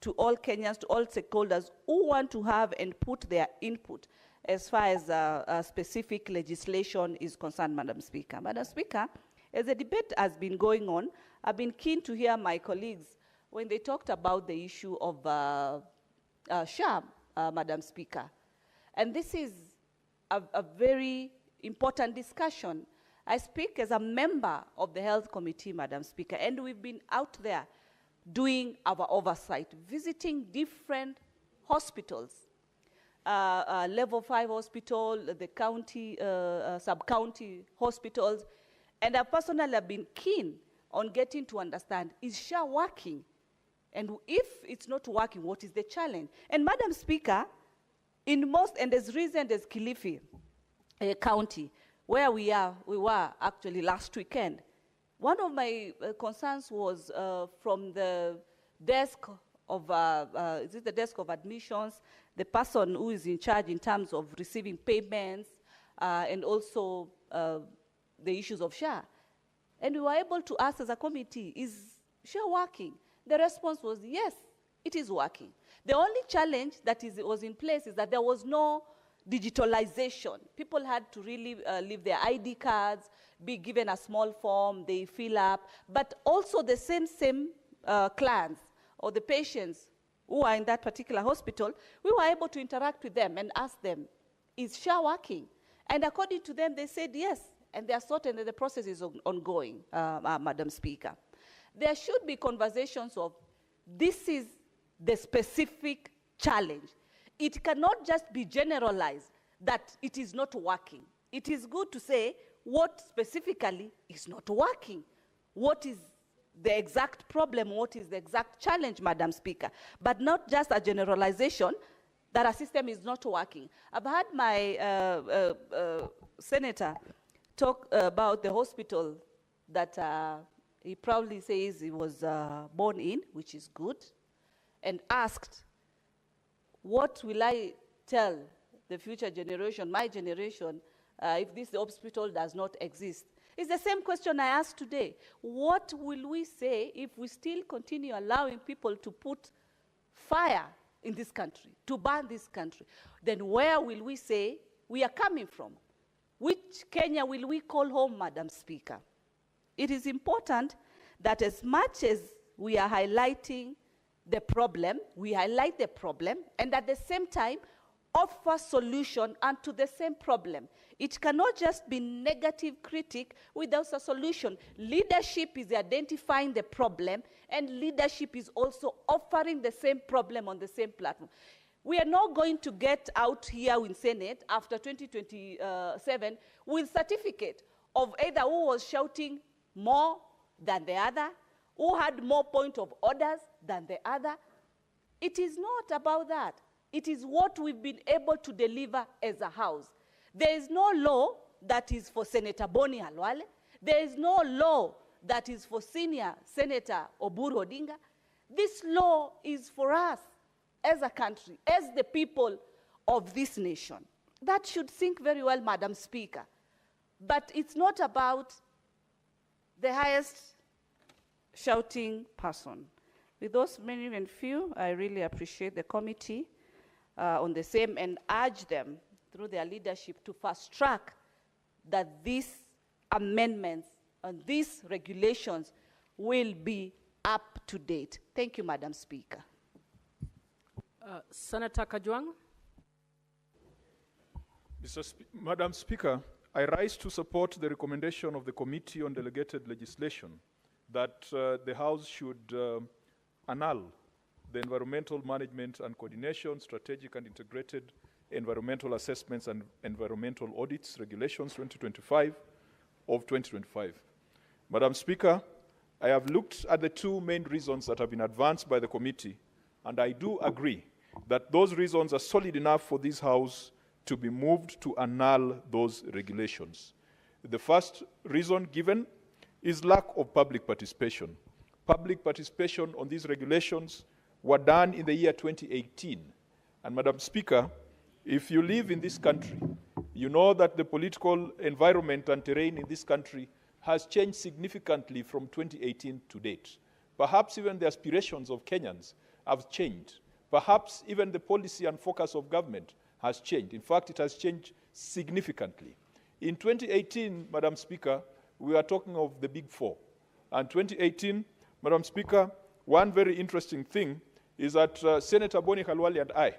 to all Kenyans, to all stakeholders who want to have and put their input as far as specific legislation is concerned, Madam Speaker. Madam Speaker, as the debate has been going on, I've been keen to hear my colleagues when they talked about the issue of SHAM, Madam Speaker. And this is a very important discussion. I speak as a member of the Health Committee, Madam Speaker, and we've been out there doing our oversight, visiting different hospitals level 5 hospital, the county, sub-county hospitals, and I personally have been keen on getting to understand, is SHA working? And if it's not working, what is the challenge? And Madam Speaker, in most, and as recent as Kilifi County, where we were actually last weekend, one of my concerns was from the desk of, is it the desk of admissions, the person who is in charge in terms of receiving payments, and also the issues of SHA. And we were able to ask as a committee, is SHA working? The response was, yes, it is working. The only challenge that was in place is that there was no digitalization. People had to really leave their ID cards, be given a small form, they fill up, but also the same clients or the patients who are in that particular hospital, we were able to interact with them and ask them, is SHA working? And according to them, they said yes, and they are certain that the process is ongoing, Madam Speaker. There should be conversations of, this is the specific challenge. It cannot just be generalized that it is not working. It is good to say what specifically is not working. What is the exact problem? What is the exact challenge, Madam Speaker? But not just a generalization that a system is not working. I've had my senator talk about the hospital that he proudly says he was born in, which is good, and asked, what will I tell the future generation, my generation, if this hospital does not exist? It's the same question I asked today. What will we say if we still continue allowing people to put fire in this country, to burn this country? Then where will we say we are coming from? Which Kenya will we call home, Madam Speaker? It is important that as much as we are highlighting the problem, we highlight the problem, and at the same time, offer solution unto the same problem. It cannot just be negative critique without a solution. Leadership is identifying the problem, and leadership is also offering the same problem on the same platform. We are not going to get out here in Senate after 2027 with certificate of either who was shouting more than the other, who had more point of orders than the other. It is not about that. It is what we've been able to deliver as a house. There is no law that is for Senator Boni Halwale. There is no law that is for Senior Senator Oburu Odinga. This law is for us as a country, as the people of this nation. That should sink very well, Madam Speaker. But it's not about the highest shouting person. With those many and few, I really appreciate the committee on the same and urge them through their leadership to fast track that these amendments and these regulations will be up to date. Thank you, Madam Speaker. Senator Kajwang. Madam Speaker, I rise to support the recommendation of the Committee on Delegated Legislation that the House should annul the Environmental Management and Coordination, Strategic and Integrated Environmental Assessments and Environmental Audits Regulations 2025 of 2025. Madam Speaker, I have looked at the two main reasons that have been advanced by the committee, and I do agree that those reasons are solid enough for this House to be moved to annul those regulations. The first reason given is lack of public participation. Public participation on these regulations were done in the year 2018. And Madam Speaker, if you live in this country, you know that the political environment and terrain in this country has changed significantly from 2018 to date. Perhaps even the aspirations of Kenyans have changed. Perhaps even the policy and focus of government has changed. In fact, it has changed significantly. In 2018, Madam Speaker, we are talking of the Big Four. And 2018, Madam Speaker, one very interesting thing is that Senator Boni Halwale and I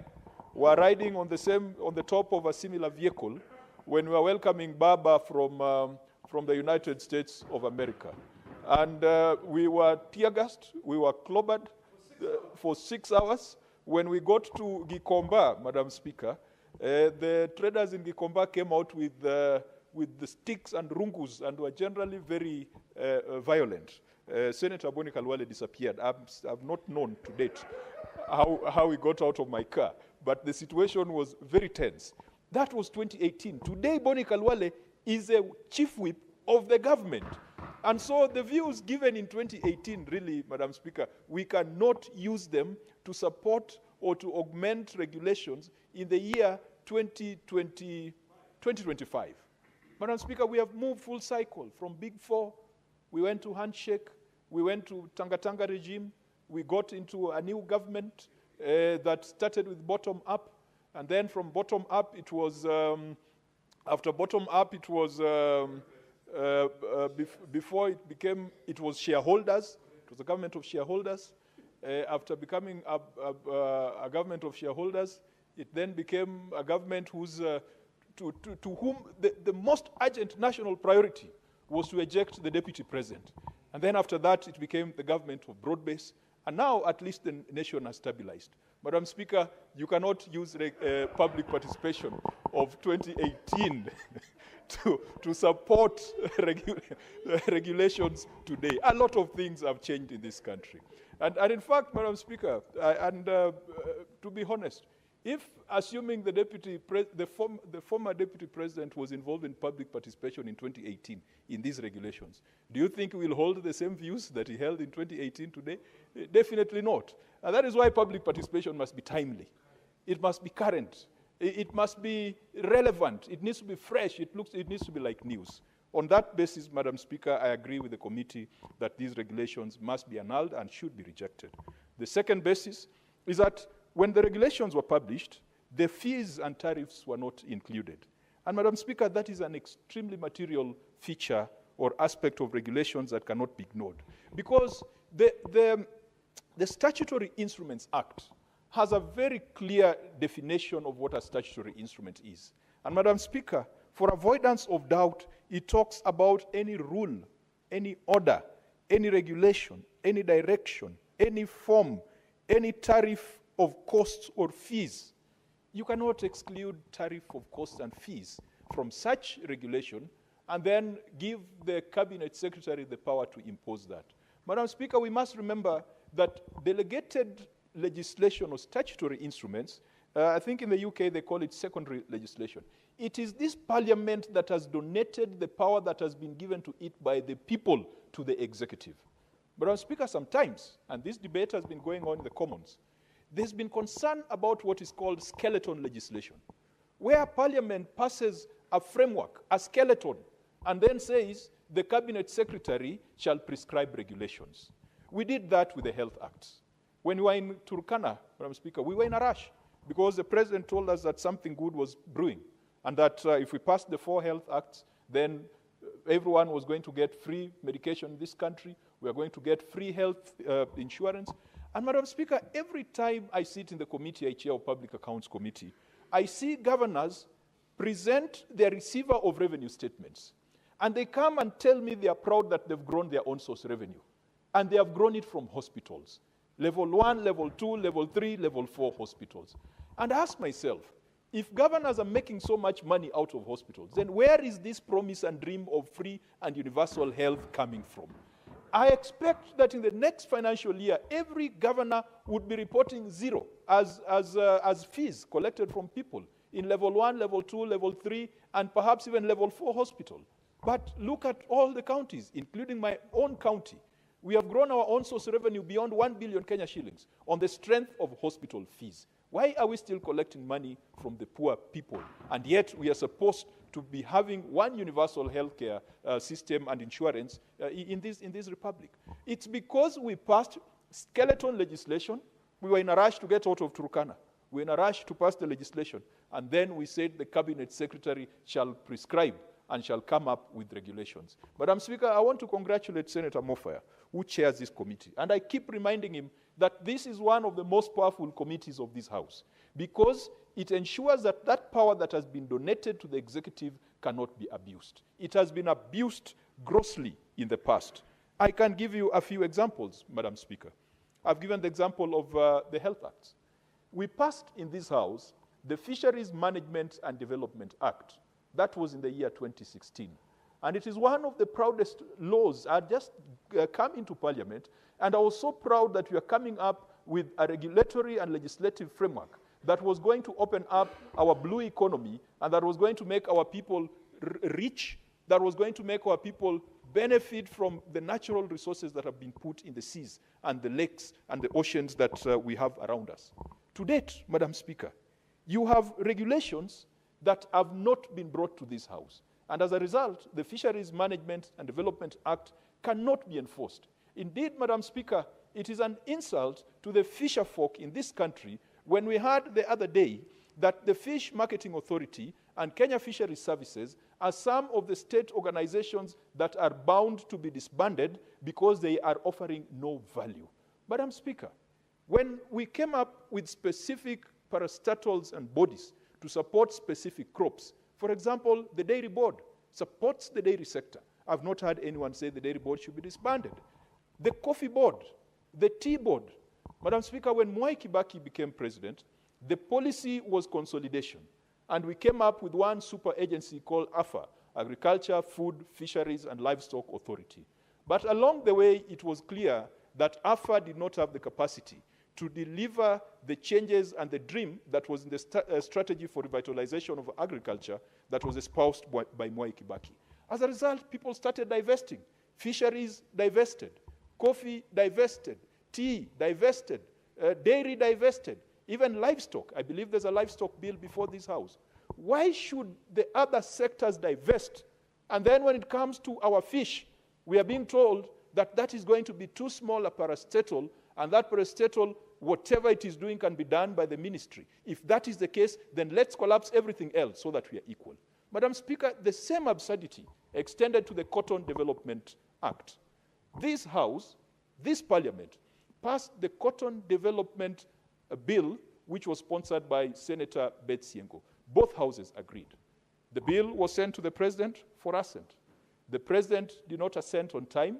were riding on the top of a similar vehicle when we were welcoming Baba from the United States of America. And we were tear-gassed, we were clobbered for 6 hours. When we got to Gikomba, Madam Speaker, The traders in Gikomba came out with the sticks and rungus and were generally very violent. Senator Boni Khalwale disappeared. I've not known to date how he got out of my car, but the situation was very tense. That was 2018. Today, Boni Khalwale is a chief whip of the government. And so the views given in 2018, really, Madam Speaker, we cannot use them to support or to augment regulations in the year 2025. Madam Speaker, we have moved full cycle from Big Four. We went to handshake. We went to Tanga regime. We got into a new government that started with bottom up. And then from bottom up, it was, after bottom up, it was, before it was shareholders. It was a government of shareholders. After becoming a government of shareholders, it then became a government whose, to whom the most urgent national priority was to eject the deputy president. And then after that, it became the government of broad base. And now, at least, the nation has stabilized. Madam Speaker, you cannot use public participation of 2018 to support regulations today. A lot of things have changed in this country. And in fact, Madam Speaker, to be honest, if, assuming the former deputy president was involved in public participation in 2018 in these regulations, do you think he will hold the same views that he held in 2018 today? Definitely not. And that is why public participation must be timely. It must be current. It must be relevant. It needs to be fresh. It needs to be like news. On that basis, Madam Speaker, I agree with the committee that these regulations must be annulled and should be rejected. The second basis is that when the regulations were published, the fees and tariffs were not included. And Madam Speaker, that is an extremely material feature or aspect of regulations that cannot be ignored. Because the Statutory Instruments Act has a very clear definition of what a statutory instrument is. And Madam Speaker, for avoidance of doubt, it talks about any rule, any order, any regulation, any direction, any form, any tariff of costs or fees. You cannot exclude tariff of costs and fees from such regulation and then give the Cabinet Secretary the power to impose that. Madam Speaker, we must remember that delegated legislation or statutory instruments, I think in the UK they call it secondary legislation. It is this Parliament that has donated the power that has been given to it by the people to the executive. Madam Speaker, sometimes, and this debate has been going on in the Commons, there's been concern about what is called skeleton legislation, where Parliament passes a framework, a skeleton, and then says the Cabinet Secretary shall prescribe regulations. We did that with the Health Acts. When we were in Turkana, Madam Speaker, we were in a rush because the President told us that something good was brewing and that if we passed the 4 Health Acts, then everyone was going to get free medication in this country. We are going to get free health insurance. And Madam Speaker, every time I sit in the committee, I chair a Public Accounts Committee, I see governors present their receiver of revenue statements. And they come and tell me they are proud that they've grown their own source revenue. And they have grown it from hospitals. Level 1, level 2, level 3, level 4 hospitals. And I ask myself, if governors are making so much money out of hospitals, then where is this promise and dream of free and universal health coming from? I expect that in the next financial year, every governor would be reporting zero as fees collected from people in level 1, level 2, level 3, and perhaps even level 4 hospital. But look at all the counties, including my own county. We have grown our own source revenue beyond 1 billion Kenya shillings on the strength of hospital fees. Why are we still collecting money from the poor people? And yet we are supposed to be having one universal healthcare system and insurance in this republic. It's because we passed skeleton legislation. We were in a rush to get out of Turkana. We were in a rush to pass the legislation. And then we said the Cabinet Secretary shall prescribe and shall come up with regulations. Madam Speaker, I want to congratulate Senator Mofaya, who chairs this committee. And I keep reminding him that this is one of the most powerful committees of this House, because it ensures that that power that has been donated to the executive cannot be abused. It has been abused grossly in the past. I can give you a few examples, Madam Speaker. I've given the example of the Health Acts. We passed in this House the Fisheries Management and Development Act. That was in the year 2016. And it is one of the proudest laws. I just come into Parliament, and I was so proud that we are coming up with a regulatory and legislative framework that was going to open up our blue economy and that was going to make our people rich, that was going to make our people benefit from the natural resources that have been put in the seas and the lakes and the oceans that we have around us. To date, Madam Speaker, you have regulations that have not been brought to this House. And as a result, the Fisheries Management and Development Act cannot be enforced. Indeed, Madam Speaker, it is an insult to the fisher folk in this country when we heard the other day that the Fish Marketing Authority and Kenya Fisheries Services are some of the state organizations that are bound to be disbanded because they are offering no value. Madam Speaker, when we came up with specific parastatals and bodies to support specific crops, for example, the Dairy Board supports the dairy sector. I've not heard anyone say the Dairy Board should be disbanded. The Coffee Board, the Tea Board. Madam Speaker, when Mwai Kibaki became president, the policy was consolidation. And we came up with one super agency called AFA, Agriculture, Food, Fisheries, and Livestock Authority. But along the way, it was clear that AFA did not have the capacity to deliver the changes and the dream that was in the strategy for revitalization of agriculture that was espoused by Mwai Kibaki. As a result, people started divesting. Fisheries divested, coffee divested, tea divested, dairy divested, even livestock. I believe there's a livestock bill before this House. Why should the other sectors divest? And then when it comes to our fish, we are being told that that is going to be too small a parastatal, and that parastatal, whatever it is doing, can be done by the ministry. If that is the case, then let's collapse everything else so that we are equal. Madam Speaker, the same absurdity extended to the Cotton Development Act. This House, this Parliament, passed the Cotton Development Bill, which was sponsored by Senator Betsy Yengo. Both houses agreed. The bill was sent to the President for assent. The President did not assent on time.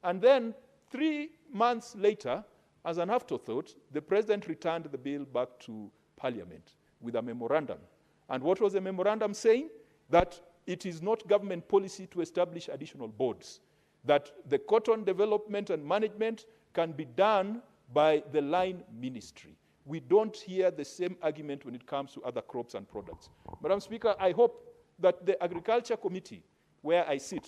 And then 3 months later, as an afterthought, the President returned the bill back to Parliament with a memorandum. And what was the memorandum saying? That it is not government policy to establish additional boards, that the cotton development and management can be done by the line ministry. We don't hear the same argument when it comes to other crops and products. Madam Speaker, I hope that the Agriculture Committee, where I sit,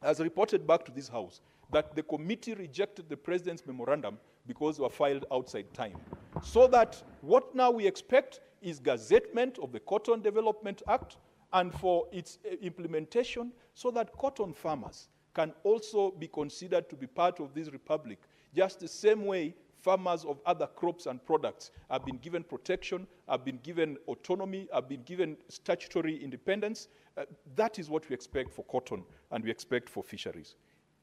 has reported back to this House that the committee rejected the President's memorandum because they were filed outside time. So that what now we expect is gazettement of the Cotton Development Act and for its implementation so that cotton farmers can also be considered to be part of this republic, just the same way farmers of other crops and products have been given protection, have been given autonomy, have been given statutory independence. That is what we expect for cotton and we expect for fisheries.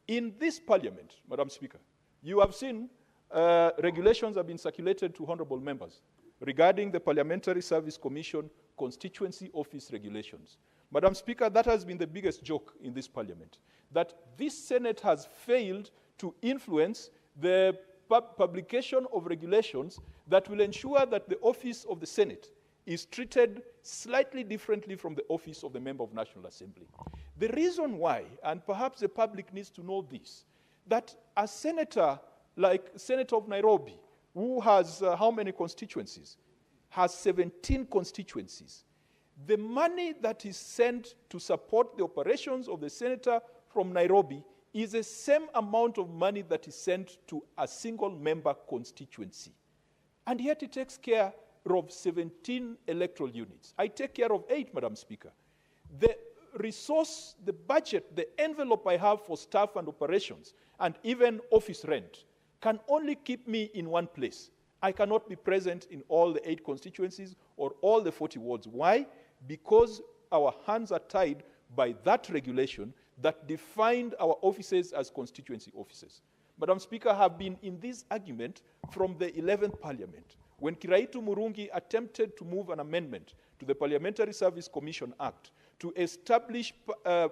In this Parliament, Madam Speaker, you have seen regulations have been circulated to honorable members regarding the Parliamentary Service Commission constituency office regulations. Madam Speaker, that has been the biggest joke in this Parliament, that this Senate has failed to influence the publication of regulations that will ensure that the office of the Senate is treated slightly differently from the office of the Member of National Assembly. The reason why, and perhaps the public needs to know this, that a senator like Senator of Nairobi, who has how many constituencies? Has 17 constituencies. The money that is sent to support the operations of the senator from Nairobi is the same amount of money that is sent to a single member constituency. And yet it takes care of 17 electoral units. I take care of 8, Madam Speaker. The resource, the budget, the envelope I have for staff and operations, and even office rent, can only keep me in one place. I cannot be present in all the 8 constituencies or all the 40 wards. Why? Because our hands are tied by that regulation that defined our offices as constituency offices. Madam Speaker, I have been in this argument from the 11th Parliament, when Kiraitu Murungi attempted to move an amendment to the Parliamentary Service Commission Act to establish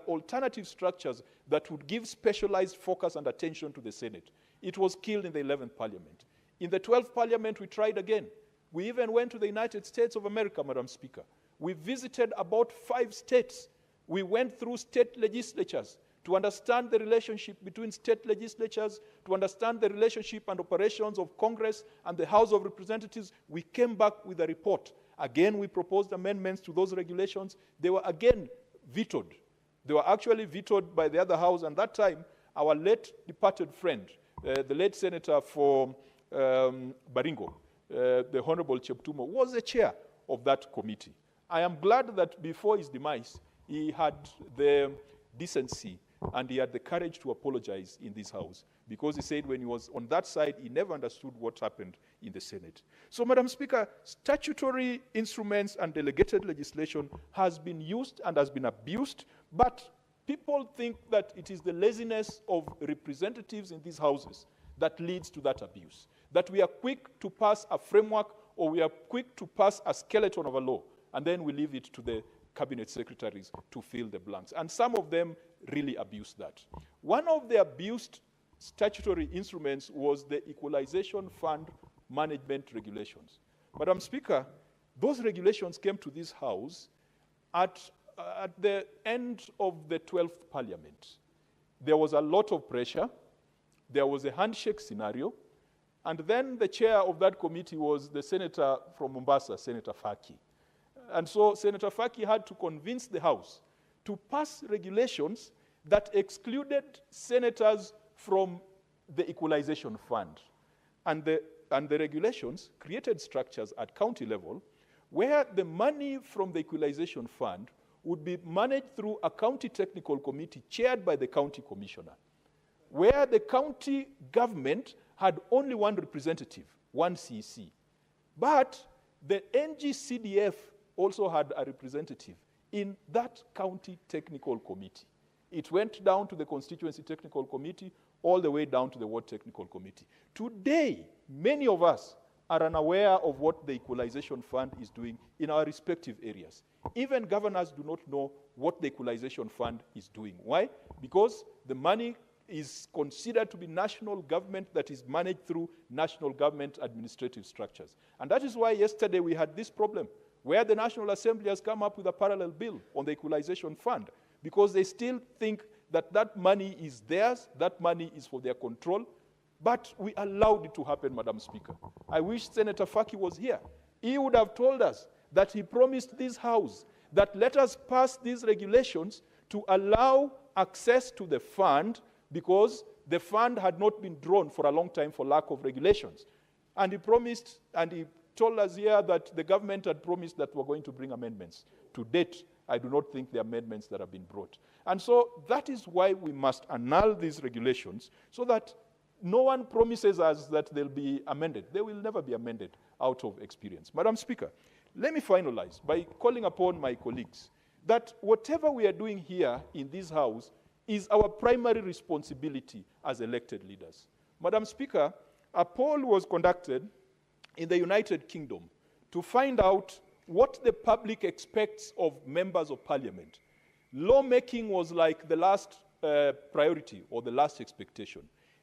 alternative structures that would give specialized focus and attention to the Senate. It was killed in the 11th Parliament. In the 12th Parliament, we tried again. We even went to the United States of America, Madam Speaker. We visited about 5 states. We went through state legislatures to understand the relationship between state legislatures, to understand the relationship and operations of Congress and the House of Representatives. We came back with a report. Again, we proposed amendments to those regulations. They were again vetoed. They were actually vetoed by the other house, and that time, our late departed friend, the late Senator for Baringo, the Honorable Cheptumo, was the chair of that committee. I am glad that before his demise, he had the decency and he had the courage to apologize in this house, because he said when he was on that side, he never understood what happened in the Senate. So, Madam Speaker, statutory instruments and delegated legislation has been used and has been abused, but people think that it is the laziness of representatives in these houses that leads to that abuse, that we are quick to pass a framework or we are quick to pass a skeleton of a law, and then we leave it to the cabinet secretaries to fill the blanks. And some of them really abuse that. One of the abused statutory instruments was the Equalization Fund Management Regulations. Madam Speaker, those regulations came to this House at the end of the 12th Parliament. There was a lot of pressure. There was a handshake scenario. And then the chair of that committee was the senator from Mombasa, Senator Faki. And so Senator Faki had to convince the House to pass regulations that excluded senators from the Equalization Fund. And the regulations created structures at county level where the money from the Equalization Fund would be managed through a county technical committee chaired by the county commissioner, where the county government had only one representative, one CC. But the NGCDF also had a representative in that county technical committee. It went down to the constituency technical committee, all the way down to the ward technical committee. Today, many of us are unaware of what the Equalization Fund is doing in our respective areas. Even governors do not know what the Equalization Fund is doing. Why? Because the money is considered to be national government that is managed through national government administrative structures. And that is why yesterday we had this problem, where the National Assembly has come up with a parallel bill on the Equalization Fund, because they still think that that money is theirs, that money is for their control, but we allowed it to happen, Madam Speaker. I wish Senator Faki was here. He would have told us that he promised this House that let us pass these regulations to allow access to the fund, because the fund had not been drawn for a long time for lack of regulations. And he promised, and he told us here that the government had promised that we're going to bring amendments. To date, I do not think the amendments that have been brought. And so that is why we must annul these regulations, so that no one promises us that they'll be amended. They will never be amended out of experience. Madam Speaker, let me finalize by calling upon my colleagues that whatever we are doing here in this House is our primary responsibility as elected leaders. Madam Speaker, a poll was conducted in the United Kingdom to find out what the public expects of members of parliament. Lawmaking was like the last priority or the last expectation.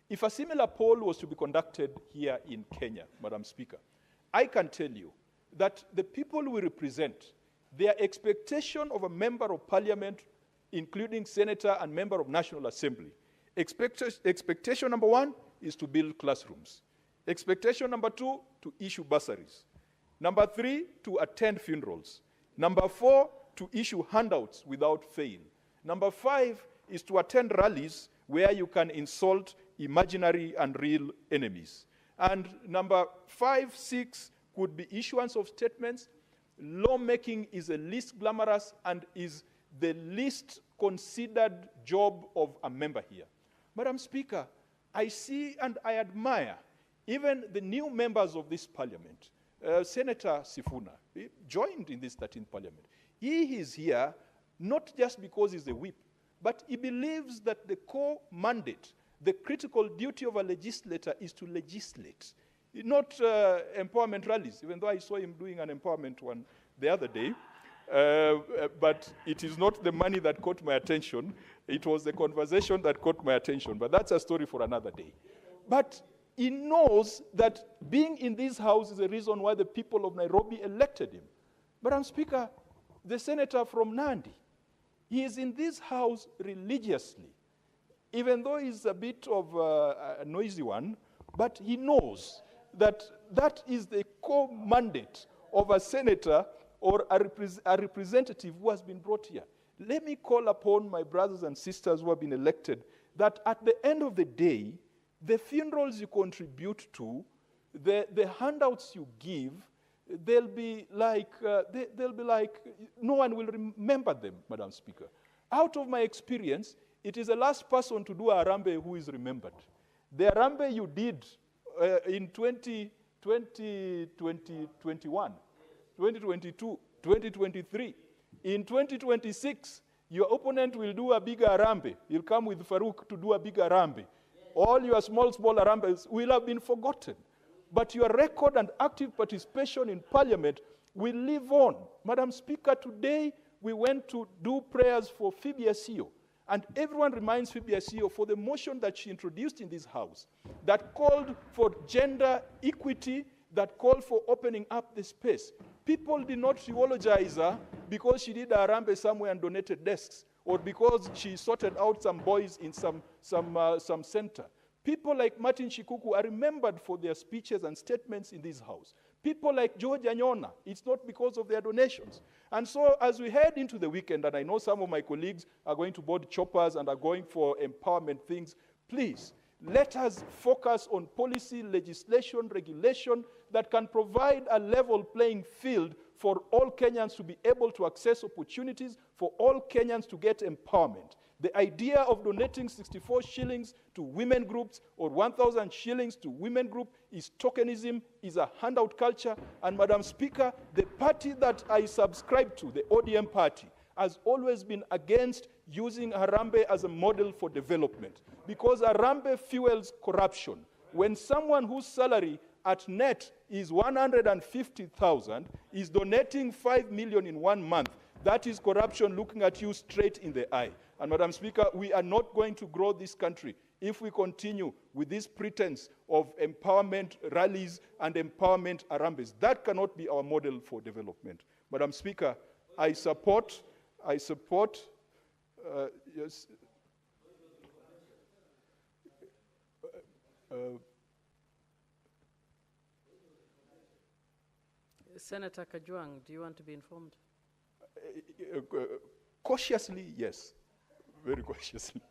If a similar poll was to be conducted here in Kenya, Madam Speaker, I can tell you that the people we represent, their expectation of a member of parliament, including senator and member of National Assembly, expectation number 1 is to build classrooms. Expectation number 2, to issue bursaries. Number 3, to attend funerals. Number 4, to issue handouts without fail. Number 5 is to attend rallies where you can insult imaginary and real enemies. And number 5, 6 could be issuance of statements. Lawmaking is the least glamorous and is the least considered job of a member here. Madam Speaker, I see and I admire even the new members of this parliament. Senator Sifuna joined in this 13th parliament. He is here not just because he's a whip, but he believes that the core mandate, the critical duty of a legislator is to legislate, not empowerment rallies, even though I saw him doing an empowerment one the other day. But it is not the money that caught my attention. It was the conversation that caught my attention. But that's a story for another day. But he knows that being in this house is the reason why the people of Nairobi elected him. Madam Speaker, the senator from Nandi, he is in this house religiously, even though he's a bit of a noisy one, but he knows that that is the core mandate of a senator or a representative who has been brought here. Let me call upon my brothers and sisters who have been elected that at the end of the day, the funerals you contribute to, the handouts you give, they'll be like no one will remember them, Madam Speaker. Out of my experience, it is the last person to do a Harambee who is remembered. The Harambee you did in 2021, 2022, 2023, in 2026, your opponent will do a bigger Harambee. He'll come with Farouk to do a bigger Harambee. All your small Harambees will have been forgotten. But your record and active participation in Parliament will live on. Madam Speaker, today we went to do prayers for Phoebe Asio, and everyone reminds Phoebe Asio for the motion that she introduced in this House that called for gender equity, that called for opening up the space. People did not eulogize her because she did a Harambee somewhere and donated desks, or because she sorted out some boys in some center. People like Martin Shikuku are remembered for their speeches and statements in this House. People like George Anyona, it's not because of their donations. And so as we head into the weekend, and I know some of my colleagues are going to board choppers and are going for empowerment things, please, let us focus on policy, legislation, regulation that can provide a level playing field for all Kenyans to be able to access opportunities, for all Kenyans to get empowerment. The idea of donating 64 shillings to women groups or 1,000 shillings to women group is tokenism, is a handout culture. And Madam Speaker, the party that I subscribe to, the ODM party, has always been against using Harambee as a model for development, because Harambee fuels corruption. When someone whose salary at net is 150,000 is donating 5 million in 1 month, that is corruption looking at you straight in the eye. And Madam Speaker, we are not going to grow this country if we continue with this pretense of empowerment rallies and empowerment Harambees. That cannot be our model for development. Madam Speaker, I support, yes. Senator Kajwang, do you want to be informed? Cautiously, yes. Very cautiously.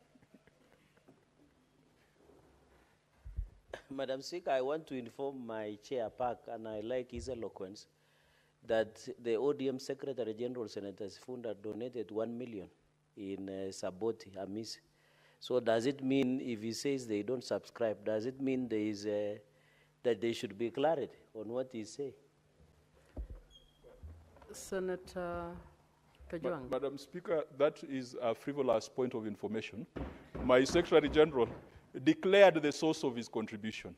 Madam Speaker, I want to inform my chair, Park, and I like his eloquence, that the ODM Secretary General, Senator Sifunda, donated 1 million in Saboti, Amis. So does it mean, if he says they don't subscribe, does it mean there is that there should be clarity on what he say? Senator Kajwang. Madam Speaker, that is a frivolous point of information. My Secretary General declared the source of his contribution.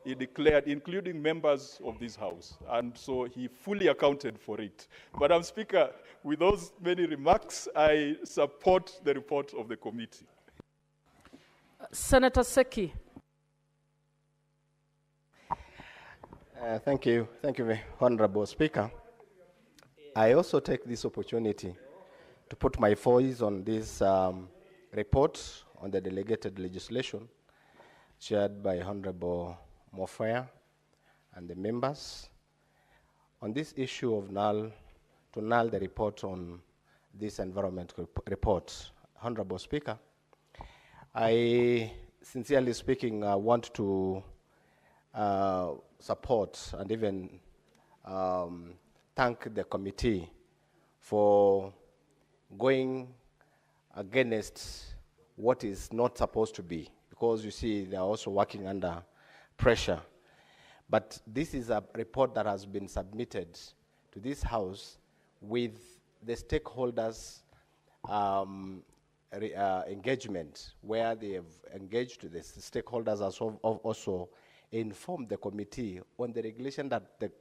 He declared, including members of this House, and so he fully accounted for it. Madam Speaker, with those many remarks, I support the report of the committee. Senator Seki. Thank you, Honorable Speaker. I also take this opportunity to put my voice on this report on the delegated legislation chaired by Honorable Mofaya and the members on this issue of null the report on this environment report. Honorable Speaker, I sincerely speaking want to support and even thank the committee for going against what is not supposed to be, because you see they are also working under pressure. But this is a report that has been submitted to this House with the stakeholders' engagement, where they have engaged the stakeholders as also informed the committee on the regulation that the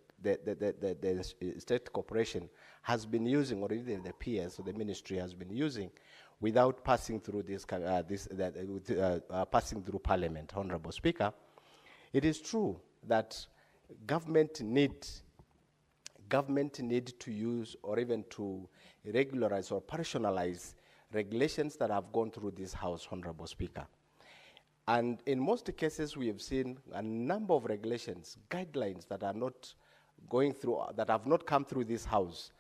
state corporation has been using, or even the PS or the ministry has been using, without passing through passing through Parliament. Honorable Speaker, It is true that government need to use or even to regularize or personalize regulations that have gone through this House, Honorable Speaker. And in most cases, we have seen a number of regulations, guidelines that are not going through, that have not come through this House,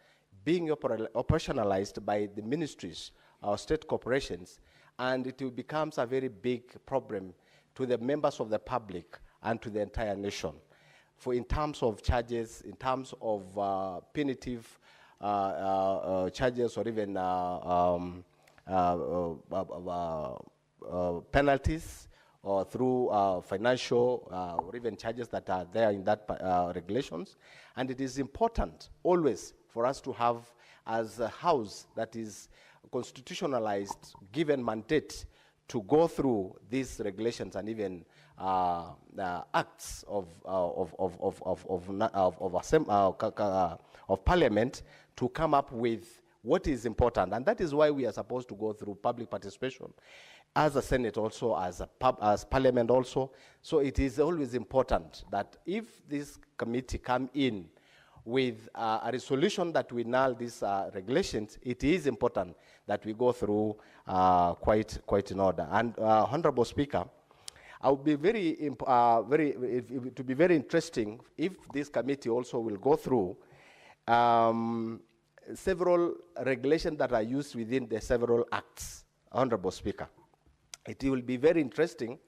being operationalized by the ministries or state corporations, and it becomes a very big problem to the members of the public and to the entire nation. For in terms of charges, in terms of punitive charges or even penalties, or through financial or even charges that are there in that regulations. And it is important always for us to have, as a House that is constitutionalized, given mandate to go through these regulations and even acts of Parliament to come up with what is important. And that is why we are supposed to go through public participation as a Senate also, as Parliament also. So it is always important that if this committee come in with a resolution that we null these regulations, it is important that we go through quite in order. And Honorable Speaker, I would be it would be very interesting if this committee also will go through several regulations that are used within the several acts, Honorable Speaker. It will be very interesting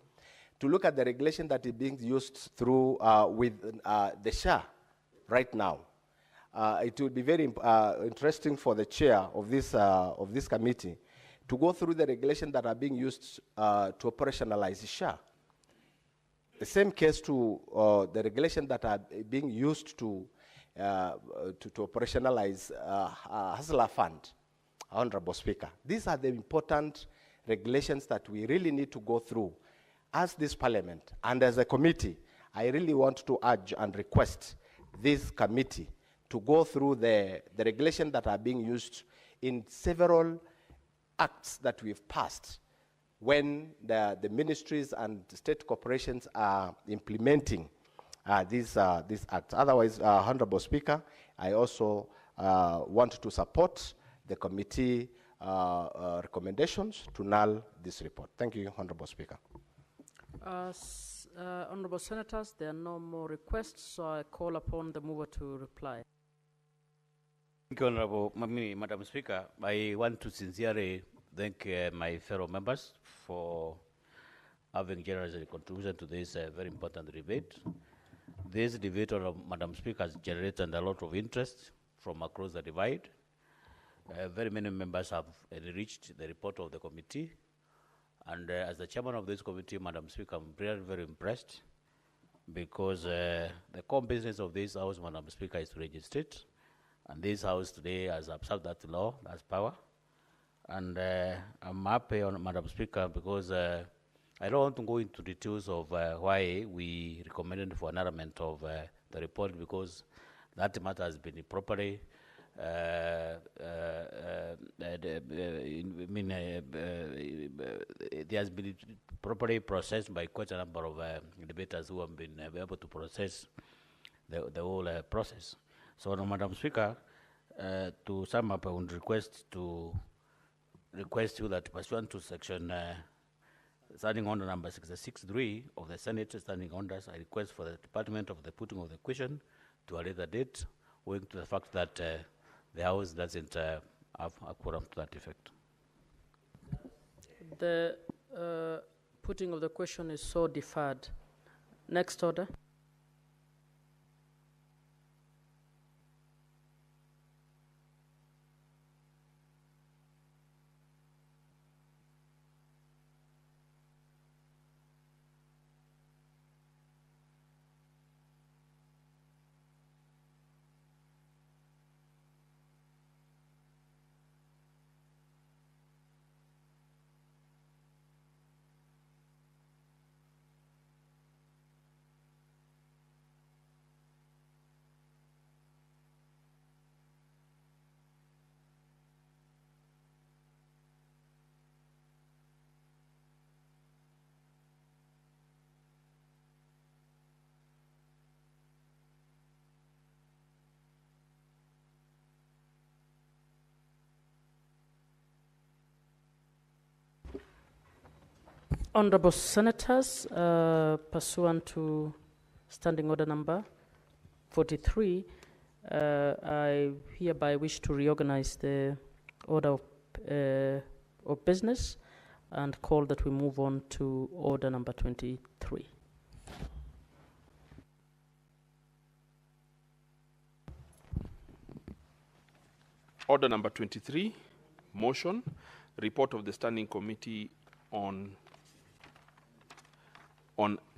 to look at the regulation that is being used through with the SHA right now. It will be very interesting for the chair of this committee to go through the regulations that are being used to operationalize SHA. The same case to the regulations that are being used to operationalize Hustler Fund, Honorable Speaker. These are the important regulations that we really need to go through as this Parliament. And as a committee, I really want to urge and request this committee to go through the regulations that are being used in several acts that we've passed when the ministries and state corporations are implementing these acts. Otherwise, Honorable Speaker, I also want to support the committee recommendations to null this report. Thank you, Honorable Speaker. Honorable Senators, there are no more requests, so I call upon the mover to reply. Thank you, Honorable Madam Speaker. I want to sincerely thank my fellow members for having generously contributed to this very important debate. This debate, Madam Speaker, has generated a lot of interest from across the divide. Very many members have enriched the report of the committee. And as the chairman of this committee, Madam Speaker, I'm very, very impressed because the core business of this House, Madam Speaker, is to legislate. And this House today has observed that law, that's power. And I'm happy, Madam Speaker, because I don't want to go into details of why we recommended for annulment of the report, because that matter has been properly there has been properly processed by quite a number of debaters who have been able to process the whole process. So, Madam Speaker, to sum up, I would request you that pursuant to section standing order number 66.3 of the Senate standing orders, I request for the department of the putting of the question to a later date, owing to the fact that the House doesn't have a quorum to that effect. The putting of the question is so deferred. Next order. Honorable Senators, pursuant to Standing Order number 43, I hereby wish to reorganize the order of business and call that we move on to order number 23. Order number 23, motion, report of the Standing Committee on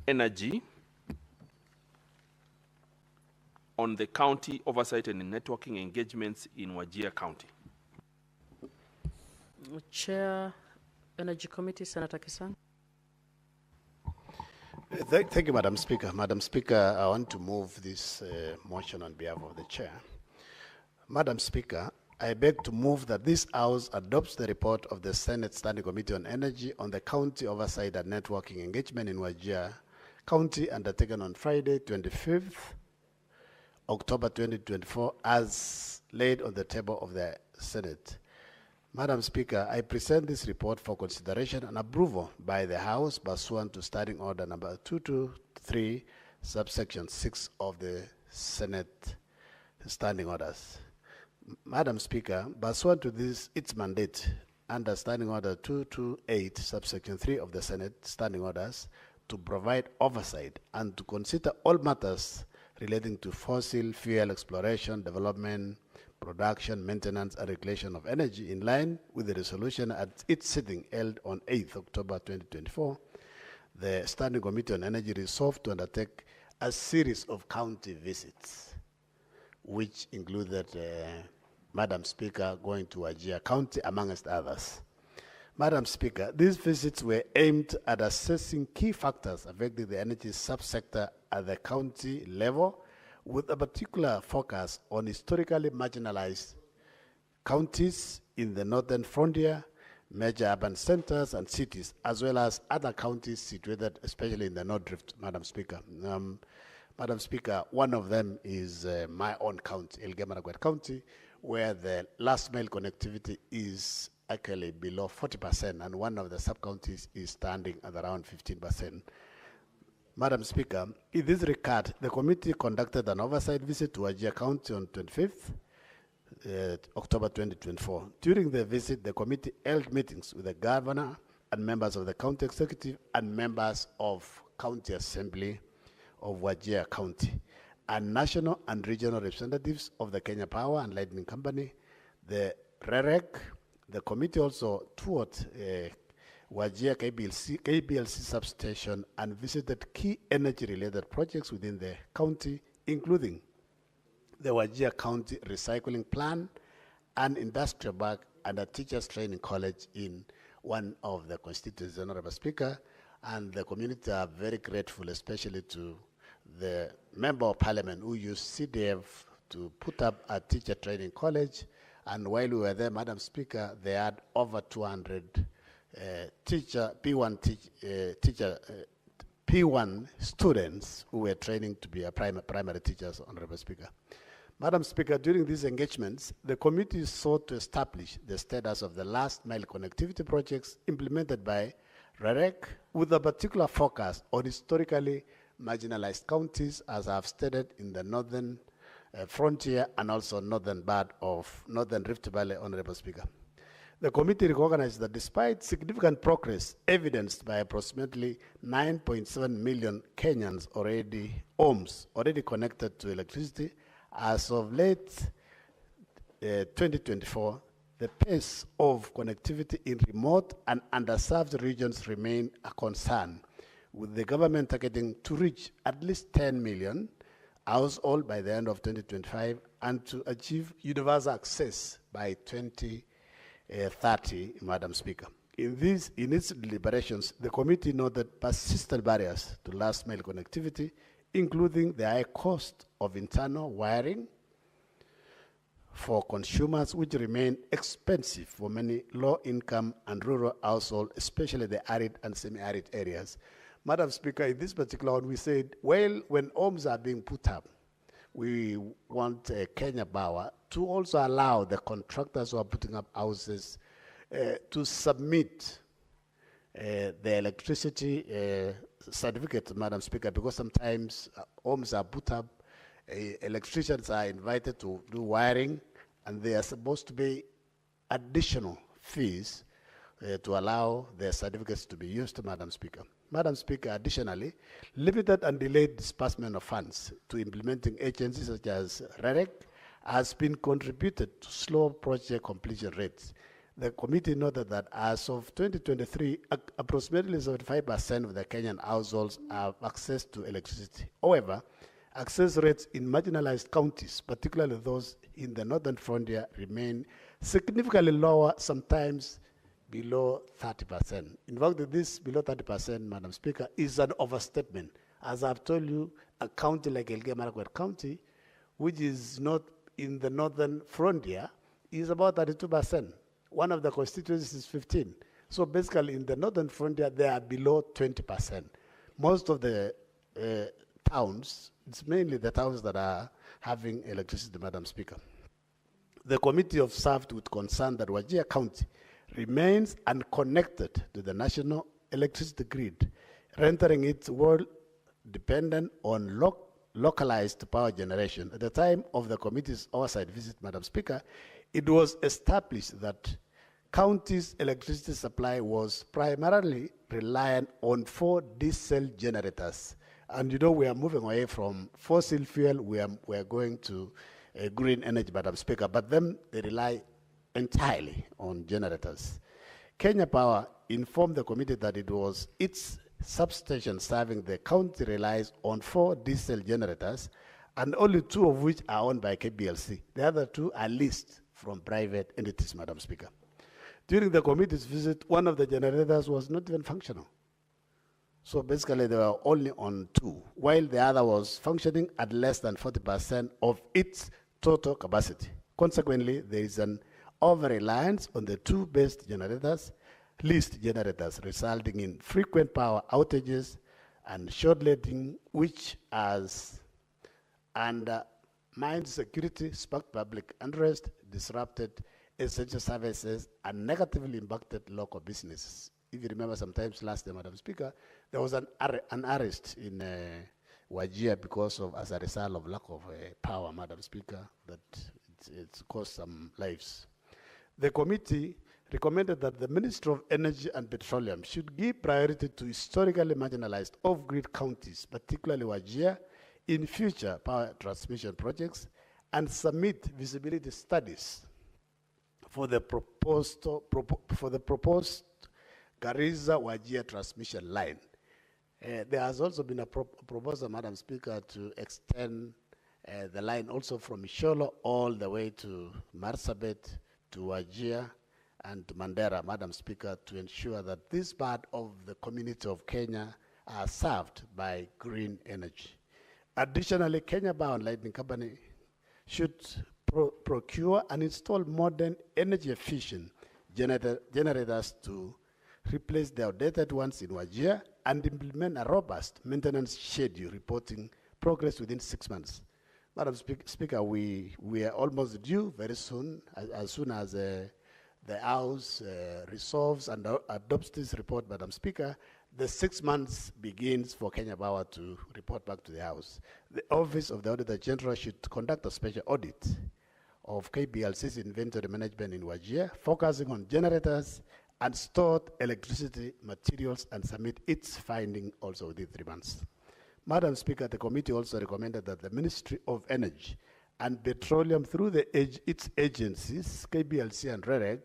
energy, on the county oversight and networking engagements in Wajir County. Chair, Energy Committee, Senator Kisang. Thank you, Madam Speaker. Madam Speaker, I want to move this motion on behalf of the Chair. Madam Speaker, I beg to move that this House adopts the report of the Senate Standing Committee on Energy on the county oversight and networking engagement in Wajir County undertaken on Friday, 25th October 2024, as laid on the table of the Senate. Madam Speaker, I present this report for consideration and approval by the House pursuant to Standing Order number 223, subsection 6 of the Senate Standing Orders. Madam Speaker, pursuant to this, its mandate under Standing Order 228, subsection 3 of the Senate Standing Orders, to provide oversight and to consider all matters relating to fossil fuel exploration, development, production, maintenance, and regulation of energy in line with the resolution at its sitting held on 8th October 2024, the Standing Committee on Energy resolved to undertake a series of county visits, which included, Madam Speaker, going to Wajir County, amongst others. Madam Speaker, these visits were aimed at assessing key factors affecting the energy subsector at the county level, with a particular focus on historically marginalized counties in the northern frontier, major urban centers and cities, as well as other counties situated especially in the North Rift, Madam Speaker. Madam Speaker, one of them is my own county, Elgeyo-Marakwet County, where the last mile connectivity is actually below 40%, and one of the sub-counties is standing at around 15%. Madam Speaker, in this regard, the committee conducted an oversight visit to Wajir County on 25th October 2024. During the visit, the committee held meetings with the governor and members of the county executive and members of county assembly of Wajir County, and national and regional representatives of the Kenya Power and Lighting Company, the REREC. The committee also toured Wajir KBLC substation and visited key energy-related projects within the county, including the Wajir County Recycling Plan, an industrial park, and a teachers training college in one of the constituencies, Honorable Speaker. And the community are very grateful, especially to the Member of Parliament who used CDF to put up a teacher training college. And while we were there, Madam Speaker, they had over 200 P1 students who were training to be a primary teachers, Honorable Speaker. Madam Speaker, during these engagements, the committee sought to establish the status of the last mile connectivity projects implemented by REREC, with a particular focus on historically marginalized counties, as I have stated, in the northern frontier and also northern part of Northern Rift Valley, Honorable Speaker. The committee recognized that despite significant progress evidenced by approximately 9.7 million Kenyans homes already connected to electricity, as of late 2024, the pace of connectivity in remote and underserved regions remain a concern, with the government targeting to reach at least 10 million households by the end of 2025 and to achieve universal access by 2030, Madam Speaker. In its deliberations, the committee noted persistent barriers to last mile connectivity, including the high cost of internal wiring for consumers, which remain expensive for many low-income and rural households, especially the arid and semi-arid areas. Madam Speaker, in this particular one, we said, well, when homes are being put up, we want Kenya Power to also allow the contractors who are putting up houses to submit the electricity certificate, Madam Speaker, because sometimes homes are put up, electricians are invited to do wiring, and they are supposed to pay additional fees to allow their certificates to be used, Madam Speaker. Madam Speaker, additionally, limited and delayed disbursement of funds to implementing agencies such as REREC has been contributed to slow project completion rates. The committee noted that as of 2023, approximately 75% of the Kenyan households have access to electricity. However, access rates in marginalized counties, particularly those in the northern frontier, remain significantly lower, sometimes below 30%. In fact, this below 30%, Madam Speaker, is an overstatement. As I've told you, a county like Elgeyo-Marakwet County, which is not in the northern frontier, is about 32%. One of the constituencies is 15. So basically, in the northern frontier, they are below 20%. Most of the towns, it's mainly the towns that are having electricity, Madam Speaker. The committee observed with concern that Wajir County remains unconnected to the national electricity grid, rendering it world dependent on localized power generation. At the time of the committee's oversight visit, Madam Speaker, it was established that county's electricity supply was primarily reliant on 4 diesel generators. And you know, we are moving away from fossil fuel, we are going to green energy, Madam Speaker, but them, they rely entirely on generators. Kenya Power informed the committee that it was its substation serving the county relies on 4 diesel generators, and only 2 of which are owned by KBLC. The other 2 are leased from private entities, Madam Speaker. During the committee's visit, one of the generators was not even functional. So basically, they were only on 2, while the other was functioning at less than 40% of its total capacity. Consequently, there is an over-reliance on the 2 best generators, leased generators, resulting in frequent power outages and short-letting, which has undermined security, sparked public unrest, disrupted essential services, and negatively impacted local businesses. If you remember, sometimes last year, Madam Speaker, there was an arrest in Wajir because of, as a result of lack of power, Madam Speaker, that it's cost some lives. The committee recommended that the Ministry of Energy and Petroleum should give priority to historically marginalized off-grid counties, particularly Wajir, in future power transmission projects, and submit visibility studies for the proposed Garissa-Wajir transmission line. There has also been a proposal, Madam Speaker, to extend the line also from Isholo all the way to Marsabit, to Wajir, and to Mandera, Madam Speaker, to ensure that this part of the community of Kenya are served by green energy. Additionally, Kenya Power and Lighting Company should procure and install modern energy-efficient generators to replace the outdated ones in Wajir and implement a robust maintenance schedule reporting progress within 6 months. Madam Speaker, we are almost due very soon, as soon as the House resolves and adopts this report, Madam Speaker, the 6 months begins for Kenya Power to report back to the House. The Office of the Auditor General should conduct a special audit of KBLC's inventory management in Wajir, focusing on generators and stored electricity materials, and submit its finding also within 3 months. Madam Speaker, the committee also recommended that the Ministry of Energy and Petroleum, through its agencies, KBLC and REREC,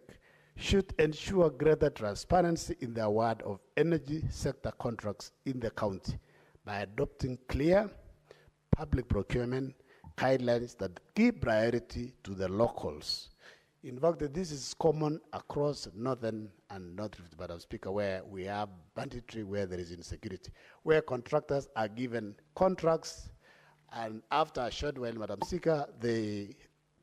should ensure greater transparency in the award of energy sector contracts in the county by adopting clear public procurement guidelines that give priority to the locals. In fact, this is common across northern and North Rift, Madam Speaker, where we have banditry, where there is insecurity, where contractors are given contracts, and after a short while, Madam Speaker, they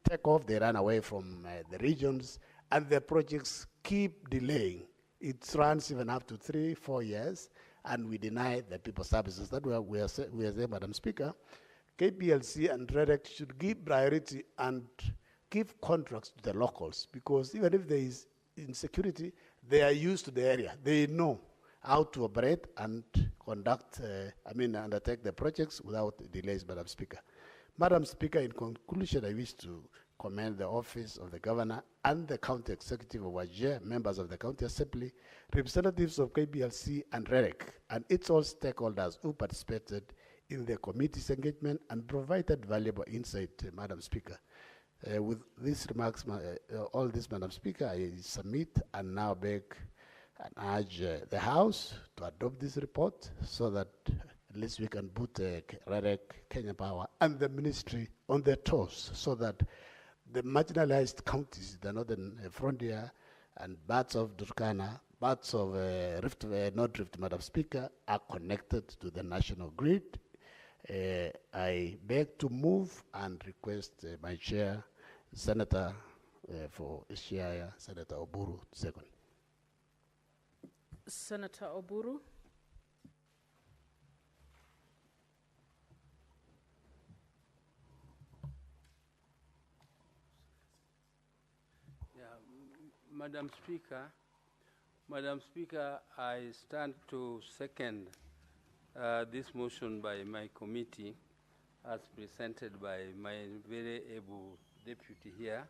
take off, they run away from the regions, and the projects keep delaying. It runs even up to 3-4 years, and we deny the people services. That's why we are saying, Madam Speaker, KPLC and REREC should give priority and give contracts to the locals, because even if there is insecurity, they are used to the area. They know. how to operate and conduct, undertake the projects without delays, Madam Speaker. Madam Speaker, in conclusion, I wish to commend the Office of the Governor and the County Executive of Wajir, members of the County Assembly, representatives of KBLC and REREC, and its all stakeholders who participated in the committee's engagement and provided valuable insight, Madam Speaker. With these remarks, all this, Madam Speaker, I submit and now beg and urge the House to adopt this report so that at least we can put REREC, Kenya Power, and the ministry on their toes so that the marginalized counties, the northern frontier, and parts of Turkana, parts of North Rift, Madam Speaker, are connected to the national grid. I beg to move and request my chair, Senator for Ishiaya, Senator Oburu, second. Senator Oburu. Madam Speaker, I stand to second this motion by my committee as presented by my very able deputy here.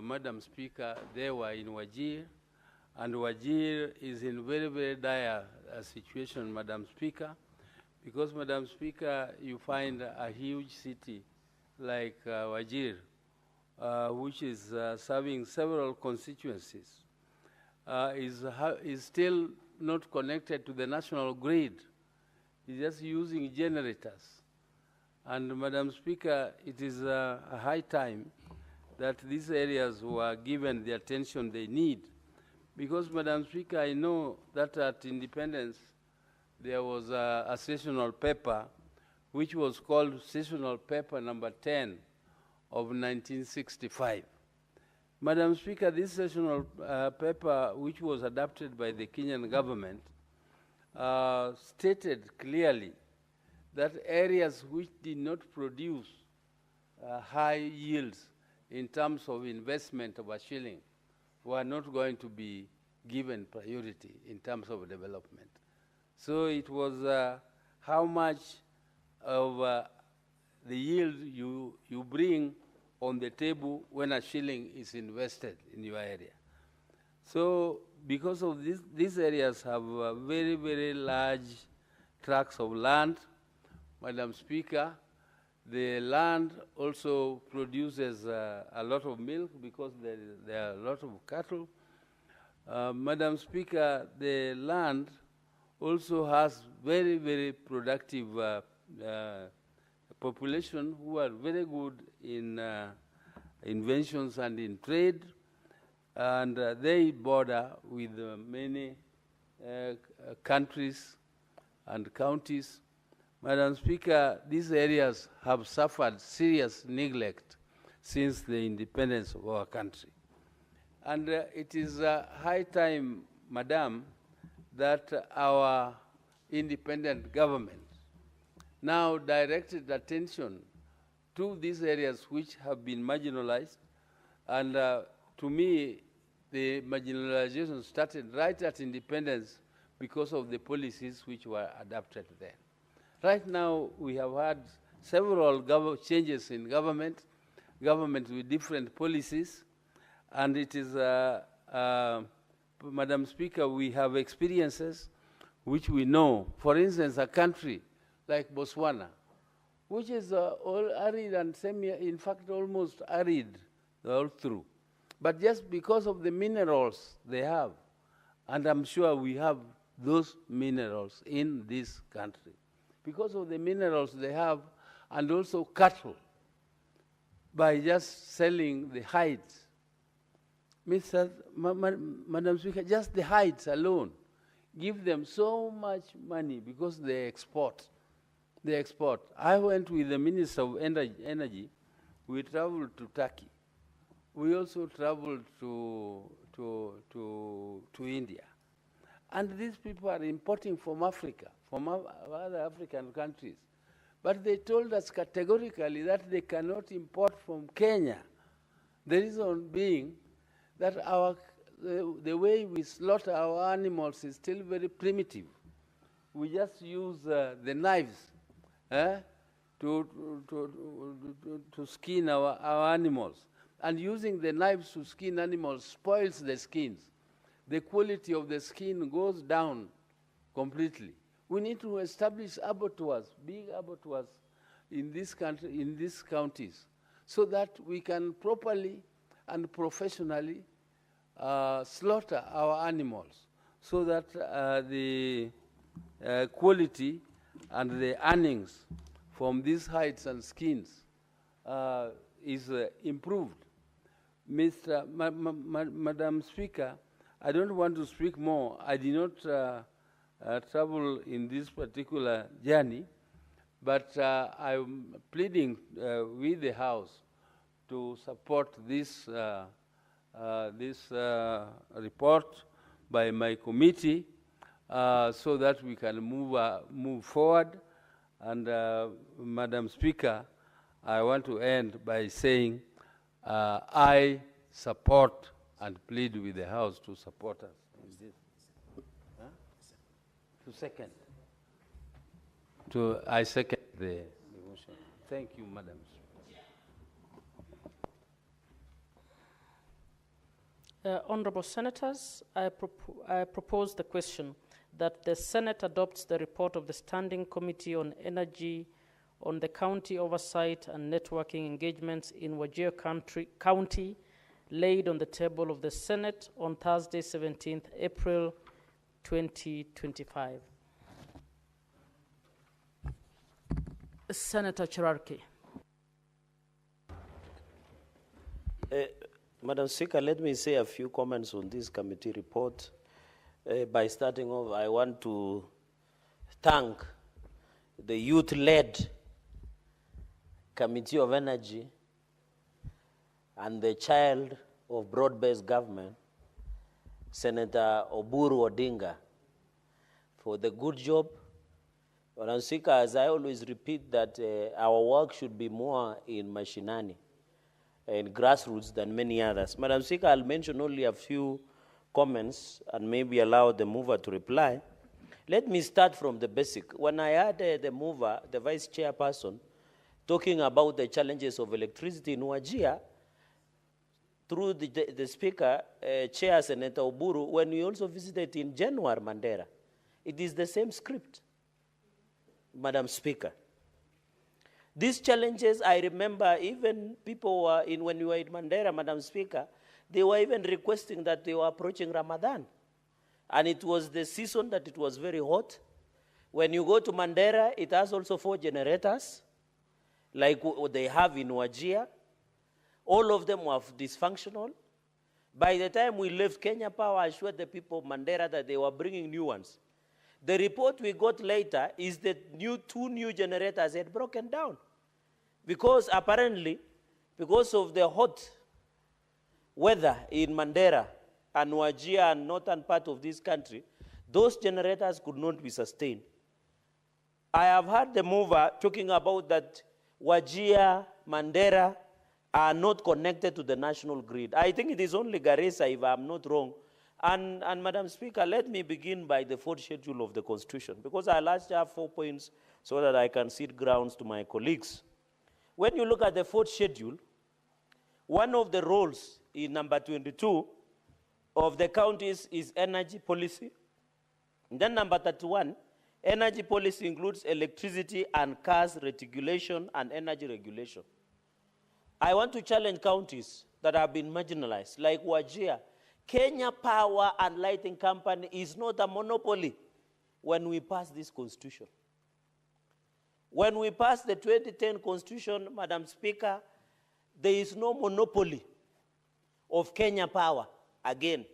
Madam Speaker, they were in Wajir, and Wajir is in very, very dire situation, Madam Speaker, because, Madam Speaker, you find a huge city like Wajir, which is serving several constituencies, is still not connected to the national grid. It's just using generators. And, Madam Speaker, it is a high time that these areas were given the attention they need. Because, Madam Speaker, I know that at independence there was a sessional paper which was called Sessional Paper number 10 of 1965. Madam Speaker, this sessional paper, which was adopted by the Kenyan government, stated clearly that areas which did not produce high yields in terms of investment of a shilling were not going to be given priority in terms of development. So it was how much of the yield you bring on the table when a shilling is invested in your area. So because of this, these areas have very, very large tracts of land, Madam Speaker. The land also produces a lot of milk because there are a lot of cattle. Madam Speaker, the land also has very, very productive population who are very good in inventions and in trade, and they border with many countries and counties. Madam Speaker, these areas have suffered serious neglect since the independence of our country. And it is high time, Madam, that our independent government now directed attention to these areas which have been marginalized. And to me, the marginalization started right at independence because of the policies which were adopted then. Right now, we have had several changes in government with different policies, and it is, Madam Speaker, we have experiences which we know. For instance, a country like Botswana, which is all arid and in fact, almost arid all through. But just because of the minerals they have, and I'm sure we have those minerals in this country, because of the minerals they have, and also cattle, by just selling the hides. Madam Speaker, just the hides alone give them so much money because they export. They export. I went with the Minister of Energy. We traveled to Turkey. We also traveled to India. And these people are importing from Africa, from other African countries. But they told us categorically that they cannot import from Kenya. The reason being that our the way we slaughter our animals is still very primitive. We just use the knives to skin our animals. And using the knives to skin animals spoils the skins. The quality of the skin goes down completely. We need to establish abattoirs, big abattoirs in this country, in these counties, so that we can properly and professionally slaughter our animals, so that the quality and the earnings from these hides and skins is improved. Madam Speaker, I don't want to speak more. I did not travel in this particular journey, but I'm pleading with the House to support this, report by my committee so that we can move forward. And Madam Speaker, I want to end by saying I support and plead with the House to support us in this. To second. I second the motion. Thank you, Madam. Honorable Senators, I propose the question that the Senate adopts the report of the Standing Committee on Energy on the county oversight and networking engagements in Wajir County, laid on the table of the Senate on Thursday, 17th April 2025. Senator Cherarki. Madam Speaker, let me say a few comments on this committee report. By starting off, I want to thank the youth-led Committee of Energy and the child of broad-based government, Senator Oburu Odinga, for the good job. Madam Speaker, as I always repeat, that our work should be more in mashinani and grassroots than many others. Madam Speaker, I'll mention only a few comments and maybe allow the mover to reply. Let me start from the basic. When I heard the mover, the vice chairperson, talking about the challenges of electricity in Wajir, through the speaker, Chair Senator Oburu, when we also visited in January, Mandera, it is the same script, Madam Speaker. These challenges, I remember even people were when we were in Mandera, Madam Speaker, they were even requesting that they were approaching Ramadan. And it was the season that it was very hot. When you go to Mandera, it has also 4 generators, like they have in Wajir. All of them were dysfunctional. By the time we left, Kenya Power assured the people of Mandera that they were bringing new ones. The report we got later is that 2 new generators had broken down. Because apparently, because of the hot weather in Mandera and Wajir and northern part of this country, those generators could not be sustained. I have heard the mover talking about that Wajir, Mandera are not connected to the national grid. I think it is only Garissa, if I'm not wrong. And Madam Speaker, let me begin by the 4th schedule of the Constitution, because I last have 4 points so that I can cede grounds to my colleagues. When you look at the 4th schedule, one of the roles in number 22 of the counties is energy policy. And then number 31, energy policy includes electricity and gas regulation and energy regulation. I want to challenge counties that have been marginalized, like Wajir. Kenya Power and Lighting Company is not a monopoly when we pass this constitution. When we pass the 2010 constitution, Madam Speaker, there is no monopoly of Kenya Power again.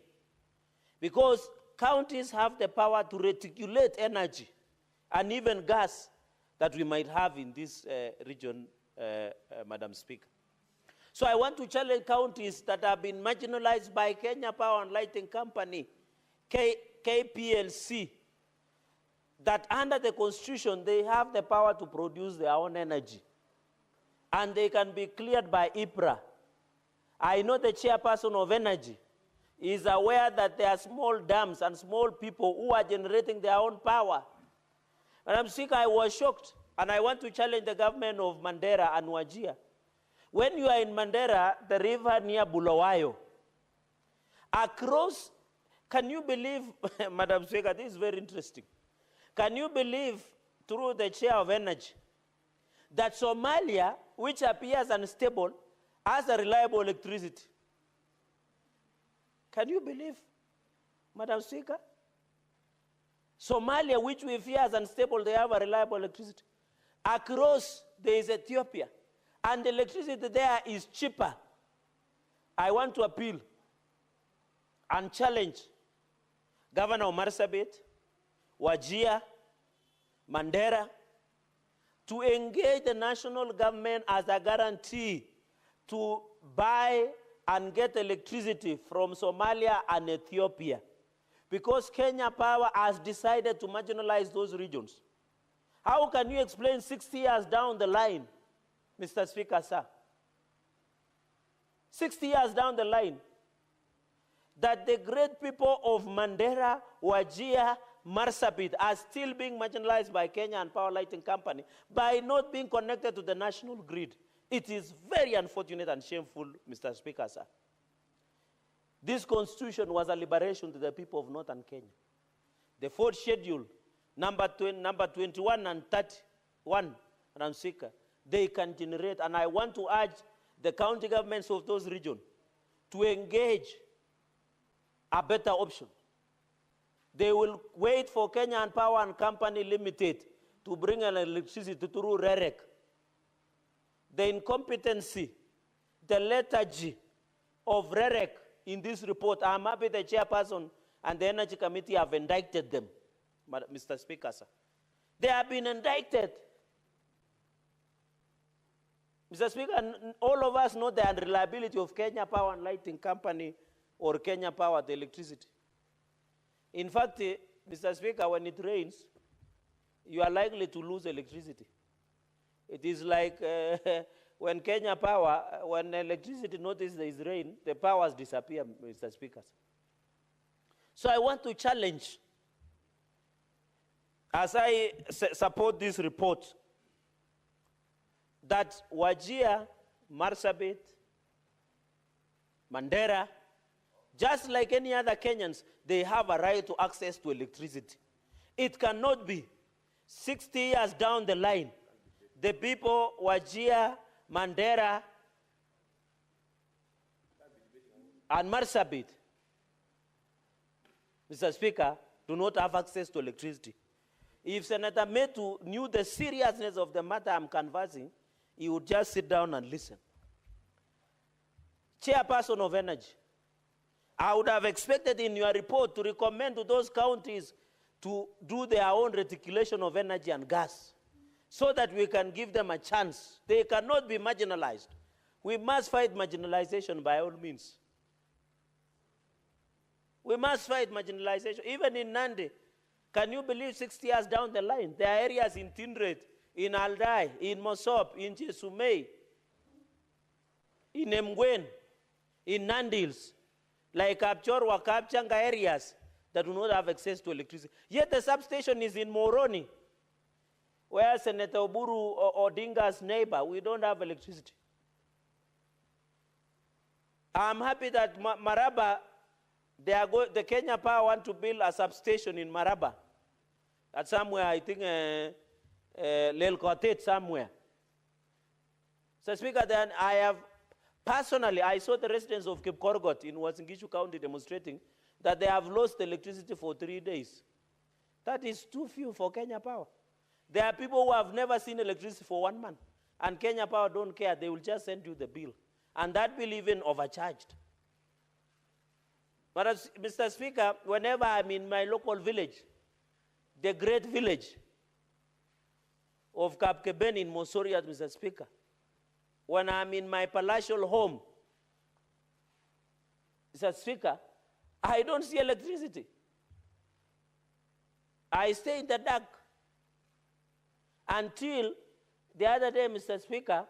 Because counties have the power to regulate energy and even gas that we might have in this region, Madam Speaker. So I want to challenge counties that have been marginalized by Kenya Power and Lighting Company, KPLC, that under the Constitution, they have the power to produce their own energy. And they can be cleared by IPRA. I know the chairperson of energy is aware that there are small dams and small people who are generating their own power. Madam Speaker, I was shocked, and I want to challenge the government of Mandera and Wajir. When you are in Mandera, the river near Bulawayo, across, can you believe, Madam Speaker, this is very interesting. Can you believe, through the chair of energy, that Somalia, which appears unstable, has a reliable electricity? Can you believe, Madam Speaker? Somalia, which we fear as unstable, they have a reliable electricity. Across, there is Ethiopia, and the electricity there is cheaper. I want to appeal and challenge Governor Marsabit, Wajir, Mandera, to engage the national government as a guarantee to buy and get electricity from Somalia and Ethiopia. Because Kenya Power has decided to marginalize those regions. How can you explain 60 years down the line, Mr. Speaker, sir? 60 years down the line, that the great people of Mandera, Wajir, Marsabit are still being marginalized by Kenya and Power Lighting Company by not being connected to the national grid. It is very unfortunate and shameful, Mr. Speaker, sir. This constitution was a liberation to the people of northern Kenya. The fourth schedule, number 21 and 31, Madam Speaker, they can generate, and I want to urge the county governments of those regions to engage a better option. They will wait for Kenya and Power and Company Limited to bring an electricity through REREC. The incompetency, the lethargy of REREC in this report, I'm happy the chairperson and the Energy Committee have indicted them, Mr. Speaker, sir. They have been indicted. Mr. Speaker, all of us know the unreliability of Kenya Power and Lighting Company or Kenya Power, the electricity. In fact, Mr. Speaker, when it rains, you are likely to lose electricity. It is like when Kenya Power, when electricity notices there is rain, the powers disappear, Mr. Speaker. So I want to challenge, as I support this report, that Wajir, Marsabit, Mandera, just like any other Kenyans, they have a right to access to electricity. It cannot be 60 years down the line, the people, Wajir, Mandera, and Marsabit, Mr. Speaker, do not have access to electricity. If Senator Metu knew the seriousness of the matter I'm canvassing, he would just sit down and listen. Chairperson of Energy, I would have expected in your report to recommend to those counties to do their own reticulation of energy and gas so that we can give them a chance. They cannot be marginalized. We must fight marginalization by all means. We must fight marginalization. Even in Nandi, can you believe 60 years down the line, there are areas in Tindret, in Aldai, in Mosop, in Jesumei, in Mgwen, in Nandils, like Kapchorwa, Kapchanga areas that do not have access to electricity. Yet the substation is in Moroni, where Senator Oburu Odinga's neighbor, we don't have electricity. I'm happy that Maraba, the Kenya Power want to build a substation in Maraba. That's somewhere, I think, Lelkotet somewhere. So Speaker, then I have, personally, I saw the residents of Cape Korgot in Uasin County demonstrating that they have lost electricity for 3 days. That is too few for Kenya Power. There are people who have never seen electricity for 1 month, and Kenya Power don't care. They will just send you the bill. And that bill even overcharged. But as, Mr. Speaker, whenever I'm in my local village, the great village of Kapkeben in Mosoriat, Mr. Speaker, when I'm in my palatial home, Mr. Speaker, I don't see electricity. I stay in the dark until the other day, Mr. Speaker,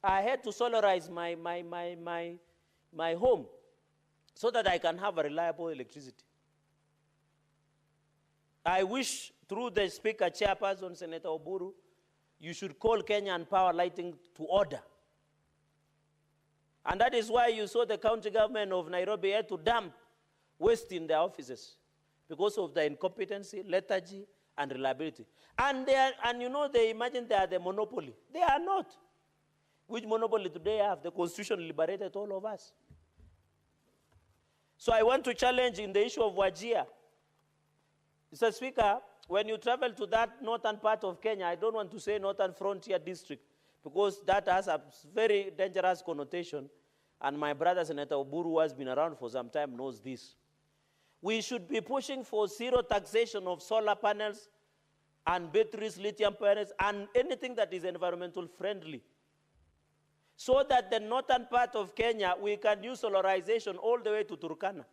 I had to solarize my home. so that I can have a reliable electricity. I wish, through the Speaker, Chairperson, Senator Oburu, you should call Kenya and Power Lighting to order. And that is why you saw the county government of Nairobi had to dump waste in their offices because of the incompetency, lethargy, and reliability. And you know, they imagine they are the monopoly. They are not. Which monopoly do they have? The Constitution liberated all of us. So I want to challenge in the issue of Wajir. Mr. Speaker, when you travel to that northern part of Kenya, I don't want to say northern frontier district, because that has a very dangerous connotation, and my brother Senator Oburu, who has been around for some time, knows this. We should be pushing for zero taxation of solar panels and batteries, lithium panels, and anything that is environmental friendly, so that the northern part of Kenya, we can use solarization all the way to Turkana.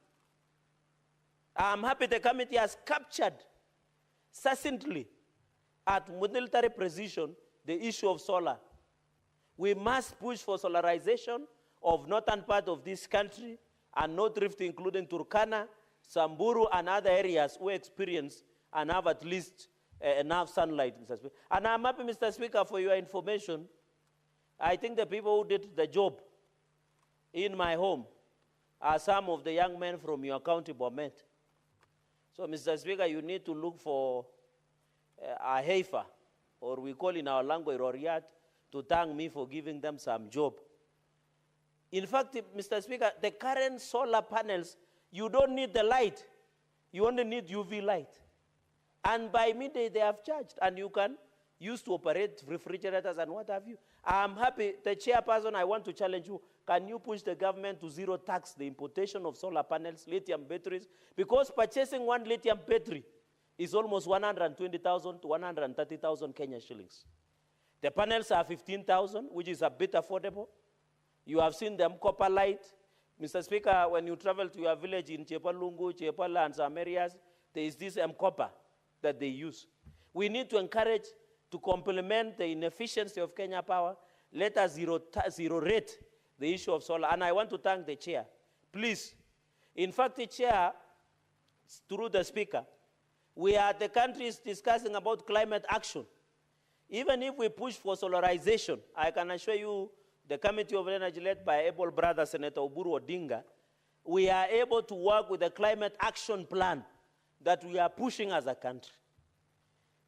I'm happy the committee has captured succinctly at military precision the issue of solar. We must push for solarization of northern part of this country and North Rift, including Turkana, Samburu, and other areas who experience and have at least enough sunlight, Mr. Speaker. And I'm happy, Mr. Speaker, for your information. I think the people who did the job in my home are some of the young men from your county, Bomet. So, Mr. Speaker, you need to look for a heifer, or we call in our language, Roriat, to thank me for giving them some job. In fact, Mr. Speaker, the current solar panels, you don't need the light. You only need UV light. And by midday, they have charged, and you can use to operate refrigerators and what have you. I'm happy. The chairperson, I want to challenge you. Can you push the government to zero tax the importation of solar panels, lithium batteries? Because purchasing one lithium battery is almost 120,000 to 130,000 Kenya shillings. The panels are 15,000, which is a bit affordable. You have seen them copper light. Mr. Speaker, when you travel to your village in Chepalungu, Chepala, and some areas, there is this copper that they use. We need to encourage to complement the inefficiency of Kenya Power. Let us zero rate the issue of solar. And I want to thank the chair. Please, in fact, the chair, through the speaker, the country is discussing about climate action. Even if we push for solarization, I can assure you, the Committee of Energy led by able brother Senator Oburu Odinga, we are able to work with the climate action plan that we are pushing as a country.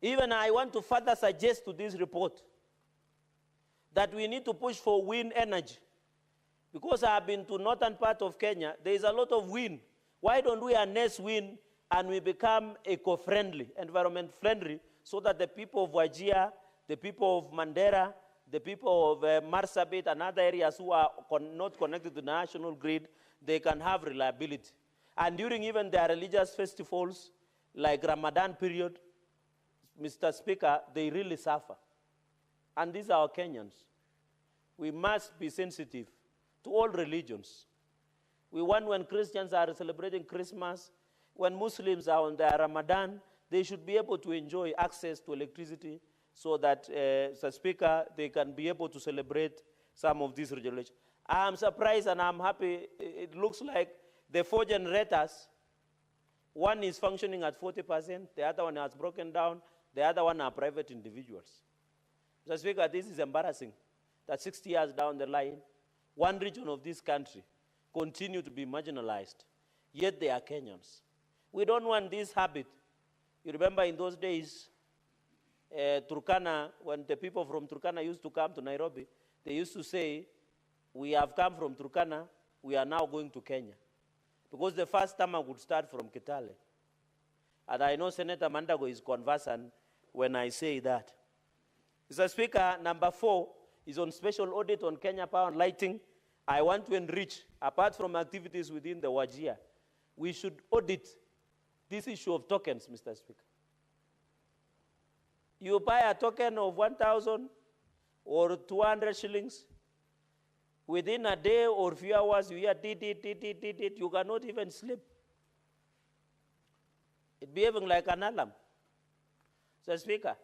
Even I want to further suggest to this report that we need to push for wind energy. Because I have been to northern part of Kenya, there is a lot of wind. Why don't we harness wind and we become eco-friendly, environment-friendly, so that the people of Wajir, the people of Mandera, the people of Marsabit and other areas who are not connected to the national grid, they can have reliability. And during even their religious festivals, like Ramadan period, Mr. Speaker, they really suffer. And these are our Kenyans. We must be sensitive to all religions. We want, when Christians are celebrating Christmas, when Muslims are on their Ramadan, they should be able to enjoy access to electricity so that, Mr. Speaker, they can be able to celebrate some of these regulations. I'm surprised and I'm happy. It looks like the 4 generators, one is functioning at 40%, the other one has broken down, the other one are private individuals. Mr. Speaker, this is embarrassing that 60 years down the line, one region of this country continue to be marginalized, yet they are Kenyans. We don't want this habit. You remember in those days, Turkana, when the people from Turkana used to come to Nairobi, they used to say, we have come from Turkana, we are now going to Kenya. Because the first stomach would start from Kitale. And I know Senator Mandago is conversant when I say that. Mr. Speaker, number 4 is on special audit on Kenya Power and Lighting. I want to enrich, apart from activities within the Wajir, we should audit this issue of tokens, Mr. Speaker. You buy a token of 1,000 or 200 shillings, within a day or few hours, you hear dit, you cannot even sleep. It's behaving like an alarm. So, Speaker,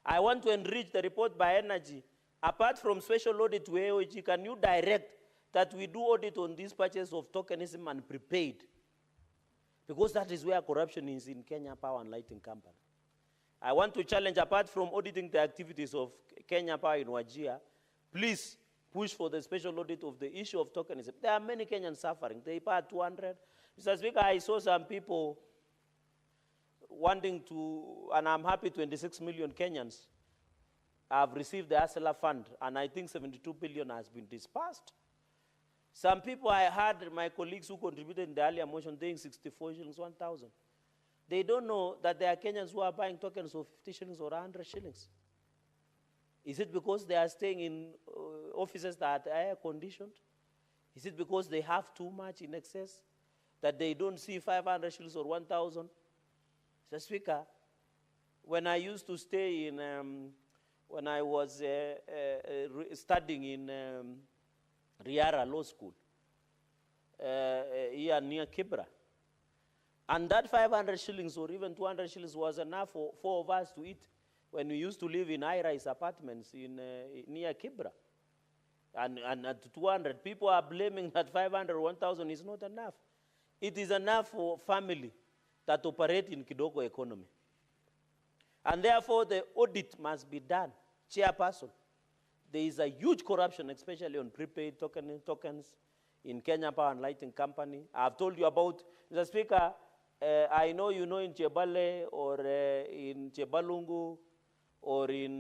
I want to enrich the report by energy. Apart from special audit to AOG, can you direct that we do audit on this purchase of tokenism and prepaid, because that is where corruption is in Kenya Power and Lighting Company. I want to challenge, apart from auditing the activities of Kenya Power in Wajir, please push for the special audit of the issue of tokenism. There are many Kenyans suffering. They pay 200. Mr. Speaker, I saw some people wanting to, and I'm happy 26 million Kenyans have received the ASELA fund, and I think 72 billion has been dispersed. Some people, I heard my colleagues who contributed in the earlier motion saying 64 shillings, 1,000. They don't know that there are Kenyans who are buying tokens of 50 shillings or 100 shillings. Is it because they are staying in offices that are air-conditioned? Is it because they have too much in excess that they don't see 500 shillings or 1,000? Mr. Speaker, when I used to stay in, when I was studying in Riara Law School, here near Kibra, and that 500 shillings or even 200 shillings was enough for 4 of us to eat when we used to live in high-rise apartments in, near Kibra. And at 200, people are blaming that 500 or 1,000 is not enough. It is enough for family that operate in Kidogo economy. And therefore, the audit must be done. Chairperson, there is a huge corruption, especially on prepaid tokens in Kenya Power and Lighting Company. I've told you about, Mr. Speaker, I know you know in Chebale or in Chebalungu or in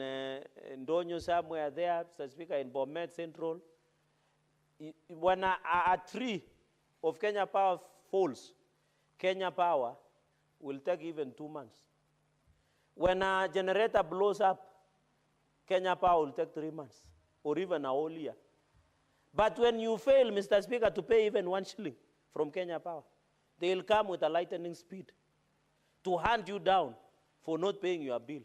Ndonyo somewhere there, Mr. Speaker, in Bomet Central. When a tree of Kenya Power falls, Kenya Power will take even 2 months. When a generator blows up, Kenya Power will take 3 months or even a whole year. But when you fail, Mr. Speaker, to pay even 1 shilling from Kenya Power, they'll come with a lightning speed to hunt you down for not paying your bill.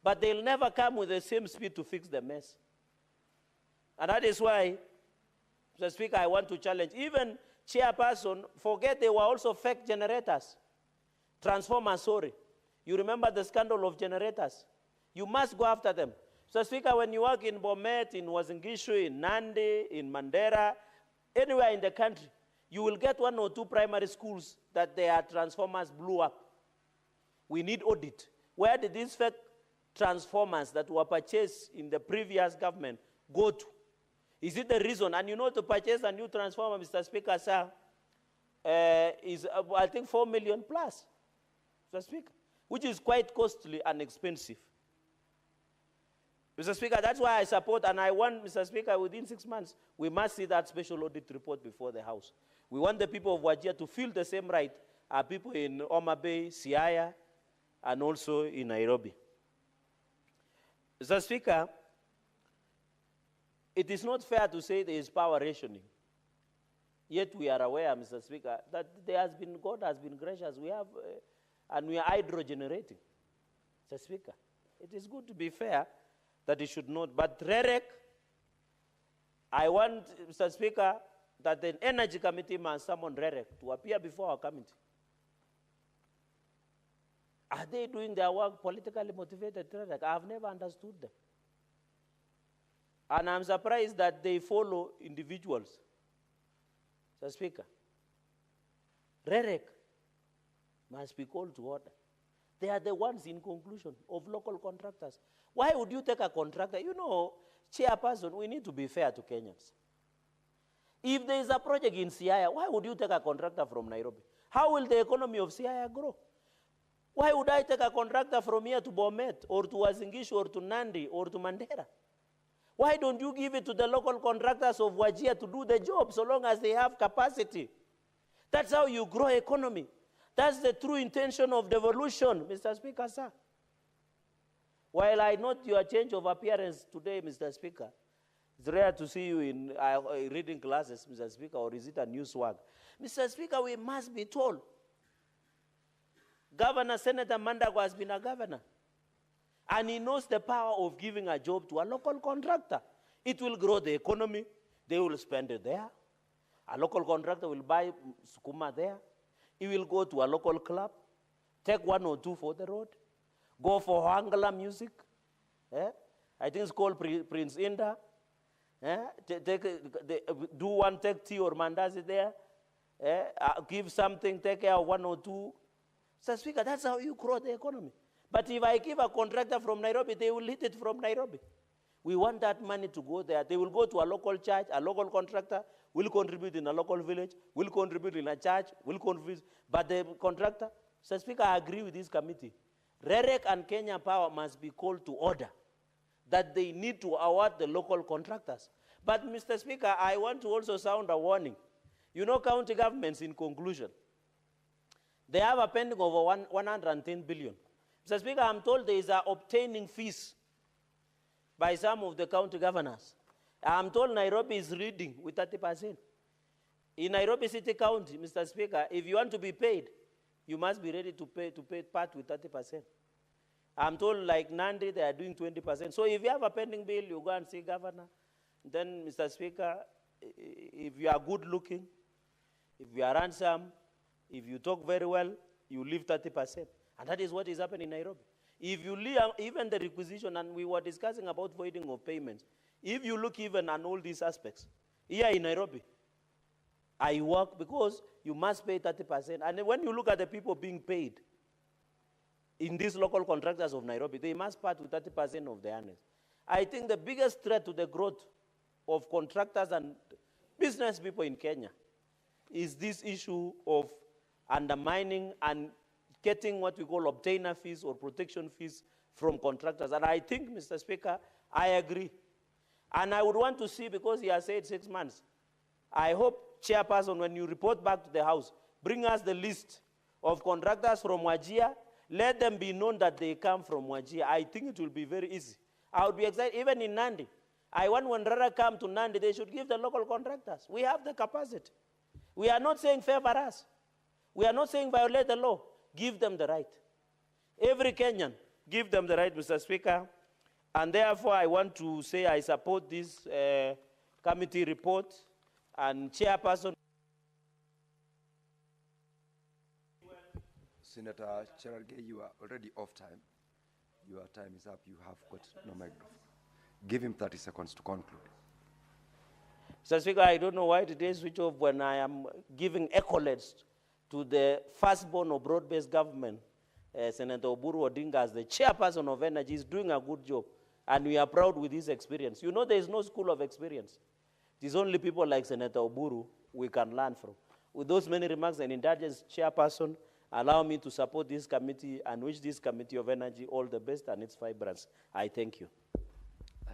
But they'll never come with the same speed to fix the mess. And that is why, Mr. Speaker, I want to challenge, even chairperson, forget they were also fake generators. Transformers, sorry. You remember the scandal of generators? You must go after them. So, Speaker, when you work in Bomet, in Wazingishu, in Nandi, in Mandera, anywhere in the country, you will get 1 or 2 primary schools that their transformers blew up. We need audit. Where did these fake transformers that were purchased in the previous government go to? Is it the reason? And you know, to purchase a new transformer, Mr. Speaker, sir, is, I think, 4 million plus, Mr. Speaker, which is quite costly and expensive. Mr. Speaker, that's why I support, and I want, Mr. Speaker, within 6 months, we must see that special audit report before the House. We want the people of Wajir to feel the same right as people in Homa Bay, Siaya, and also in Nairobi. Mr. Speaker, it is not fair to say there is power rationing. Yet we are aware, Mr. Speaker, that there has been, God has been gracious. We have, and we are hydrogenerating. Mr. Speaker, it is good to be fair that it should not. But REREC, I want, Mr. Speaker, that the Energy Committee must summon REREC to appear before our committee. Are they doing their work politically motivated, REREC? I have never understood them. And I'm surprised that they follow individuals. Mr. Speaker, REREC must be called to order. They are the ones, in conclusion, of local contractors. Why would you take a contractor? You know, chairperson, we need to be fair to Kenyans. If there is a project in Siaya, why would you take a contractor from Nairobi? How will the economy of Siaya grow? Why would I take a contractor from here to Bomet, or to Wazingishu, or to Nandi, or to Mandera? Why don't you give it to the local contractors of Wajir to do the job, so long as they have capacity? That's how you grow economy. That's the true intention of devolution, Mr. Speaker, sir. While I note your change of appearance today, Mr. Speaker, it's rare to see you in reading classes, Mr. Speaker, or is it a new swag? Mr. Speaker, we must be told. Governor Senator Mandago has been a governor. And he knows the power of giving a job to a local contractor. It will grow the economy. They will spend it there. A local contractor will buy sukuma there. He will go to a local club, take 1 or 2 for the road, go for Hangala music. I think it's called Prince Inda. Do one, take tea or mandazi there. Give something, take care of one or two. Mr. Speaker, that's how you grow the economy. But if I give a contractor from Nairobi, they will hit it from Nairobi. We want that money to go there. They will go to a local church, a local contractor will contribute in a local village, will contribute in a church, will contribute. But the contractor, Mr. Speaker, I agree with this committee. REREC and Kenya Power must be called to order, that they need to award the local contractors. But, Mr. Speaker, I want to also sound a warning. You know, county governments, in conclusion, they have a pending over 110 billion. Mr. Speaker, I'm told there is obtaining fees by some of the county governors. I'm told Nairobi is reading with 30%. In Nairobi City County, Mr. Speaker, if you want to be paid, you must be ready to pay part with 30%. I'm told, like Nandi, they are doing 20%. So if you have a pending bill, you go and see governor. Then, Mr. Speaker, if you are good looking, if you are handsome, if you talk very well, you leave 30%. And that is what is happening in Nairobi. If you leave even the requisition, and we were discussing about voiding of payments, if you look even at all these aspects, here in Nairobi, I work because you must pay 30%. And when you look at the people being paid in these local contractors of Nairobi, they must part with 30% of their earnings. I think the biggest threat to the growth of contractors and business people in Kenya is this issue of undermining and getting what we call obtainer fees or protection fees from contractors. And I think, Mr. Speaker, I agree. And I would want to see, because he has said 6 months, I hope, Chairperson, when you report back to the House, bring us the list of contractors from Wajir. Let them be known that they come from Wajir. I think it will be very easy. I would be excited, even in Nandi. I want when Rara come to Nandi, they should give the local contractors. We have the capacity. We are not saying favor us. We are not saying violate the law. Give them the right. Every Kenyan, give them the right, Mr. Speaker. And therefore, I want to say I support this committee report. And Chairperson. Senator Cherargei, you are already off time. Your time is up. You have got no microphone. Give him 30 seconds to conclude. Mr. Speaker, I don't know why today switch off when I am giving accolades to the firstborn of broad-based government, Senator Oburu Odinga, as the chairperson of Energy, is doing a good job. And we are proud with his experience. You know, there is no school of experience. It is only people like Senator Oburu we can learn from. With those many remarks, and indulgence, Chairperson, allow me to support this committee and wish this Committee of Energy all the best and its vibrance. I thank you.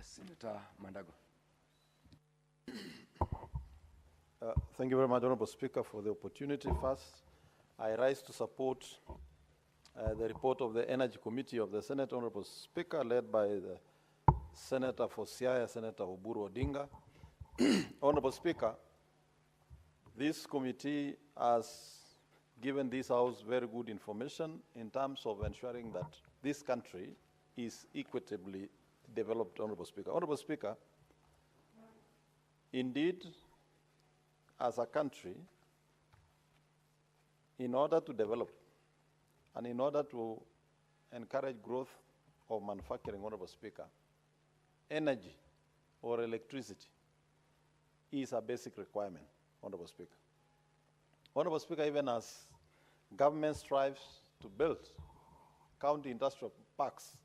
Senator Mandago. Thank you very much, Honorable Speaker, for the opportunity. First, I rise to support the report of the Energy Committee of the Senate, Honorable Speaker, led by the Senator for Siaya, Senator Oburu Odinga. Honorable Speaker, this committee has given this House very good information in terms of ensuring that this country is equitably developed, Honorable Speaker. Honorable Speaker, indeed, as a country, in order to develop and in order to encourage growth of manufacturing, Honorable Speaker, energy or electricity is a basic requirement, Honorable Speaker. Honorable Speaker, even as government strives to build county industrial parks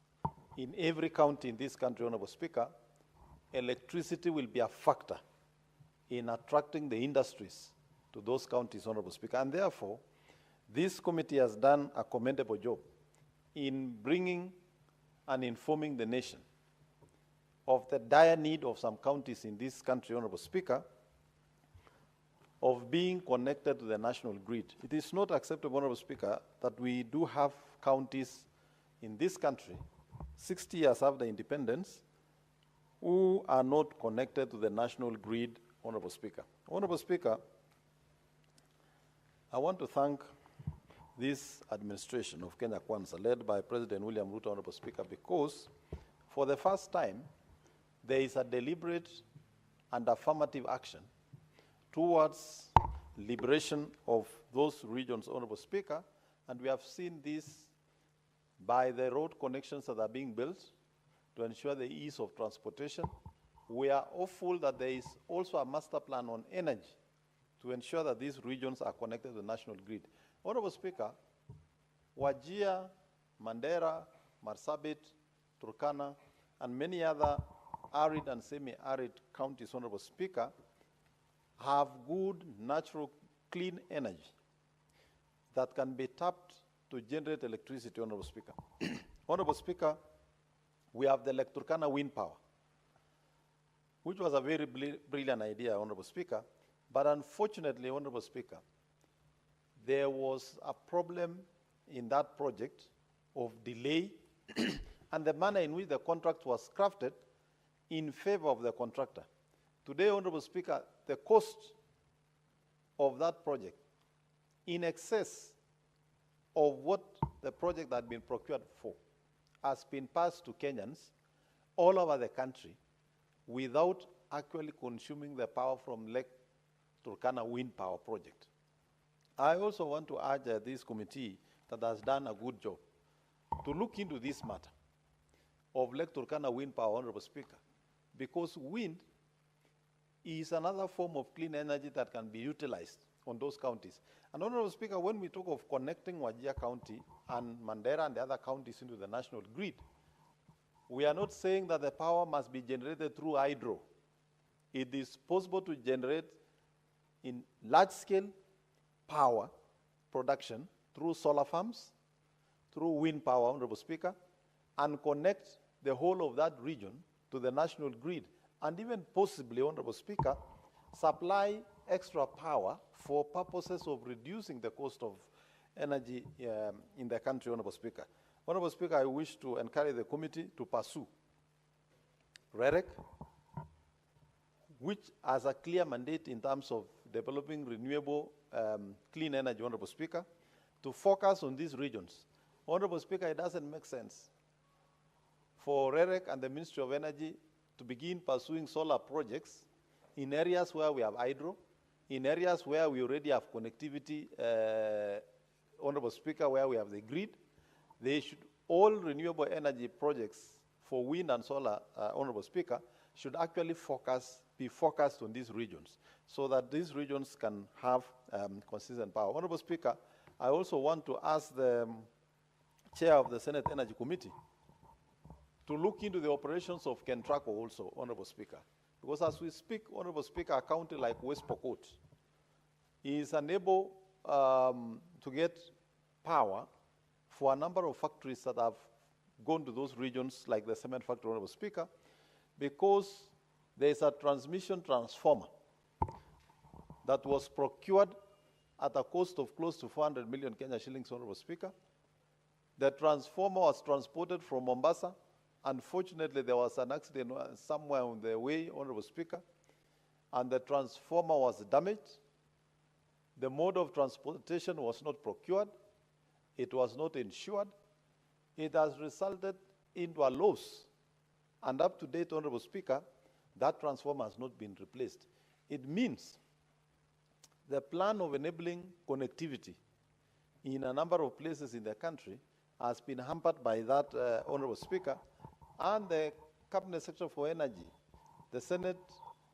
in every county in this country, Honorable Speaker, electricity will be a factor in attracting the industries to those counties, Honorable Speaker. And therefore, this committee has done a commendable job in bringing and informing the nation of the dire need of some counties in this country, Honorable Speaker, of being connected to the national grid. It is not acceptable, Honorable Speaker, that we do have counties in this country, 60 years after independence, who are not connected to the national grid, Honorable Speaker. Honorable Speaker, I want to thank this administration of Kenya Kwanza, led by President William Ruto, Honorable Speaker, because for the first time, there is a deliberate and affirmative action towards liberation of those regions, Honorable Speaker, and we have seen this by the road connections that are being built to ensure the ease of transportation we are hopeful that there is also a master plan on energy to ensure that these regions are connected to the national grid. Honorable Speaker, Wajir, Mandera, Marsabit, Turkana, and many other arid and semi-arid counties, Honorable Speaker, have good, natural, clean energy that can be tapped to generate electricity, Honorable Speaker. Honorable Speaker, we have the Lake Turkana wind power, which was a very brilliant idea, Honorable Speaker, but unfortunately, Honorable Speaker, there was a problem in that project of delay and the manner in which the contract was crafted in favor of the contractor. Today, Honorable Speaker, the cost of that project in excess of what the project had been procured for has been passed to Kenyans all over the country without actually consuming the power from Lake Turkana wind power project. I also want to urge this committee that has done a good job to look into this matter of Lake Turkana wind power, Honorable Speaker, because wind is another form of clean energy that can be utilized on those counties. And Honorable Speaker, when we talk of connecting Wajir County and Mandera and the other counties into the national grid, we are not saying that the power must be generated through hydro. It is possible to generate in large-scale power production through solar farms, through wind power, Honorable Speaker, and connect the whole of that region to the national grid, and even possibly, Honorable Speaker, supply extra power for purposes of reducing the cost of energy in the country, Honorable Speaker. Honorable Speaker, I wish to encourage the committee to pursue REREC, which has a clear mandate in terms of developing renewable clean energy, Honorable Speaker, to focus on these regions. Honorable Speaker, it doesn't make sense for REREC and the Ministry of Energy to begin pursuing solar projects in areas where we have hydro, in areas where we already have connectivity, Honorable Speaker, where we have the grid. They should, all renewable energy projects for wind and solar, Honorable Speaker, should actually be focused on these regions so that these regions can have consistent power. Honorable Speaker, I also want to ask the Chair of the Senate Energy Committee to look into the operations of Kentraco also, Honorable Speaker. Because as we speak, Honorable Speaker, a county like West Pokot is unable to get power for a number of factories that have gone to those regions, like the cement factory, Honorable Speaker, because there is a transmission transformer that was procured at a cost of close to 400 million Kenya shillings, Honorable Speaker. The transformer was transported from Mombasa. Unfortunately, there was an accident somewhere on the way, Honorable Speaker, and the transformer was damaged. The mode of transportation was not procured. It was not insured. It has resulted into a loss. And up to date, Honorable Speaker, that transformer has not been replaced. It means the plan of enabling connectivity in a number of places in the country has been hampered by that, Honorable Speaker, and the Cabinet Secretary for Energy, the Senate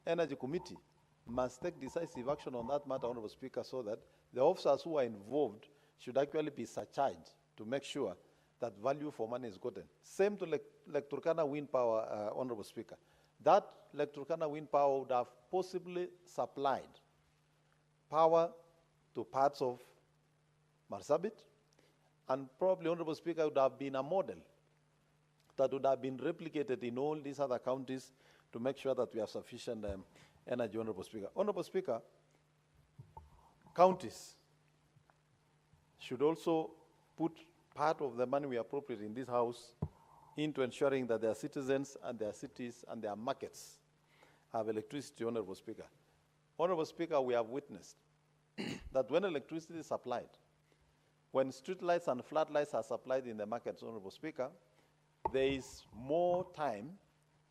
Energy Committee, must take decisive action on that matter, Honorable Speaker, so that the officers who are involved should actually be surcharged to make sure that value for money is gotten. Same to Lake Turkana wind power, Honorable Speaker. That Lake Turkana wind power would have possibly supplied power to parts of Marsabit, and probably, Honorable Speaker, would have been a model that would have been replicated in all these other counties to make sure that we have sufficient energy, Honorable Speaker. Honorable Speaker, counties should also put part of the money we appropriate in this House into ensuring that their citizens and their cities and their markets have electricity, Honorable Speaker. Honorable Speaker, we have witnessed that when electricity is supplied, when street lights and floodlights are supplied in the markets, Honorable Speaker, there is more time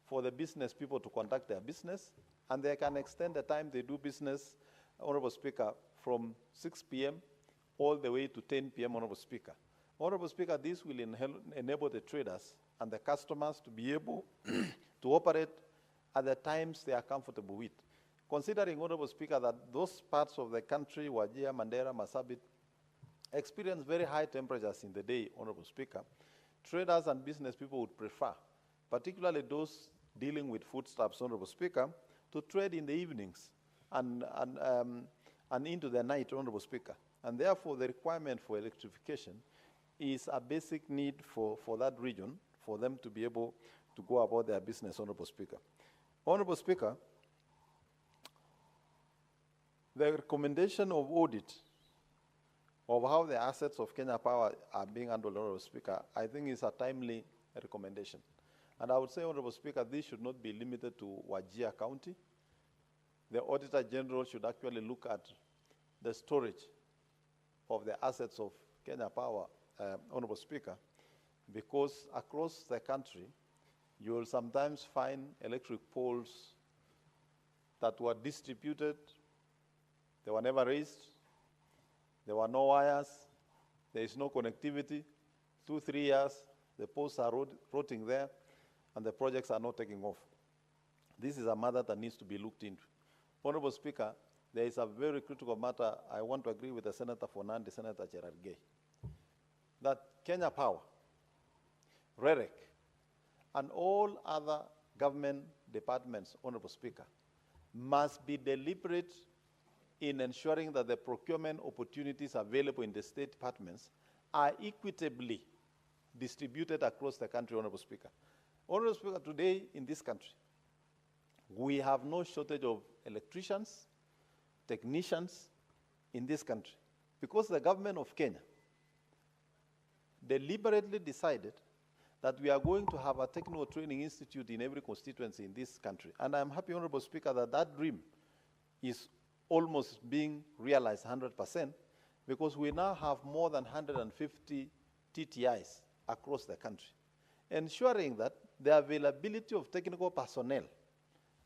for the business people to conduct their business, and they can extend the time they do business, Honorable Speaker, from 6 p.m. all the way to 10 p.m., Honorable Speaker. Honorable Speaker, this will enable the traders and the customers to be able to operate at the times they are comfortable with. Considering, Honorable Speaker, that those parts of the country, Wajir, Mandera, Marsabit, experience very high temperatures in the day, Honorable Speaker, traders and business people would prefer, particularly those dealing with foodstuffs, Honorable Speaker, to trade in the evenings and into the night, Honorable Speaker. And therefore, the requirement for electrification is a basic need for that region, for them to be able to go about their business, Honorable Speaker. Honorable Speaker, the recommendation of audit of how the assets of Kenya Power are being handled, Honorable Speaker, I think is a timely recommendation. And I would say, Honorable Speaker, this should not be limited to Wajir County. The Auditor General should actually look at the storage of the assets of Kenya Power, Honorable Speaker, because across the country, you will sometimes find electric poles that were distributed, they were never raised, there were no wires, there is no connectivity. 2-3 years, the poles are rotting there, and the projects are not taking off. This is a matter that needs to be looked into. Honorable Speaker, there is a very critical matter. I want to agree with the Senator for Nandi, Senator Cherargei, that Kenya Power, REREC, and all other government departments, Honorable Speaker, must be deliberate in ensuring that the procurement opportunities available in the state departments are equitably distributed across the country, Honorable Speaker. Honorable Speaker, today in this country, we have no shortage of electricians, technicians in this country, because the government of Kenya deliberately decided that we are going to have a technical training institute in every constituency in this country. And I'm happy, Honorable Speaker, that that dream is almost being realized 100%, because we now have more than 150 TTIs across the country, ensuring that the availability of technical personnel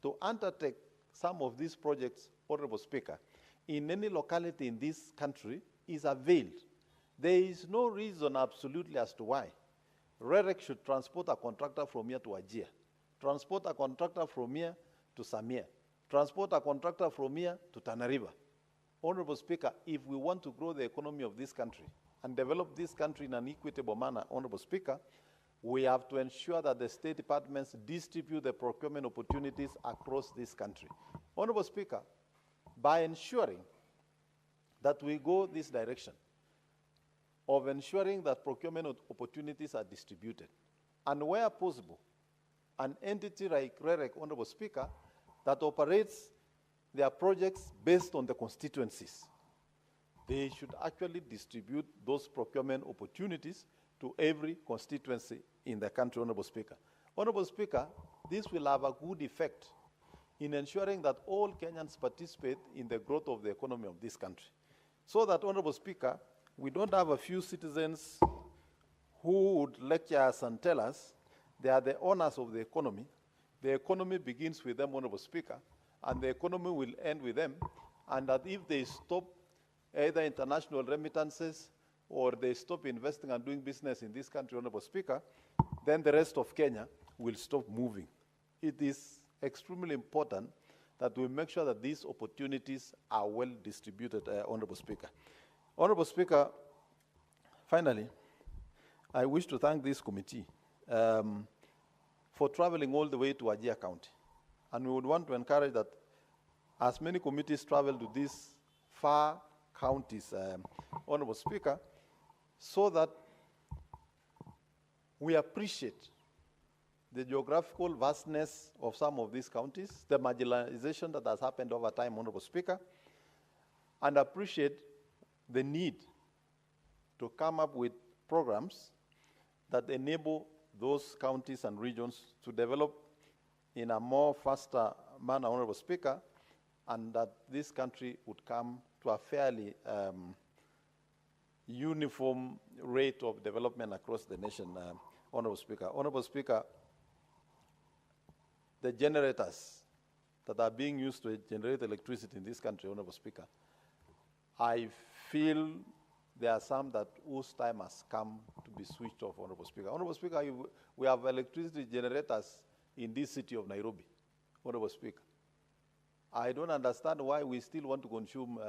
to undertake some of these projects, Honorable Speaker, in any locality in this country is availed. There is no reason absolutely as to why REREC should transport a contractor from here to Wajir, transport a contractor from here to Samia, transport a contractor from here to Tana River. Honorable Speaker, if we want to grow the economy of this country and develop this country in an equitable manner, Honorable Speaker, we have to ensure that the state departments distribute the procurement opportunities across this country. Honorable Speaker, by ensuring that we go this direction of ensuring that procurement opportunities are distributed, and where possible, an entity like REREC, Honorable Speaker, that operates their projects based on the constituencies, they should actually distribute those procurement opportunities to every constituency in the country, Honorable Speaker. Honorable Speaker, this will have a good effect in ensuring that all Kenyans participate in the growth of the economy of this country. So that, Honorable Speaker, we don't have a few citizens who would lecture us and tell us they are the owners of the economy. The economy begins with them, Honorable Speaker, and the economy will end with them, and that if they stop either international remittances or they stop investing and doing business in this country, Honorable Speaker, then the rest of Kenya will stop moving. It is extremely important that we make sure that these opportunities are well distributed, Honorable Speaker. Honorable Speaker, finally, I wish to thank this committee for traveling all the way to Wajir County. And we would want to encourage that as many committees travel to these far counties, Honorable Speaker, so that we appreciate the geographical vastness of some of these counties, the marginalization that has happened over time, Honorable Speaker, and appreciate the need to come up with programs that enable those counties and regions to develop in a more faster manner, Honorable Speaker, and that this country would come to a fairly uniform rate of development across the nation, Honorable Speaker. Honorable Speaker, the generators that are being used to generate electricity in this country, Honorable Speaker, I feel there are some that whose time has come to be switched off, Honorable Speaker. Honorable Speaker, we have electricity generators in this city of Nairobi. Honorable Speaker. I don't understand why we still want to consume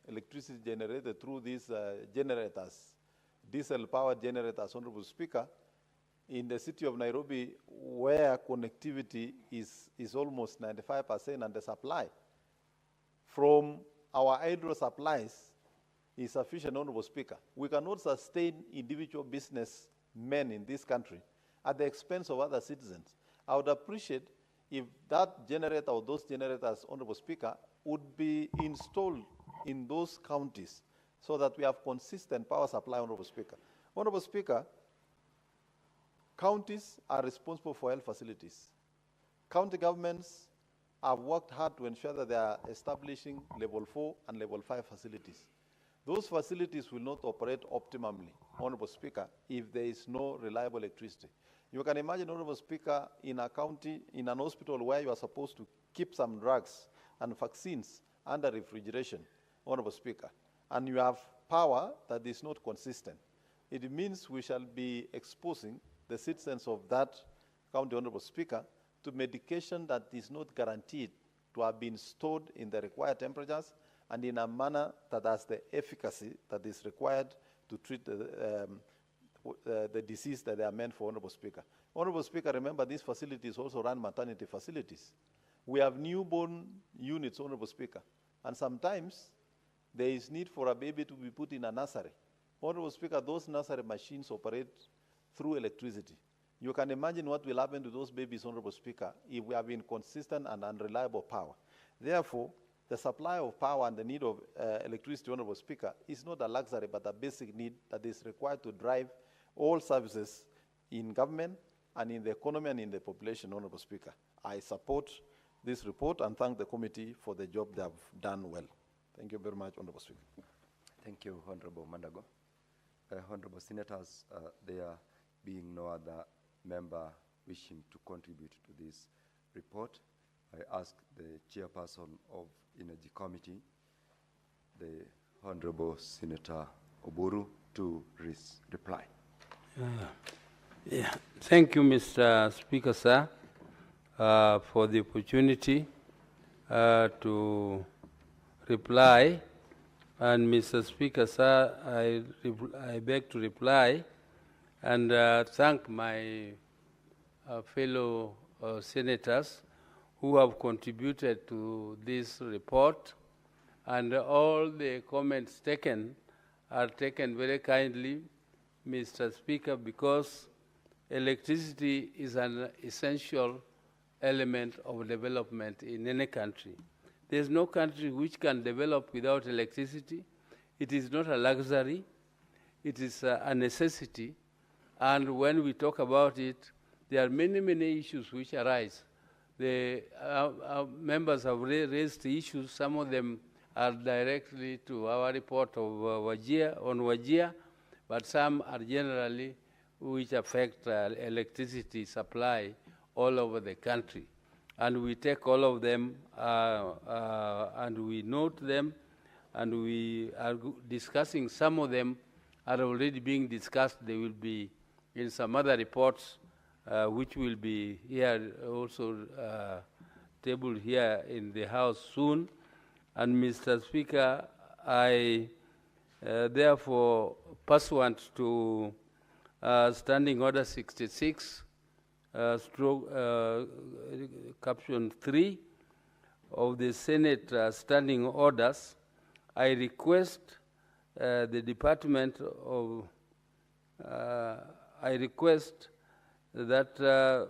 electricity generated through these generators, diesel-powered generators, Honorable Speaker, in the city of Nairobi, where connectivity is almost 95% and the supply from our hydro supplies is sufficient, Honorable Speaker. We cannot sustain individual businessmen in this country at the expense of other citizens. I would appreciate if that generator or those generators, Honorable Speaker, would be installed in those counties so that we have consistent power supply, Honorable Speaker. Honorable Speaker, counties are responsible for health facilities. County governments have worked hard to ensure that they are establishing level 4 and level 5 facilities. Those facilities will not operate optimally, Honorable Speaker, if there is no reliable electricity. You can imagine, Honorable Speaker, in a county, in an hospital where you are supposed to keep some drugs and vaccines under refrigeration, Honorable Speaker, and you have power that is not consistent. It means we shall be exposing the citizens of that county, Honorable Speaker, to medication that is not guaranteed to have been stored in the required temperatures and in a manner that has the efficacy that is required to treat the disease that they are meant for, Honorable Speaker. Honorable Speaker, remember these facilities also run maternity facilities. We have newborn units, Honorable Speaker, and sometimes there is need for a baby to be put in a nursery. Honorable Speaker, those nursery machines operate through electricity. You can imagine what will happen to those babies, Honorable Speaker, if we have inconsistent and unreliable power. Therefore, the supply of power and the need of electricity, Honorable Speaker, is not a luxury but a basic need that is required to drive all services in government and in the economy and in the population, Honorable Speaker. I support this report and thank the committee for the job they have done well. Thank you very much, Honorable Speaker. Thank you, Honorable Mandago. Honorable Senators, there being no other member wishing to contribute to this report, I ask the chairperson of Energy Committee, the Honorable Senator Oburu, to reply. Thank you, Mr. Speaker, sir, for the opportunity to reply. And Mr. Speaker, sir, I beg to reply and thank my fellow senators who have contributed to this report, and all the comments taken are taken very kindly, Mr. Speaker, because electricity is an essential element of development in any country. There's no country which can develop without electricity. It is not a luxury. It is a necessity. And when we talk about it, there are many, many issues which arise. The members have raised issues. Some of them are directly to our report of Wajir, but some are generally which affect electricity supply all over the country. And we take all of them and we note them, and we are discussing. Some of them are already being discussed. They will be in some other reports which will be here also tabled here in the House soon. And Mr. Speaker, I therefore, pursuant to Standing Order 66, caption 3 of the Senate Standing Orders, I request the Department of, I request that the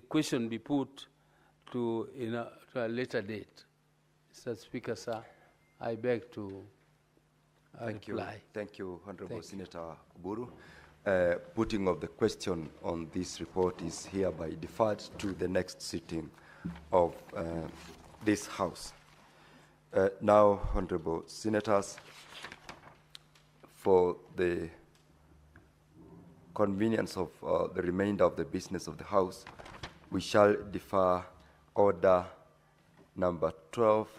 question be put to a later date. Mr. Speaker, sir, I beg to reply. Thank you, Honorable Senator Oburu. Putting of the question on this report is hereby deferred to the next sitting of this House. Now, Honorable Senators, for the convenience of the remainder of the business of the House, we shall defer order number 12,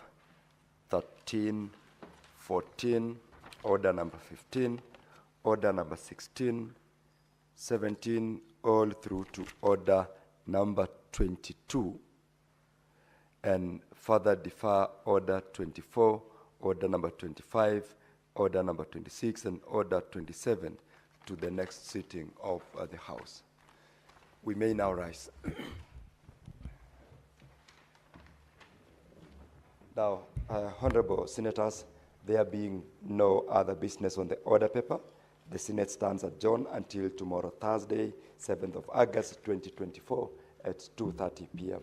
13, 14, order number 15, order number 16, 17, all through to order number 22 and further defer order 24, order number 25, order number 26, and order 27 to the next sitting of the House. We may now rise. Now, honorable senators, there being no other business on the order paper, the Senate stands adjourned until tomorrow, Thursday, 7th of August, 2024 at 2:30 p.m.